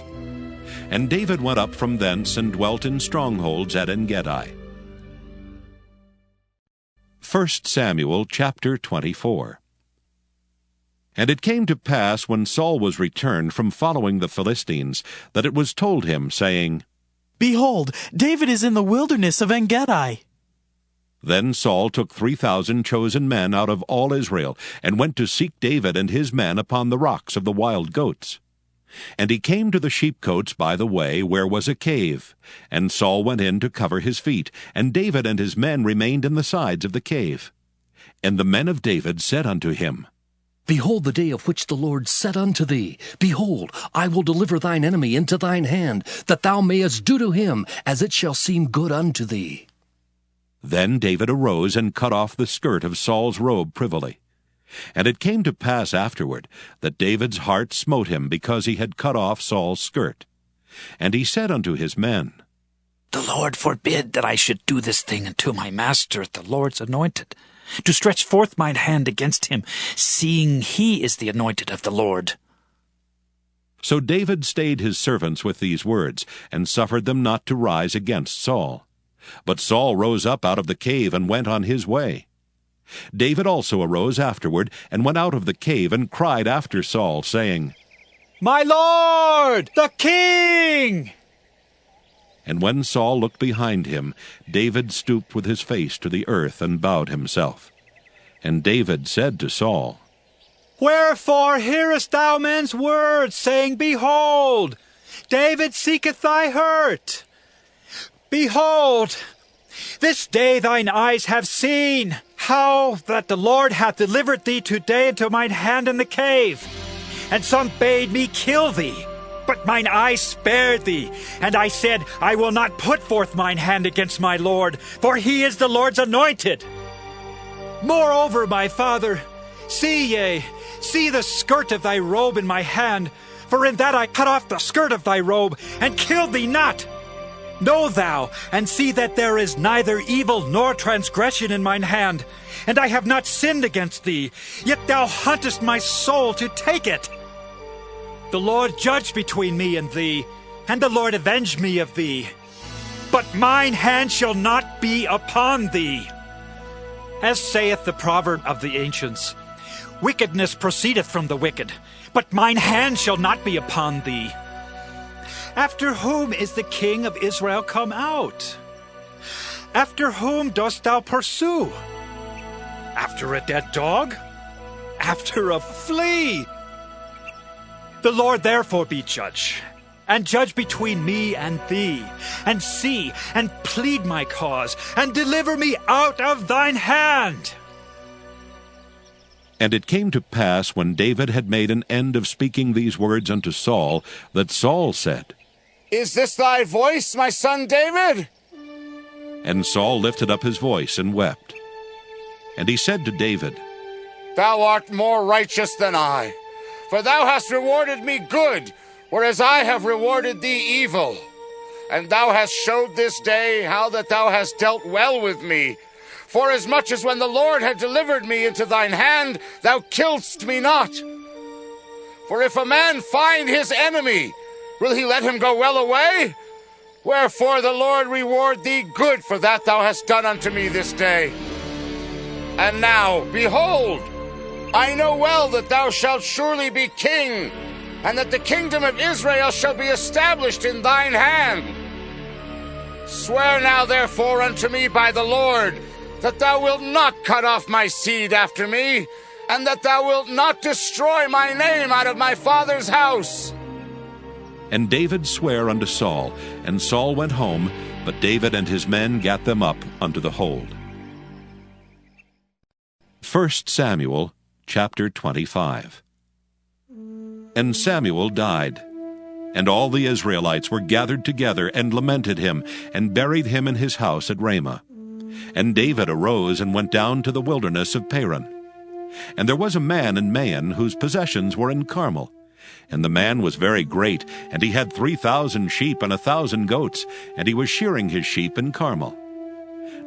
And David went up from thence, and dwelt in strongholds at En-gedi. 1 Samuel chapter 24. And it came to pass, when Saul was returned from following the Philistines, that it was told him, saying, Behold, David is in the wilderness of En-gedi. Then Saul took 3,000 chosen men out of all Israel, and went to seek David and his men upon the rocks of the wild goats. And he came to the sheepcotes by the way, where was a cave. And Saul went in to cover his feet, and David and his men remained in the sides of the cave. And the men of David said unto him, Behold the day of which the Lord said unto thee, Behold, I will deliver thine enemy into thine hand, that thou mayest do to him as it shall seem good unto thee. Then David arose and cut off the skirt of Saul's robe privily. And it came to pass afterward that David's heart smote him because he had cut off Saul's skirt. And he said unto his men, The Lord forbid that I should do this thing unto my master, the Lord's anointed, to stretch forth mine hand against him, seeing he is the anointed of the Lord. So David stayed his servants with these words, and suffered them not to rise against Saul. But Saul rose up out of the cave and went on his way. David also arose afterward, and went out of the cave, and cried after Saul, saying, My Lord, the King! And when Saul looked behind him, David stooped with his face to the earth, and bowed himself. And David said to Saul, Wherefore hearest thou men's words, saying, Behold, David seeketh thy hurt? Behold, this day thine eyes have seen how that the Lord hath delivered thee today into mine hand in the cave. And some bade me kill thee, but mine eyes spared thee. And I said, I will not put forth mine hand against my Lord, for he is the Lord's anointed. Moreover, my father, see the skirt of thy robe in my hand, for in that I cut off the skirt of thy robe, and killed thee not. Know thou, and see that there is neither evil nor transgression in mine hand, and I have not sinned against thee, yet thou huntest my soul to take it. The Lord judge between me and thee, and the Lord avenge me of thee. But mine hand shall not be upon thee. As saith the proverb of the ancients, Wickedness proceedeth from the wicked, but mine hand shall not be upon thee. After whom is the king of Israel come out? After whom dost thou pursue? After a dead dog? After a flea? The Lord therefore be judge, and judge between me and thee, and see, and plead my cause, and deliver me out of thine hand. And it came to pass, when David had made an end of speaking these words unto Saul, that Saul said, Is this thy voice, my son David? And Saul lifted up his voice and wept. And he said to David, Thou art more righteous than I, for thou hast rewarded me good, whereas I have rewarded thee evil. And thou hast showed this day how that thou hast dealt well with me. Forasmuch as when the Lord had delivered me into thine hand, thou killedst me not. For if a man find his enemy, will he let him go well away? Wherefore the Lord reward thee good for that thou hast done unto me this day. And now, behold, I know well that thou shalt surely be king, and that the kingdom of Israel shall be established in thine hand. Swear now therefore unto me by the Lord, that thou wilt not cut off my seed after me, and that thou wilt not destroy my name out of my father's house. And David sware unto Saul, and Saul went home, but David and his men gat them up unto the hold. 1 Samuel chapter 25. And Samuel died, and all the Israelites were gathered together, and lamented him, and buried him in his house at Ramah. And David arose and went down to the wilderness of Paran. And there was a man in Maon whose possessions were in Carmel. And the man was very great, and he had 3,000 sheep and 1,000 goats, and he was shearing his sheep in Carmel.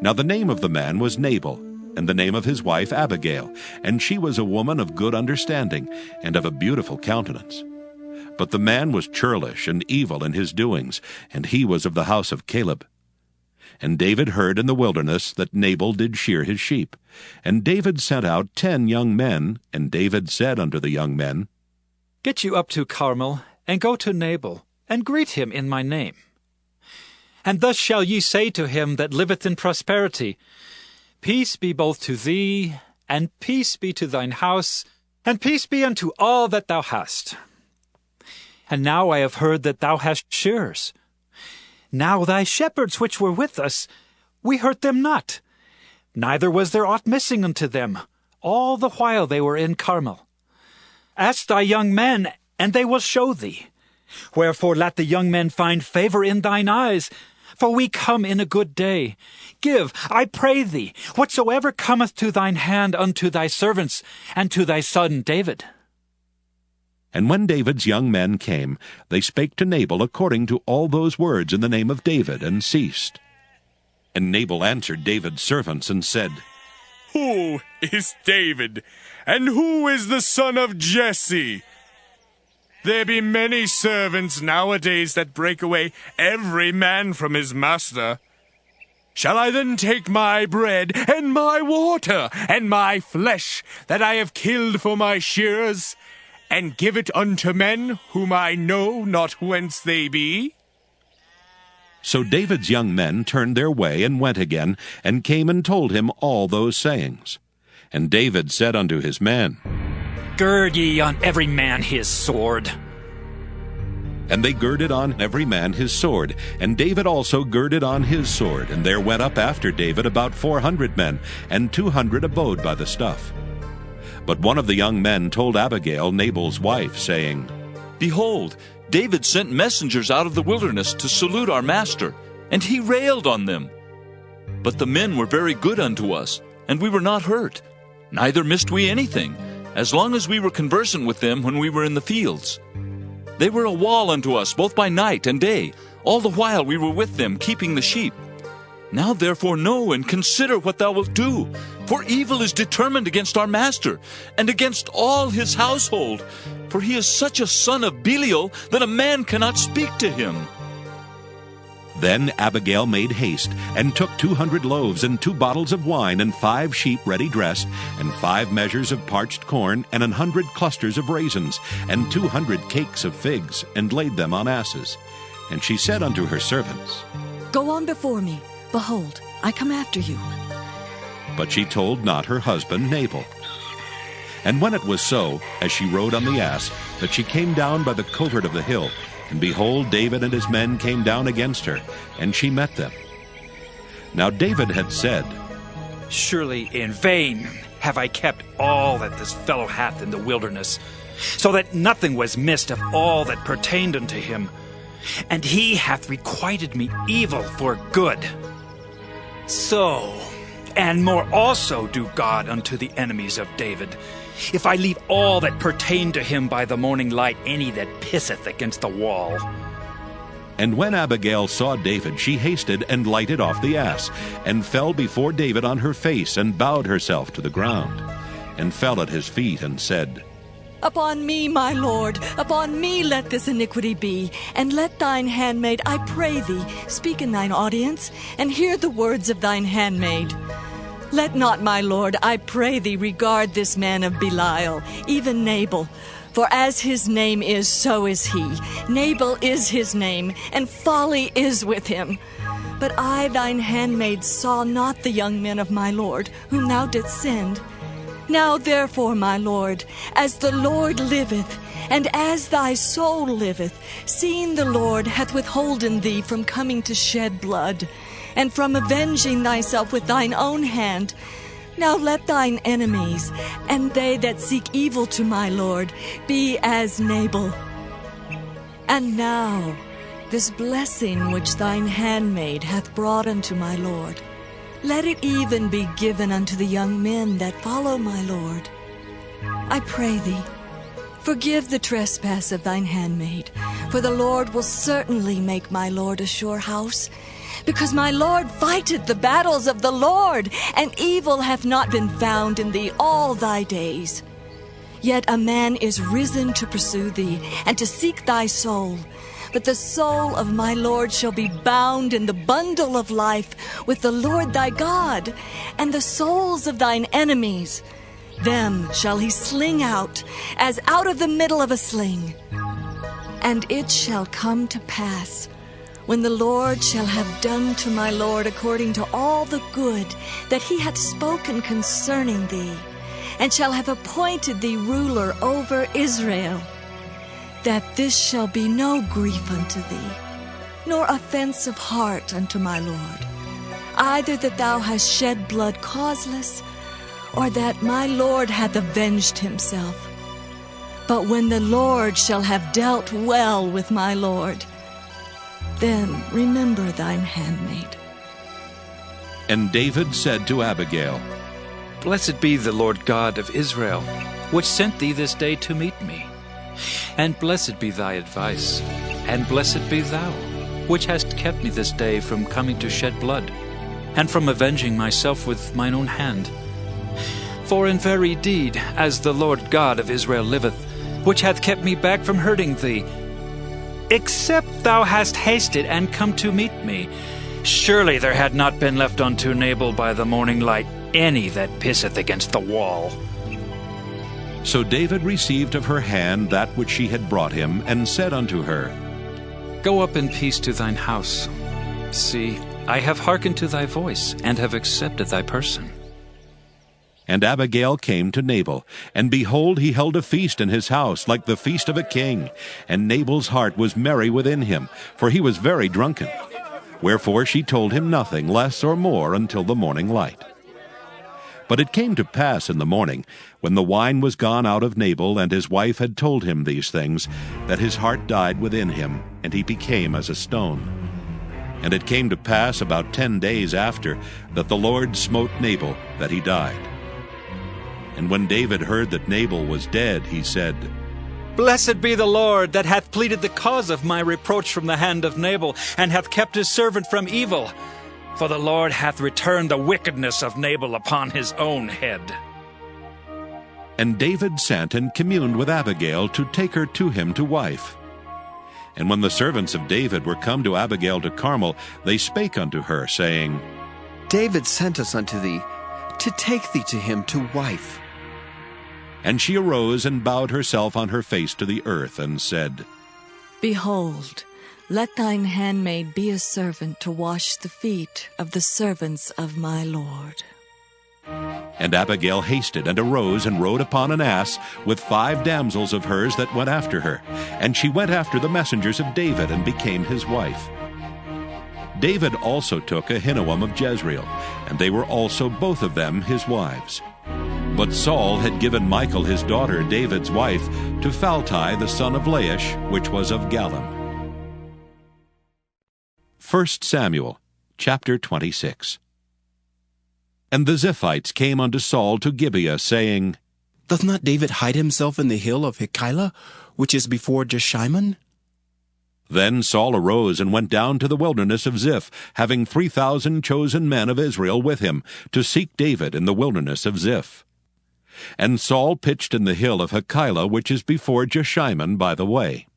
Now the name of the man was Nabal, and the name of his wife Abigail, and she was a woman of good understanding, and of a beautiful countenance. But the man was churlish and evil in his doings, and he was of the house of Caleb. And David heard in the wilderness that Nabal did shear his sheep. And David sent out 10 young men, and David said unto the young men, Get you up to Carmel, and go to Nabal, and greet him in my name. And thus shall ye say to him that liveth in prosperity, Peace be both to thee, and peace be to thine house, and peace be unto all that thou hast. And now I have heard that thou hast shearers. Now thy shepherds which were with us, we hurt them not, neither was there aught missing unto them, all the while they were in Carmel. Ask thy young men, and they will show thee. Wherefore let the young men find favor in thine eyes, for we come in a good day. Give, I pray thee, whatsoever cometh to thine hand unto thy servants, and to thy son David. And when David's young men came, they spake to Nabal according to all those words in the name of David, and ceased. And Nabal answered David's servants, and said, Who is David, and who is the son of Jesse? There be many servants nowadays that break away every man from his master. Shall I then take my bread, and my water, and my flesh, that I have killed for my shearers, and give it unto men whom I know not whence they be? So David's young men turned their way, and went again, and came and told him all those sayings. And David said unto his men, Gird ye on every man his sword. And they girded on every man his sword, and David also girded on his sword. And there went up after David about 400 men, and 200 abode by the stuff. But one of the young men told Abigail, Nabal's wife, saying, Behold, David sent messengers out of the wilderness to salute our master, and he railed on them. But the men were very good unto us, and we were not hurt, neither missed we anything, as long as we were conversant with them when we were in the fields. They were a wall unto us both by night and day, all the while we were with them keeping the sheep. Now therefore know and consider what thou wilt do, for evil is determined against our master, and against all his household, for he is such a son of Belial that a man cannot speak to him. Then Abigail made haste, and took 200 loaves, and 2 bottles of wine, and 5 sheep ready dressed, and 5 measures of parched corn, and 100 clusters of raisins, and 200 cakes of figs, and laid them on asses. And she said unto her servants, Go on before me. Behold, I come after you. But she told not her husband Nabal. And when it was so, as she rode on the ass, that she came down by the covert of the hill, and behold, David and his men came down against her, and she met them. Now David had said, Surely in vain have I kept all that this fellow hath in the wilderness, so that nothing was missed of all that pertained unto him. And he hath requited me evil for good. So, and more also do God unto the enemies of David, if I leave all that pertain to him by the morning light any that pisseth against the wall. And when Abigail saw David, she hasted and lighted off the ass, and fell before David on her face, and bowed herself to the ground, and fell at his feet, and said, Upon me, my Lord, upon me let this iniquity be, and let thine handmaid, I pray thee, speak in thine audience, and hear the words of thine handmaid. Let not, my Lord, I pray thee, regard this man of Belial, even Nabal. For as his name is, so is he. Nabal is his name, and folly is with him. But I, thine handmaid, saw not the young men of my Lord, whom thou didst send. Now therefore, my Lord, as the Lord liveth, and as thy soul liveth, seeing the Lord hath withholden thee from coming to shed blood, and from avenging thyself with thine own hand, now let thine enemies, and they that seek evil to my Lord, be as Nabal. And now this blessing which thine handmaid hath brought unto my Lord, let it even be given unto the young men that follow my Lord. I pray thee, forgive the trespass of thine handmaid, for the Lord will certainly make my Lord a sure house, because my Lord fighteth the battles of the Lord, and evil hath not been found in thee all thy days. Yet a man is risen to pursue thee, and to seek thy soul. but the soul of my Lord shall be bound in the bundle of life with the Lord thy God, and the souls of thine enemies. Them shall he sling out, as out of the middle of a sling. And it shall come to pass, when the Lord shall have done to my Lord according to all the good that he hath spoken concerning thee, and shall have appointed thee ruler over Israel, that this shall be no grief unto thee, nor offense of heart unto my Lord, either that thou hast shed blood causeless, or that my Lord hath avenged himself. But when the Lord shall have dealt well with my Lord, then remember thine handmaid. And David said to Abigail, Blessed be the Lord God of Israel, which sent thee this day to meet me. And blessed be thy advice, and blessed be thou, which hast kept me this day from coming to shed blood, and from avenging myself with mine own hand. For in very deed, as the Lord God of Israel liveth, which hath kept me back from hurting thee, except thou hast hasted and come to meet me, surely there had not been left unto Nabal by the morning light any that pisseth against the wall. So David received of her hand that which she had brought him, and said unto her, Go up in peace to thine house. See, I have hearkened to thy voice, and have accepted thy person. And Abigail came to Nabal, and behold, he held a feast in his house, like the feast of a king. And Nabal's heart was merry within him, for he was very drunken. Wherefore she told him nothing less or more until the morning light. But it came to pass in the morning, when the wine was gone out of Nabal, and his wife had told him these things, that his heart died within him, and he became as a stone. And it came to pass about 10 days after, that the Lord smote Nabal, that he died. And when David heard that Nabal was dead, he said, Blessed be the Lord, that hath pleaded the cause of my reproach from the hand of Nabal, and hath kept his servant from evil. For the Lord hath returned the wickedness of Nabal upon his own head. And David sent and communed with Abigail to take her to him to wife. And when the servants of David were come to Abigail to Carmel, they spake unto her, saying, David sent us unto thee, to take thee to him to wife. And she arose and bowed herself on her face to the earth, and said, Behold, let thine handmaid be a servant to wash the feet of the servants of my Lord. And Abigail hasted and arose and rode upon an ass with 5 damsels of hers that went after her. And she went after the messengers of David and became his wife. David also took Ahinoam of Jezreel, and they were also both of them his wives. But Saul had given Michal his daughter, David's wife, to Phalti the son of Laish, which was of Gallim. 1 Samuel chapter 26. And the Ziphites came unto Saul to Gibeah, saying, Doth not David hide himself in the hill of Hachilah, which is before Jeshimon? Then Saul arose and went down to the wilderness of Ziph, having 3,000 chosen men of Israel with him, to seek David in the wilderness of Ziph. And Saul pitched in the hill of Hachilah, which is before Jeshimon by the way.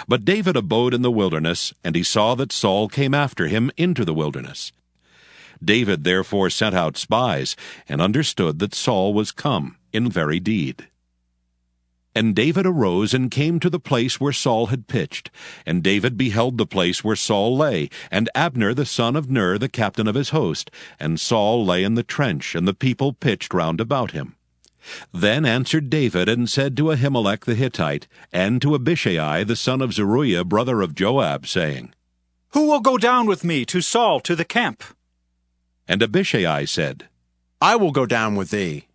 But David abode in the wilderness, and he saw that Saul came after him into the wilderness. David therefore sent out spies, and understood that Saul was come in very deed. And David arose and came to the place where Saul had pitched. And David beheld the place where Saul lay, and Abner the son of Ner the captain of his host. And Saul lay in the trench, and the people pitched round about him. Then answered David and said to Ahimelech the Hittite, and to Abishai the son of Zeruiah brother of Joab, saying, Who will go down with me to Saul to the camp? And Abishai said, I will go down with thee.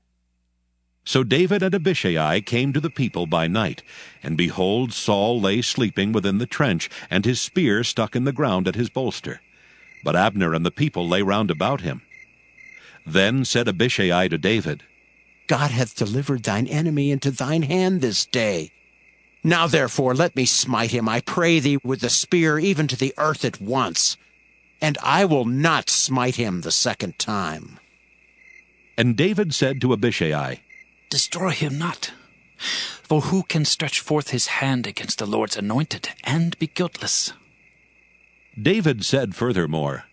So David and Abishai came to the people by night, and behold, Saul lay sleeping within the trench, and his spear stuck in the ground at his bolster. But Abner and the people lay round about him. Then said Abishai to David, God hath delivered thine enemy into thine hand this day. Now therefore let me smite him, I pray thee, with the spear even to the earth at once, and I will not smite him the second time. And David said to Abishai, Destroy him not, For who can stretch forth his hand against the Lord's anointed and be guiltless? David said furthermore,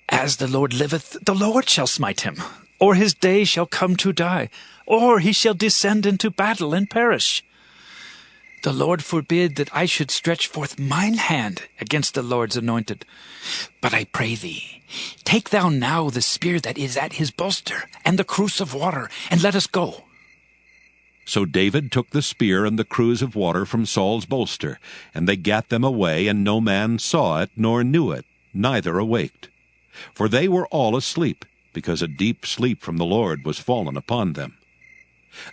As the Lord liveth, the Lord shall smite him, or his day shall come to die, or he shall descend into battle and perish. The Lord forbid that I should stretch forth mine hand against the Lord's anointed. But I pray thee, take thou now the spear that is at his bolster, and the cruse of water, and let us go. So David took the spear and the cruse of water from Saul's bolster, and they gat them away, and no man saw it, nor knew it, neither awaked. For they were all asleep, because a deep sleep from the Lord was fallen upon them.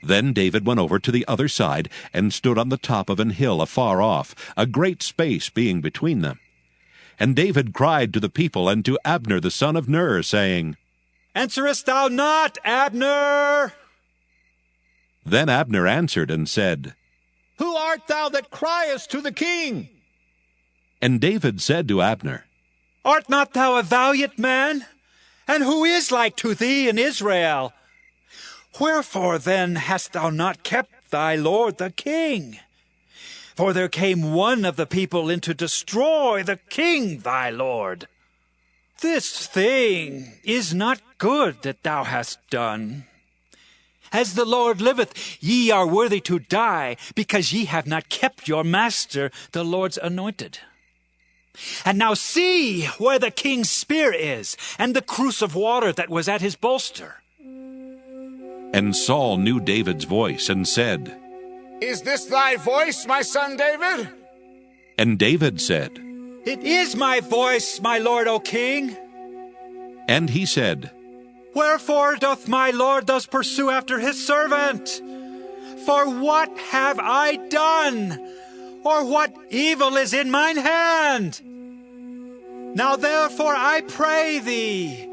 Then David went over to the other side, and stood on the top of an hill afar off, a great space being between them. And David cried to the people and to Abner the son of Ner, saying, Answerest thou not, Abner? Then Abner answered and said, Who art thou that criest to the king? And David said to Abner, Art not thou a valiant man? And who is like to thee in Israel? Wherefore then hast thou not kept thy lord the king? For there came one of the people in to destroy the king thy lord. This thing is not good that thou hast done. As the Lord liveth, ye are worthy to die, because ye have not kept your master, the Lord's anointed. And now see where the king's spear is, and the cruse of water that was at his bolster. And Saul knew David's voice, and said, Is this thy voice, my son David? And David said, It is my voice, my lord, O king. And he said, Wherefore doth my lord thus pursue after his servant? For what have I done? Or what evil is in mine hand? Now therefore I pray thee,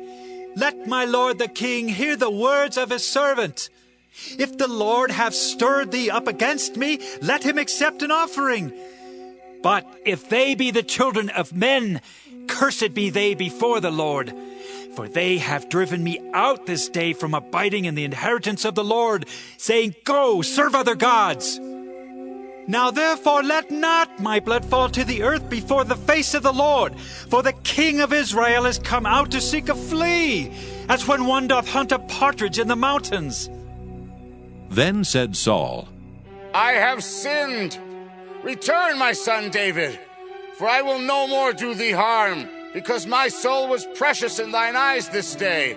let my lord the king hear the words of his servant. If the Lord have stirred thee up against me, let him accept an offering. But if they be the children of men, cursed be they before the Lord. For they have driven me out this day from abiding in the inheritance of the Lord, saying, Go, serve other gods. Now therefore let not my blood fall to the earth before the face of the Lord, for the king of Israel is come out to seek a flea, as when one doth hunt a partridge in the mountains. Then said Saul, I have sinned. Return, my son David, for I will no more do thee harm, because my soul was precious in thine eyes this day.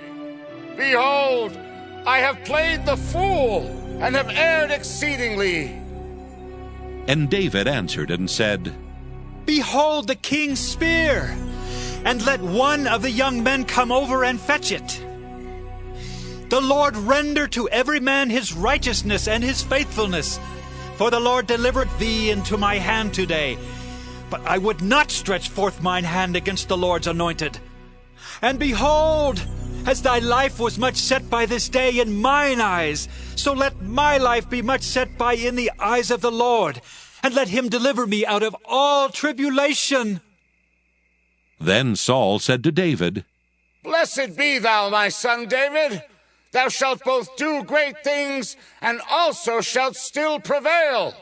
Behold, I have played the fool, and have erred exceedingly. And David answered and said, Behold the king's spear, and let one of the young men come over and fetch it. The Lord render to every man his righteousness and his faithfulness, for the Lord delivered thee into my hand today. But I would not stretch forth mine hand against the Lord's anointed. And behold, as thy life was much set by this day in mine eyes, so let my life be much set by in the eyes of the Lord, and let him deliver me out of all tribulation. Then Saul said to David, Blessed be thou, my son David. Thou shalt both do great things, and also shalt still prevail.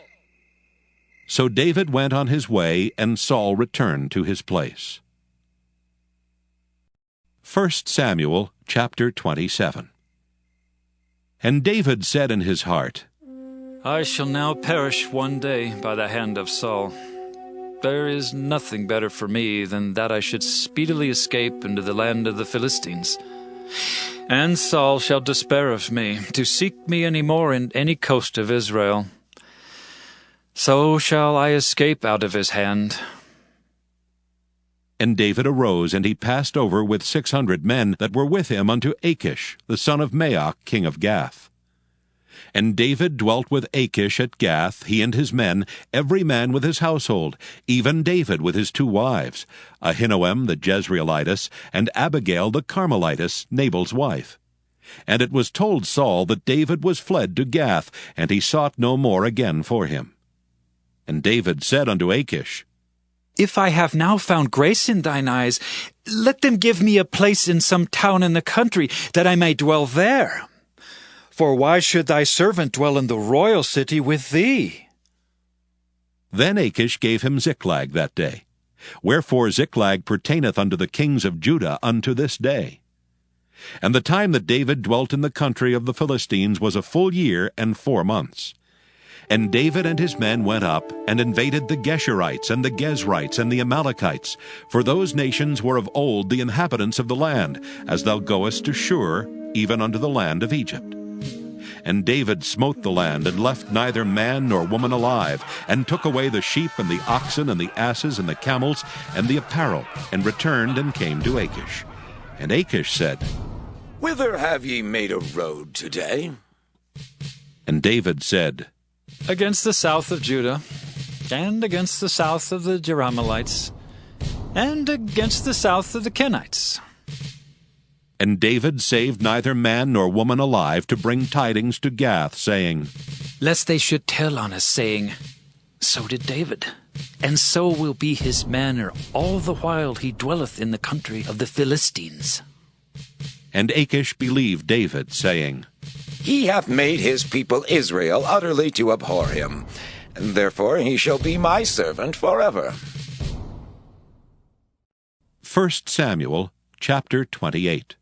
So David went on his way, and Saul returned to his place. 1 Samuel chapter 27. And David said in his heart, I shall now perish one day by the hand of Saul. There is nothing better for me than that I should speedily escape into the land of the Philistines. And Saul shall despair of me, to seek me any more in any coast of Israel. So shall I escape out of his hand. And David arose, and he passed over with 600 men that were with him unto Achish, the son of Maoch, king of Gath. And David dwelt with Achish at Gath, he and his men, every man with his household, even David with his 2 wives, Ahinoam the Jezreelitess, and Abigail the Carmelitess, Nabal's wife. And it was told Saul that David was fled to Gath, and he sought no more again for him. And David said unto Achish, If I have now found grace in thine eyes, let them give me a place in some town in the country, that I may dwell there. For why should thy servant dwell in the royal city with thee? Then Achish gave him Ziklag that day. Wherefore Ziklag pertaineth unto the kings of Judah unto this day. And the time that David dwelt in the country of the Philistines was a full year and 4 months. And David and his men went up and invaded the Geshurites and the Gezrites and the Amalekites, for those nations were of old the inhabitants of the land, as thou goest to Shur, even unto the land of Egypt. And David smote the land, and left neither man nor woman alive, and took away the sheep and the oxen and the asses and the camels and the apparel, and returned and came to Achish. And Achish said, Whither have ye made a road today? And David said, Against the south of Judah, and against the south of the Jerahmeelites, and against the south of the Kenites. And David saved neither man nor woman alive to bring tidings to Gath, saying, Lest they should tell on us, saying, So did David, and so will be his manner all the while he dwelleth in the country of the Philistines. And Achish believed David, saying, He hath made his people Israel utterly to abhor him, and therefore he shall be my servant forever. 1 Samuel chapter 28.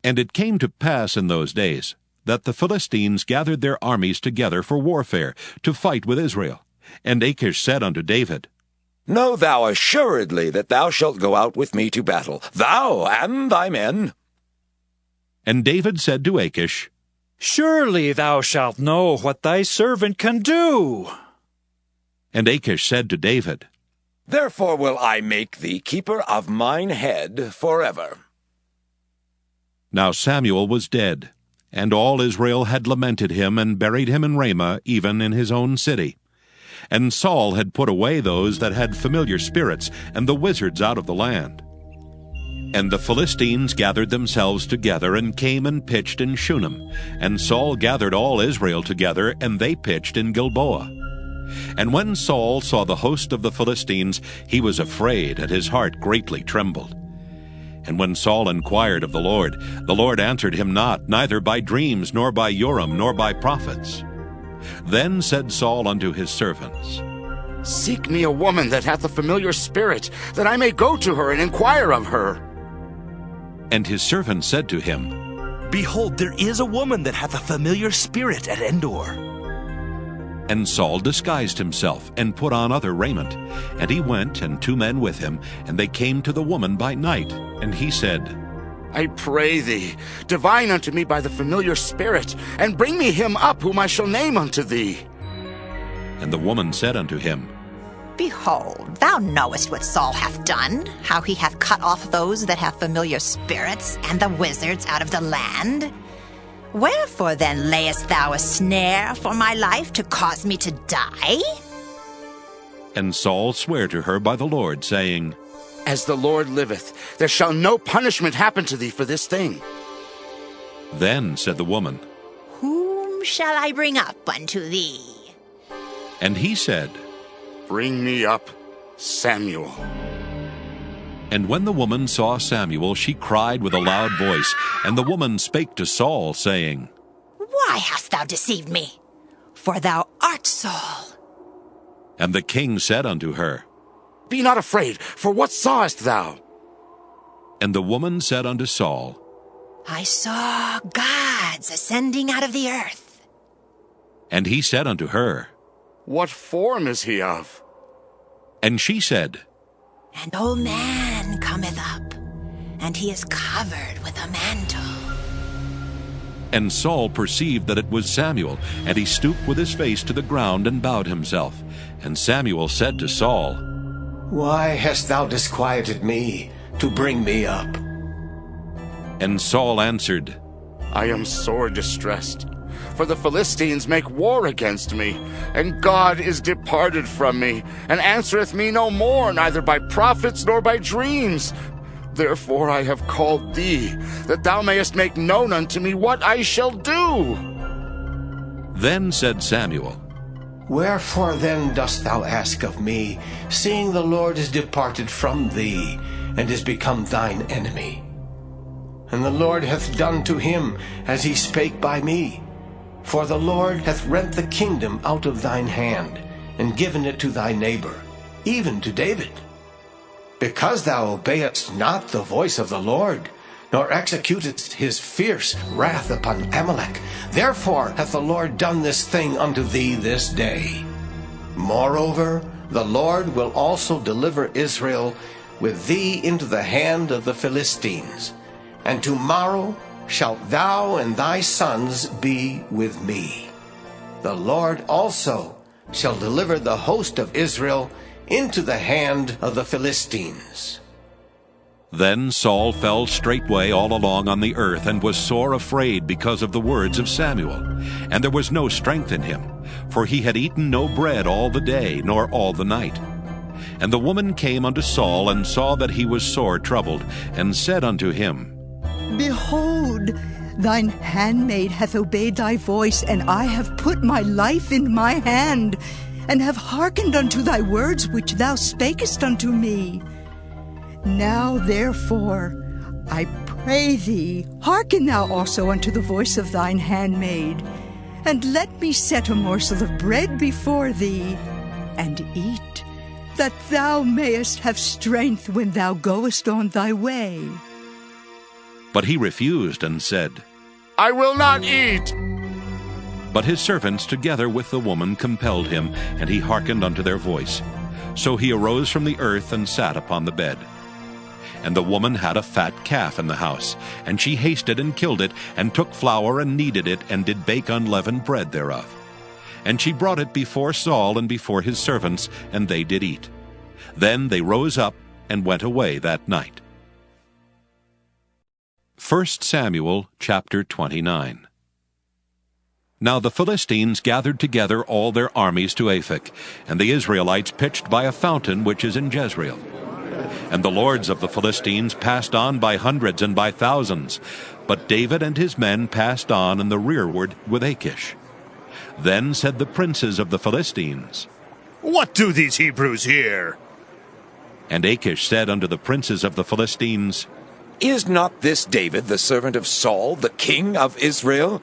And it came to pass in those days that the Philistines gathered their armies together for warfare, to fight with Israel. And Achish said unto David, Know thou assuredly that thou shalt go out with me to battle, thou and thy men. And David said to Achish, Surely thou shalt know what thy servant can do. And Achish said to David, Therefore will I make thee keeper of mine head forever. Now Samuel was dead, and all Israel had lamented him, and buried him in Ramah, even in his own city. And Saul had put away those that had familiar spirits, and the wizards out of the land. And the Philistines gathered themselves together, and came and pitched in Shunem. And Saul gathered all Israel together, and they pitched in Gilboa. And when Saul saw the host of the Philistines, he was afraid, and his heart greatly trembled. And when Saul inquired of the Lord answered him not, neither by dreams, nor by Urim, nor by prophets. Then said Saul unto his servants, Seek me a woman that hath a familiar spirit, that I may go to her and inquire of her. And his servant said to him, Behold, there is a woman that hath a familiar spirit at Endor. And Saul disguised himself, and put on other raiment. And he went, and 2 men with him, and they came to the woman by night. And he said, I pray thee, divine unto me by the familiar spirit, and bring me him up whom I shall name unto thee. And the woman said unto him, Behold, thou knowest what Saul hath done, how he hath cut off those that have familiar spirits, and the wizards out of the land. Wherefore then layest thou a snare for my life to cause me to die? And Saul sware to her by the Lord, saying, As the Lord liveth, there shall no punishment happen to thee for this thing. Then said the woman, Whom shall I bring up unto thee? And he said, Bring me up Samuel. And when the woman saw Samuel, she cried with a loud voice. And the woman spake to Saul, saying, Why hast thou deceived me? For thou art Saul. And the king said unto her, Be not afraid, for what sawest thou? And the woman said unto Saul, I saw gods ascending out of the earth. And he said unto her, What form is he of? And she said, An old man cometh up, and he is covered with a mantle. And Saul perceived that it was Samuel, and he stooped with his face to the ground and bowed himself. And Samuel said to Saul, Why hast thou disquieted me to bring me up? And Saul answered, I am sore distressed, for the Philistines make war against me, and God is departed from me, and answereth me no more, neither by prophets nor by dreams. Therefore I have called thee, that thou mayest make known unto me what I shall do. Then said Samuel, Wherefore then dost thou ask of me, seeing the Lord is departed from thee, and is become thine enemy? and the Lord hath done to him as he spake by me. For the Lord hath rent the kingdom out of thine hand, and given it to thy neighbor, even to David. Because thou obeyedst not the voice of the Lord, nor executedst his fierce wrath upon Amalek, therefore hath the Lord done this thing unto thee this day. Moreover, the Lord will also deliver Israel with thee into the hand of the Philistines, and tomorrow shalt thou and thy sons be with me. The Lord also shall deliver the host of Israel into the hand of the Philistines. Then Saul fell straightway all along on the earth, and was sore afraid because of the words of Samuel. And there was no strength in him, for he had eaten no bread all the day, nor all the night. And the woman came unto Saul, and saw that he was sore troubled, and said unto him, Behold, thine handmaid hath obeyed thy voice, and I have put my life in my hand, and have hearkened unto thy words which thou spakest unto me. Now therefore, I pray thee, hearken thou also unto the voice of thine handmaid, and let me set a morsel of bread before thee, and eat, that thou mayest have strength when thou goest on thy way. But he refused, and said, I will not eat. But his servants together with the woman compelled him, and he hearkened unto their voice. So he arose from the earth, and sat upon the bed. And the woman had a fat calf in the house, and she hasted and killed it, and took flour and kneaded it, and did bake unleavened bread thereof. And she brought it before Saul and before his servants, and they did eat. Then they rose up and went away that night. 1 Samuel chapter 29. Now the Philistines gathered together all their armies to Aphek, and the Israelites pitched by a fountain which is in Jezreel. And the lords of the Philistines passed on by hundreds and by thousands, but David and his men passed on in the rearward with Achish. Then said the princes of the Philistines, What do these Hebrews here? And Achish said unto the princes of the Philistines, Is not this David the servant of Saul, the king of Israel,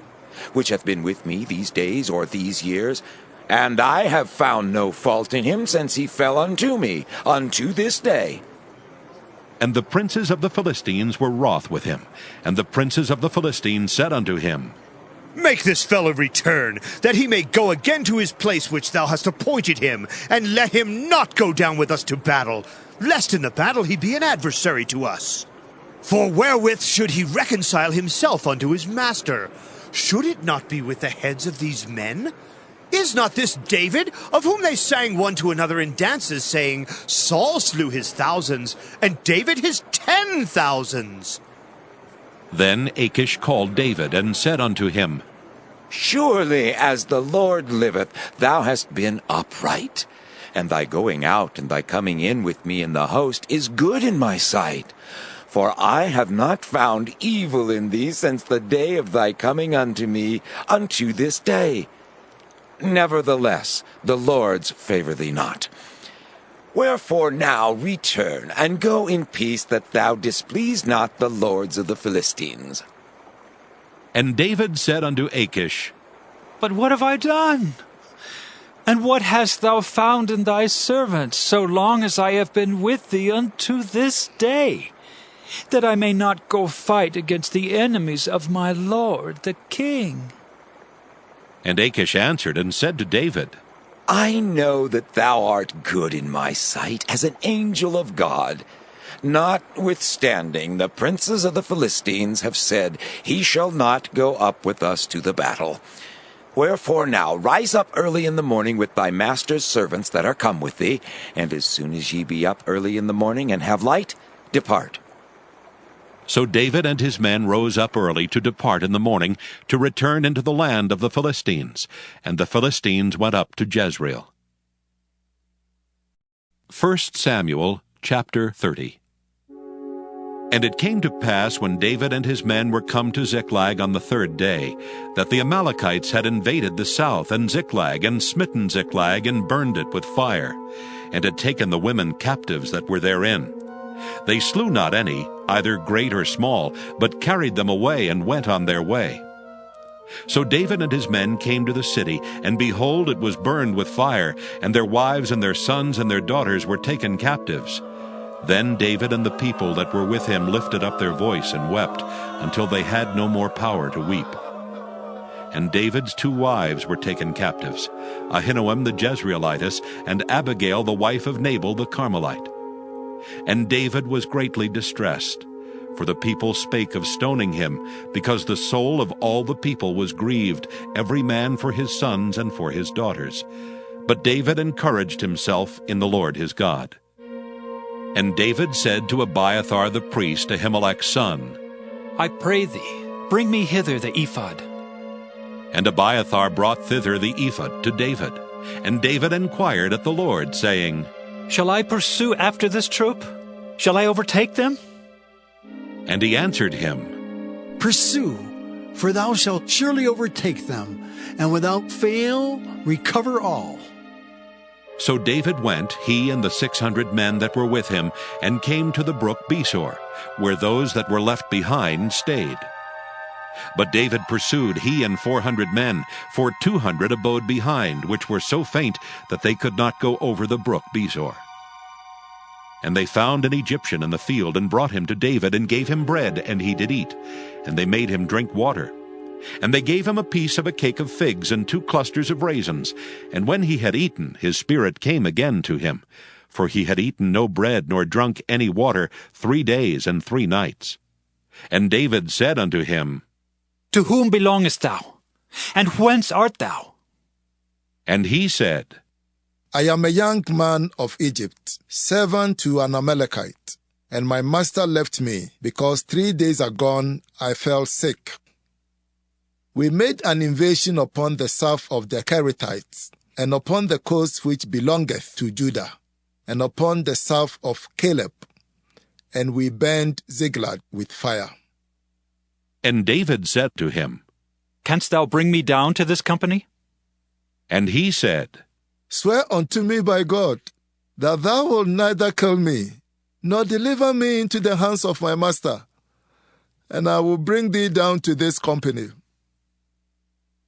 which hath been with me these days or these years? And I have found no fault in him since he fell unto me, unto this day. And the princes of the Philistines were wroth with him. And the princes of the Philistines said unto him, Make this fellow return, that he may go again to his place which thou hast appointed him, and let him not go down with us to battle, lest in the battle he be an adversary to us. For wherewith should he reconcile himself unto his master? Should it not be with the heads of these men? Is not this David, of whom they sang one to another in dances, saying, Saul slew his thousands, and David his 10,000s? Then Achish called David, and said unto him, Surely as the Lord liveth, thou hast been upright, and thy going out and thy coming in with me in the host is good in my sight. For I have not found evil in thee since the day of thy coming unto me, unto this day. Nevertheless, the Lord's favor thee not. Wherefore now return, and go in peace, that thou displease not the lords of the Philistines. And David said unto Achish, But what have I done? And what hast thou found in thy servant, so long as I have been with thee unto this day, that I may not go fight against the enemies of my lord the king? And Achish answered and said to David, I know that thou art good in my sight as an angel of God. Notwithstanding, the princes of the Philistines have said, He shall not go up with us to the battle. Wherefore now rise up early in the morning with thy master's servants that are come with thee, and as soon as ye be up early in the morning and have light, depart. So David and his men rose up early to depart in the morning, to return into the land of the Philistines. And the Philistines went up to Jezreel. 1 Samuel chapter 30. And it came to pass, when David and his men were come to Ziklag on the third day, that the Amalekites had invaded the south, and Ziklag, and smitten Ziklag, and burned it with fire, and had taken the women captives that were therein. They slew not any, either great or small, but carried them away and went on their way. So David and his men came to the city, and behold, it was burned with fire, and their wives and their sons and their daughters were taken captives. Then David and the people that were with him lifted up their voice and wept, until they had no more power to weep. And David's 2 wives were taken captives, Ahinoam the Jezreelitess, and Abigail the wife of Nabal the Carmelite. And David was greatly distressed, for the people spake of stoning him, because the soul of all the people was grieved, every man for his sons and for his daughters. But David encouraged himself in the Lord his God. And David said to Abiathar the priest, Ahimelech's son, I pray thee, bring me hither the ephod. And Abiathar brought thither the ephod to David. And David inquired at the Lord, saying, Shall I pursue after this troop? Shall I overtake them? And he answered him, Pursue, for thou shalt surely overtake them, and without fail recover all. So David went, he and the 600 men that were with him, and came to the brook Besor, where those that were left behind stayed. But David pursued, he and 400 men, for 200 abode behind, which were so faint that they could not go over the brook Besor. And they found an Egyptian in the field, and brought him to David, and gave him bread, and he did eat. And they made him drink water. And they gave him a piece of a cake of figs, and 2 clusters of raisins. And when he had eaten, his spirit came again to him, for he had eaten no bread, nor drunk any water 3 days and 3 nights. And David said unto him, To whom belongest thou? And whence art thou? And he said, I am a young man of Egypt, servant to an Amalekite, and my master left me, because 3 days agone I fell sick. We made an invasion upon the south of the Kerethites, and upon the coast which belongeth to Judah, and upon the south of Caleb, and we burned Ziklag with fire. And David said to him, Canst thou bring me down to this company? And he said, Swear unto me by God, that thou wilt neither kill me, nor deliver me into the hands of my master, and I will bring thee down to this company.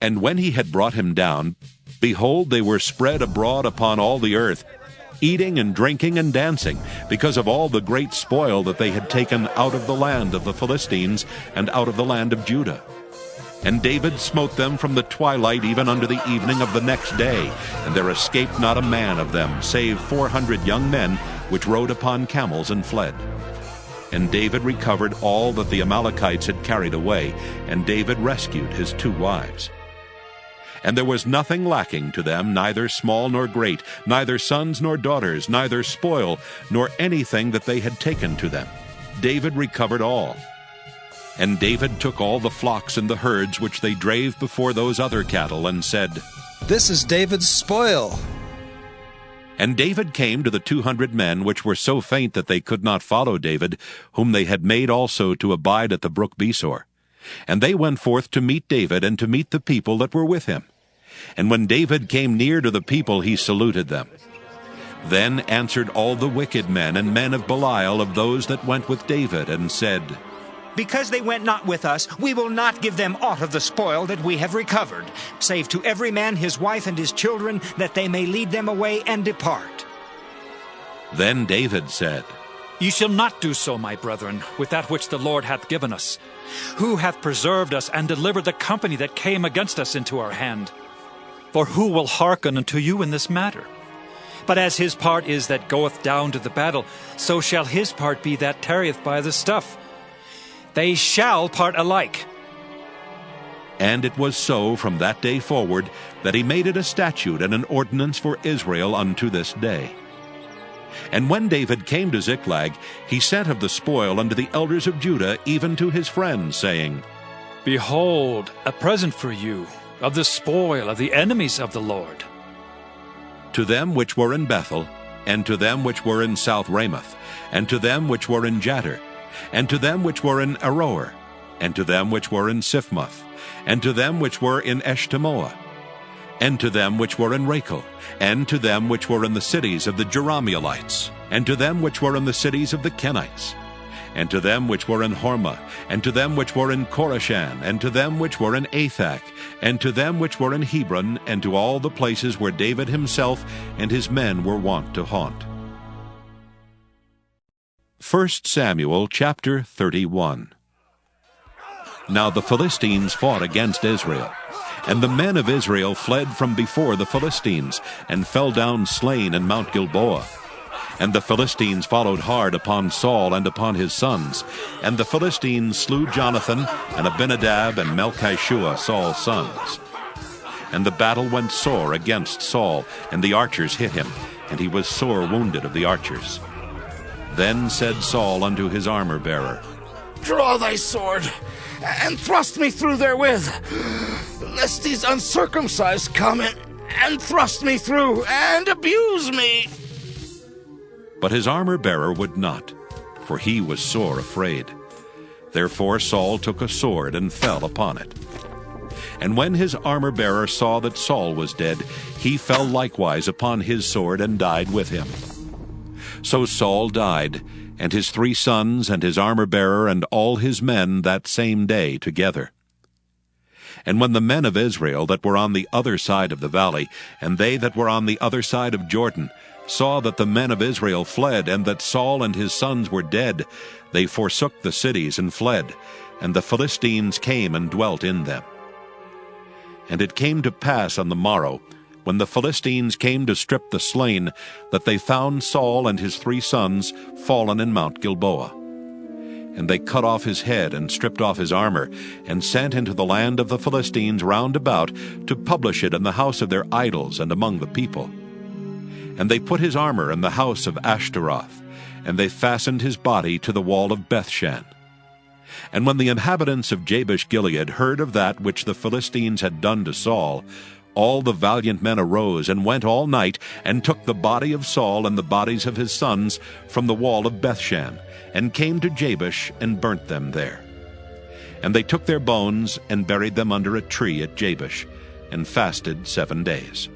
And when he had brought him down, behold, they were spread abroad upon all the earth, eating and drinking and dancing, because of all the great spoil that they had taken out of the land of the Philistines and out of the land of Judah. And David smote them from the twilight even unto the evening of the next day, and there escaped not a man of them, save 400 young men, which rode upon camels and fled. And David recovered all that the Amalekites had carried away, and David rescued his 2 wives. And there was nothing lacking to them, neither small nor great, neither sons nor daughters, neither spoil, nor anything that they had taken to them. David recovered all. And David took all the flocks and the herds which they drave before those other cattle, and said, This is David's spoil. And David came to the 200 men which were so faint that they could not follow David, whom they had made also to abide at the brook Besor. And they went forth to meet David, and to meet the people that were with him. And when David came near to the people, he saluted them. Then answered all the wicked men and men of Belial of those that went with David, and said, Because they went not with us, we will not give them aught of the spoil that we have recovered, save to every man his wife and his children, that they may lead them away and depart. Then David said, Ye shall not do so, my brethren, with that which the Lord hath given us. Who hath preserved us, and delivered the company that came against us into our hand? For who will hearken unto you in this matter? But as his part is that goeth down to the battle, so shall his part be that tarrieth by the stuff. They shall part alike. And it was so from that day forward, that he made it a statute and an ordinance for Israel unto this day. And when David came to Ziklag, he sent of the spoil unto the elders of Judah, even to his friends, saying, Behold, a present for you, of the spoil of the enemies of the Lord. To them which were in Bethel, and to them which were in South Ramoth, and to them which were in Jattir, and to them which were in Aroer, and to them which were in Siphmoth, and to them which were in Eshtemoa, and to them which were in Rachel, and to them which were in the cities of the Jerahmeelites, and to them which were in the cities of the Kenites, and to them which were in Hormah, and to them which were in Korashan, and to them which were in Athak, and to them which were in Hebron, and to all the places where David himself and his men were wont to haunt. 1 Samuel chapter 31. Now the Philistines fought against Israel. And the men of Israel fled from before the Philistines, and fell down slain in Mount Gilboa. And the Philistines followed hard upon Saul and upon his sons. And the Philistines slew Jonathan, and Abinadab, and Melchishua, Saul's sons. And the battle went sore against Saul, and the archers hit him, and he was sore wounded of the archers. Then said Saul unto his armor-bearer, Draw thy sword, and thrust me through therewith, lest these uncircumcised come and thrust me through, and abuse me. But his armor-bearer would not, for he was sore afraid. Therefore Saul took a sword and fell upon it. And when his armor-bearer saw that Saul was dead, he fell likewise upon his sword and died with him. So Saul died, and his 3 sons, and his armor-bearer, and all his men that same day together. And when the men of Israel that were on the other side of the valley, and they that were on the other side of Jordan, saw that the men of Israel fled, and that Saul and his sons were dead, they forsook the cities and fled, and the Philistines came and dwelt in them. And it came to pass on the morrow, when the Philistines came to strip the slain, that they found Saul and his 3 sons fallen in Mount Gilboa. And they cut off his head, and stripped off his armor, and sent into the land of the Philistines round about, to publish it in the house of their idols and among the people. And they put his armor in the house of Ashtaroth, and they fastened his body to the wall of Bethshan. And when the inhabitants of Jabesh-Gilead heard of that which the Philistines had done to Saul, all the valiant men arose and went all night, and took the body of Saul and the bodies of his sons from the wall of Bethshan, and came to Jabesh and burnt them there. And they took their bones and buried them under a tree at Jabesh, and fasted 7 days.